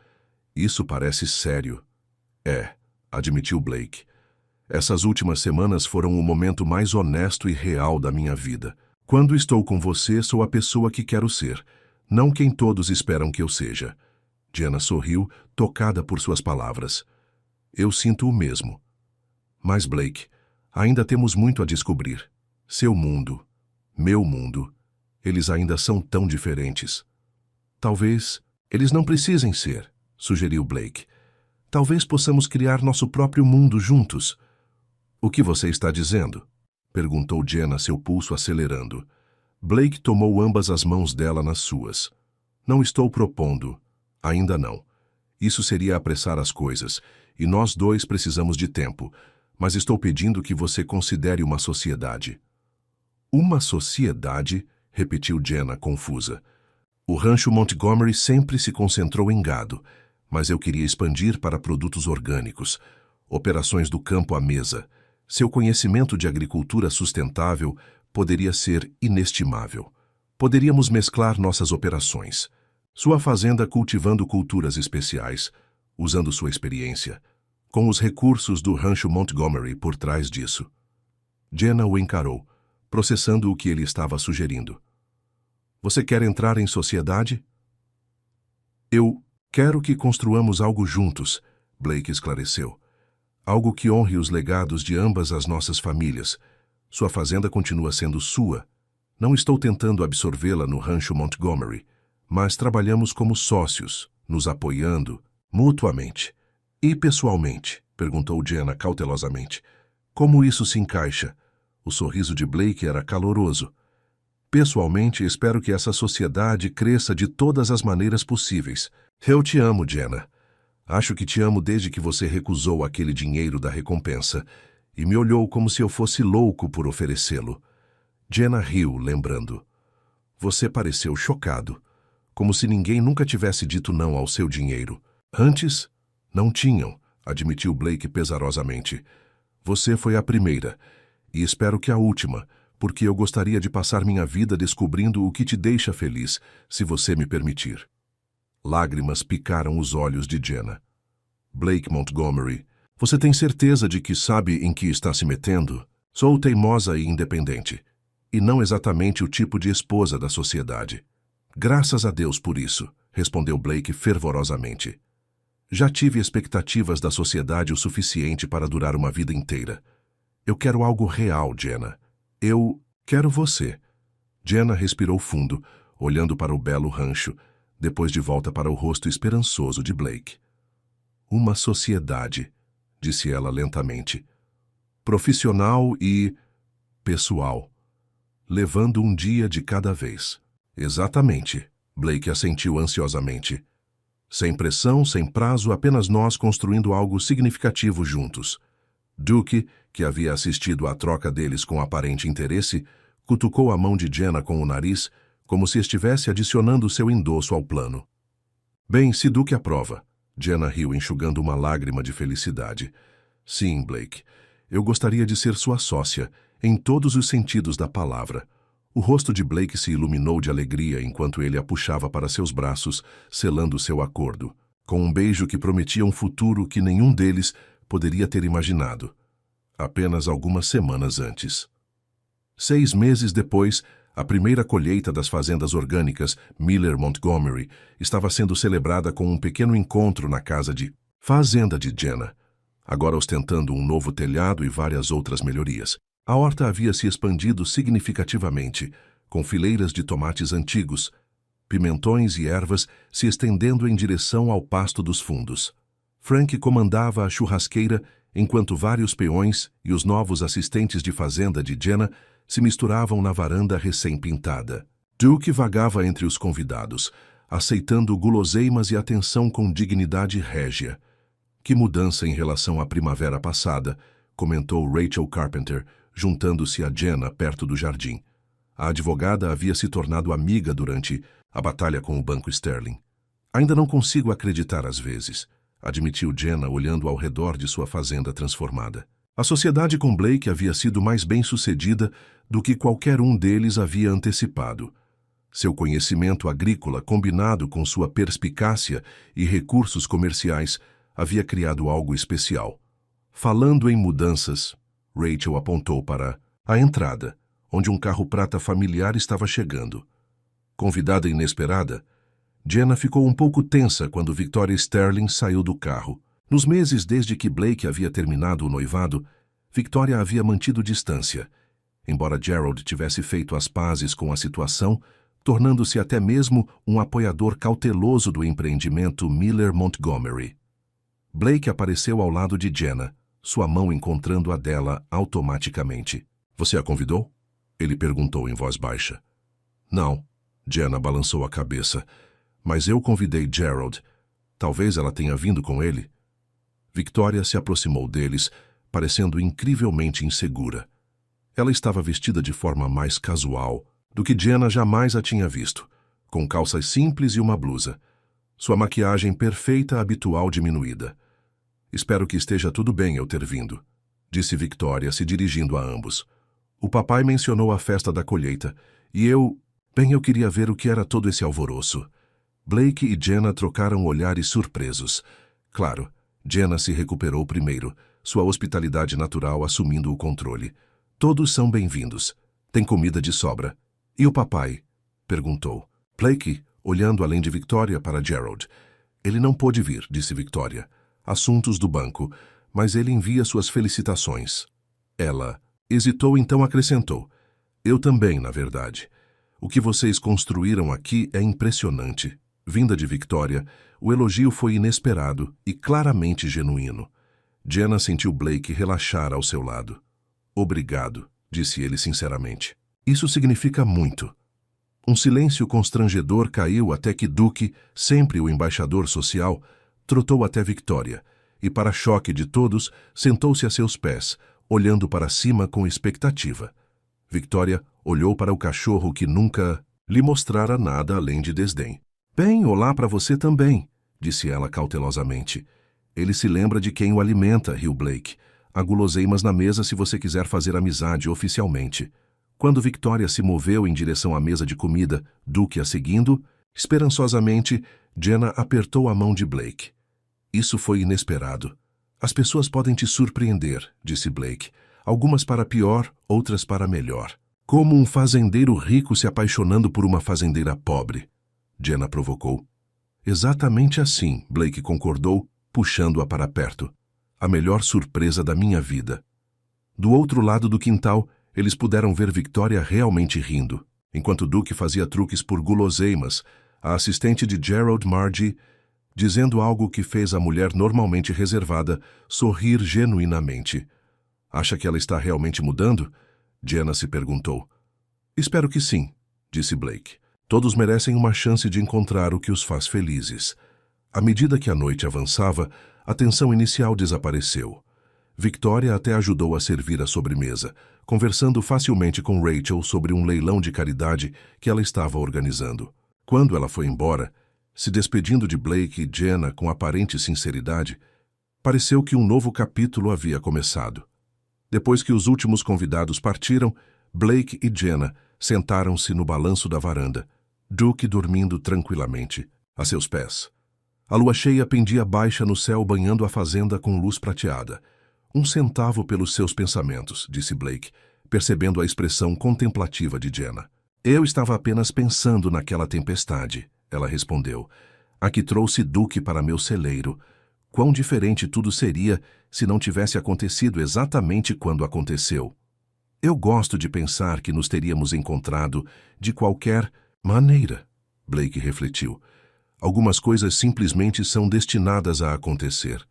Isso parece sério. É, admitiu Blake. Essas últimas semanas foram o momento mais honesto e real da minha vida. Quando estou com você, sou a pessoa que quero ser, não quem todos esperam que eu seja. Jenna sorriu, tocada por suas palavras. Eu sinto o mesmo. Mas, Blake, ainda temos muito a descobrir. Seu mundo, meu mundo, eles ainda são tão diferentes. Talvez eles não precisem ser, sugeriu Blake. Talvez possamos criar nosso próprio mundo juntos. O que você está dizendo? Perguntou Jenna, seu pulso acelerando. Blake tomou ambas as mãos dela nas suas. Não estou propondo. Ainda não. Isso seria apressar as coisas, e nós dois precisamos de tempo, mas estou pedindo que você considere uma sociedade. Uma sociedade? Repetiu Jenna, confusa. O rancho Montgomery sempre se concentrou em gado, mas eu queria expandir para produtos orgânicos, operações do campo à mesa. Seu conhecimento de agricultura sustentável poderia ser inestimável. Poderíamos mesclar nossas operações. Sua fazenda cultivando culturas especiais, usando sua experiência, com os recursos do rancho Montgomery por trás disso. Jenna o encarou, processando o que ele estava sugerindo. Você quer entrar em sociedade? Eu quero que construamos algo juntos, Blake esclareceu. Algo que honre os legados de ambas as nossas famílias. Sua fazenda continua sendo sua. Não estou tentando absorvê-la no rancho Montgomery, mas trabalhamos como sócios, nos apoiando mutuamente. E pessoalmente? Perguntou Jenna cautelosamente. Como isso se encaixa? O sorriso de Blake era caloroso. Pessoalmente, espero que essa sociedade cresça de todas as maneiras possíveis. Eu te amo, Jenna. Acho que te amo desde que você recusou aquele dinheiro da recompensa e me olhou como se eu fosse louco por oferecê-lo. Jenna riu, lembrando. Você pareceu chocado, como se ninguém nunca tivesse dito não ao seu dinheiro. Antes, não tinham, admitiu Blake pesarosamente. Você foi a primeira, e espero que a última, porque eu gostaria de passar minha vida descobrindo o que te deixa feliz, se você me permitir. Lágrimas picaram os olhos de Jenna. Blake Montgomery, você tem certeza de que sabe em que está se metendo? Sou teimosa e independente, e não exatamente o tipo de esposa da sociedade. Graças a Deus por isso, respondeu Blake fervorosamente. Já tive expectativas da sociedade o suficiente para durar uma vida inteira. Eu quero algo real, Jenna. Eu quero você. Jenna respirou fundo, olhando para o belo rancho, depois de volta para o rosto esperançoso de Blake. Uma sociedade, disse ela lentamente. Profissional e pessoal. Levando um dia de cada vez. Exatamente, Blake assentiu ansiosamente. Sem pressão, sem prazo, apenas nós construindo algo significativo juntos. Duke, que havia assistido à troca deles com aparente interesse, cutucou a mão de Jenna com o nariz, como se estivesse adicionando seu endosso ao plano. Bem, se Duke aprova, Jenna riu, enxugando uma lágrima de felicidade. Sim, Blake. Eu gostaria de ser sua sócia, em todos os sentidos da palavra. O rosto de Blake se iluminou de alegria enquanto ele a puxava para seus braços, selando seu acordo, com um beijo que prometia um futuro que nenhum deles poderia ter imaginado, apenas algumas semanas antes. 6 meses depois, a primeira colheita das fazendas orgânicas Miller Montgomery estava sendo celebrada com um pequeno encontro na casa de fazenda de Jenna, agora ostentando um novo telhado e várias outras melhorias. A horta havia se expandido significativamente, com fileiras de tomates antigos, pimentões e ervas se estendendo em direção ao pasto dos fundos. Frank comandava a churrasqueira enquanto vários peões e os novos assistentes de fazenda de Jenna se misturavam na varanda recém-pintada. Duke vagava entre os convidados, aceitando guloseimas e atenção com dignidade régia. Que mudança em relação à primavera passada, comentou Rachel Carpenter, juntando-se a Jenna perto do jardim. A advogada havia se tornado amiga durante a batalha com o Banco Sterling. Ainda não consigo acreditar às vezes, admitiu Jenna olhando ao redor de sua fazenda transformada. A sociedade com Blake havia sido mais bem-sucedida do que qualquer um deles havia antecipado. Seu conhecimento agrícola, combinado com sua perspicácia e recursos comerciais, havia criado algo especial. Falando em mudanças, Rachel apontou para a entrada, onde um carro prata familiar estava chegando. Convidada inesperada, Jenna ficou um pouco tensa quando Victoria Sterling saiu do carro. Nos meses desde que Blake havia terminado o noivado, Victoria havia mantido distância, embora Gerald tivesse feito as pazes com a situação, tornando-se até mesmo um apoiador cauteloso do empreendimento Miller Montgomery. Blake apareceu ao lado de Jenna, sua mão encontrando a dela automaticamente. Você a convidou? Ele perguntou em voz baixa. Não, Jenna balançou a cabeça. Mas eu convidei Gerald. Talvez ela tenha vindo com ele. Victoria se aproximou deles, parecendo incrivelmente insegura. Ela estava vestida de forma mais casual do que Jenna jamais a tinha visto, com calças simples e uma blusa. Sua maquiagem perfeita habitual diminuída. Espero que esteja tudo bem eu ter vindo, disse Victoria, se dirigindo a ambos. O papai mencionou a festa da colheita, e eu queria ver o que era todo esse alvoroço. Blake e Jenna trocaram olhares surpresos. Claro, Jenna se recuperou primeiro, sua hospitalidade natural assumindo o controle. Todos são bem-vindos. Tem comida de sobra. E o papai? Perguntou. Blake, olhando além de Victoria para Gerald. Ele não pôde vir, disse Victoria. Assuntos do banco, mas ele envia suas felicitações. Ela hesitou, então acrescentou. Eu também, na verdade. O que vocês construíram aqui é impressionante. Vinda de Victoria, o elogio foi inesperado e claramente genuíno. Jenna sentiu Blake relaxar ao seu lado. Obrigado, disse ele sinceramente. Isso significa muito. Um silêncio constrangedor caiu até que Duke, sempre o embaixador social, trotou até Victoria e, para choque de todos, sentou-se a seus pés, olhando para cima com expectativa. Victoria olhou para o cachorro que nunca lhe mostrara nada além de desdém. Bem, olá para você também, disse ela cautelosamente. Ele se lembra de quem o alimenta, riu Blake. Há guloseimas na mesa se você quiser fazer amizade oficialmente. Quando Victoria se moveu em direção à mesa de comida, Duke a seguindo, esperançosamente, Jenna apertou a mão de Blake. Isso foi inesperado. As pessoas podem te surpreender, disse Blake. Algumas para pior, outras para melhor. Como um fazendeiro rico se apaixonando por uma fazendeira pobre. Jenna provocou. Exatamente assim, Blake concordou, puxando-a para perto. A melhor surpresa da minha vida. Do outro lado do quintal, eles puderam ver Victoria realmente rindo, enquanto Duke fazia truques por guloseimas, a assistente de Gerald, Margie, dizendo algo que fez a mulher normalmente reservada sorrir genuinamente. Acha que ela está realmente mudando? Jenna se perguntou. Espero que sim, disse Blake. Todos merecem uma chance de encontrar o que os faz felizes. À medida que a noite avançava, a tensão inicial desapareceu. Victoria até ajudou a servir a sobremesa, conversando facilmente com Rachel sobre um leilão de caridade que ela estava organizando. Quando ela foi embora, Se despedindo de Blake e Jenna com aparente sinceridade, pareceu que um novo capítulo havia começado. Depois que os últimos convidados partiram, Blake e Jenna sentaram-se no balanço da varanda, Duke dormindo tranquilamente, a seus pés. A lua cheia pendia baixa no céu banhando a fazenda com luz prateada. Um centavo pelos seus pensamentos, disse Blake, percebendo a expressão contemplativa de Jenna. Eu estava apenas pensando naquela tempestade, ela respondeu. A que trouxe Duke para meu celeiro. Quão diferente tudo seria se não tivesse acontecido exatamente quando aconteceu. Eu gosto de pensar que nos teríamos encontrado de qualquer maneira, Blake refletiu. Algumas coisas simplesmente são destinadas a acontecer.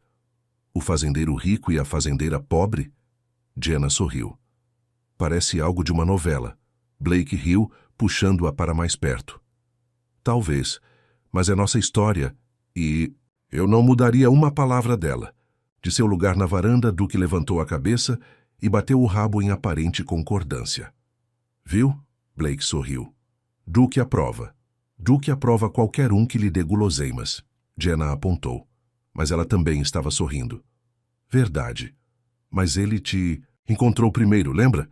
O fazendeiro rico e a fazendeira pobre? Jenna sorriu. Parece algo de uma novela. Blake riu, puxando-a para mais perto. Talvez, mas é nossa história e eu não mudaria uma palavra dela. De seu lugar na varanda, Duke levantou a cabeça e bateu o rabo em aparente concordância. Viu? Blake sorriu. Duke aprova. Duke aprova qualquer um que lhe dê guloseimas. Jenna apontou. Mas ela também estava sorrindo. Verdade. Mas ele te encontrou primeiro, lembra?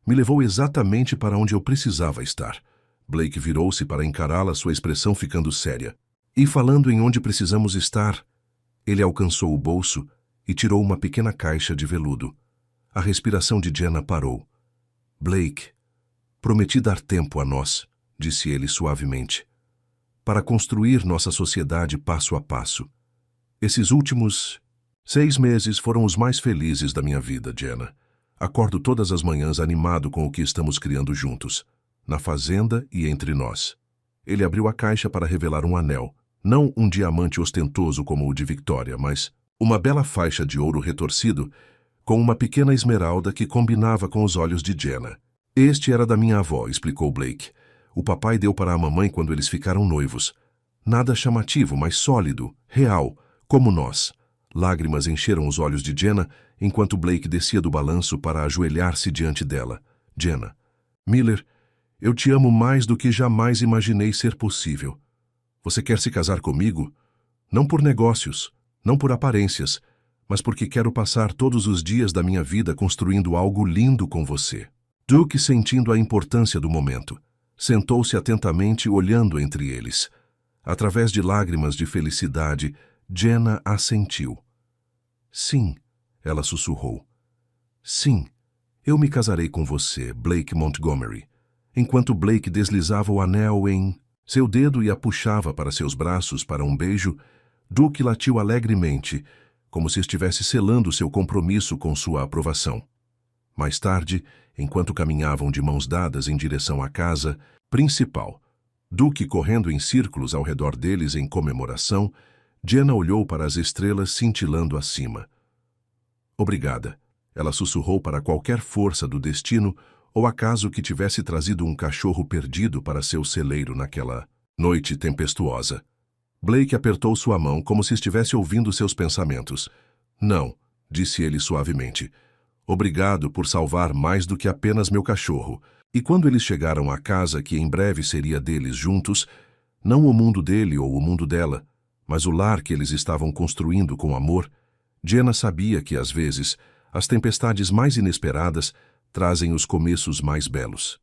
Me levou exatamente para onde eu precisava estar. Blake virou-se para encará-la, sua expressão ficando séria. E falando em onde precisamos estar, ele alcançou o bolso e tirou uma pequena caixa de veludo. A respiração de Jenna parou. Blake, prometi dar tempo a nós, disse ele suavemente, para construir nossa sociedade passo a passo. Esses últimos 6 meses foram os mais felizes da minha vida, Jenna. Acordo todas as manhãs animado com o que estamos criando juntos, na fazenda e entre nós. Ele abriu a caixa para revelar um anel, não um diamante ostentoso como o de Victoria, mas uma bela faixa de ouro retorcido com uma pequena esmeralda que combinava com os olhos de Jenna. Este era da minha avó, explicou Blake. O papai deu para a mamãe quando eles ficaram noivos. Nada chamativo, mas sólido, real, como nós. Lágrimas encheram os olhos de Jenna enquanto Blake descia do balanço para ajoelhar-se diante dela. Jenna, Miller, eu te amo mais do que jamais imaginei ser possível. Você quer se casar comigo? Não por negócios, não por aparências, mas porque quero passar todos os dias da minha vida construindo algo lindo com você. Duke, sentindo a importância do momento, sentou-se atentamente olhando entre eles. Através de lágrimas de felicidade, Jenna assentiu. Sim, ela sussurrou. Sim, eu me casarei com você, Blake Montgomery. Enquanto Blake deslizava o anel em seu dedo e a puxava para seus braços para um beijo, Duke latiu alegremente, como se estivesse selando seu compromisso com sua aprovação. Mais tarde, enquanto caminhavam de mãos dadas em direção à casa principal, Duke correndo em círculos ao redor deles em comemoração, Jenna olhou para as estrelas cintilando acima. Obrigada, ela sussurrou para qualquer força do destino ou acaso que tivesse trazido um cachorro perdido para seu celeiro naquela noite tempestuosa. Blake apertou sua mão como se estivesse ouvindo seus pensamentos. Não, disse ele suavemente. Obrigado por salvar mais do que apenas meu cachorro. E quando eles chegaram à casa que em breve seria deles juntos, não o mundo dele ou o mundo dela, mas o lar que eles estavam construindo com amor, Jenna sabia que, às vezes, as tempestades mais inesperadas trazem os começos mais belos.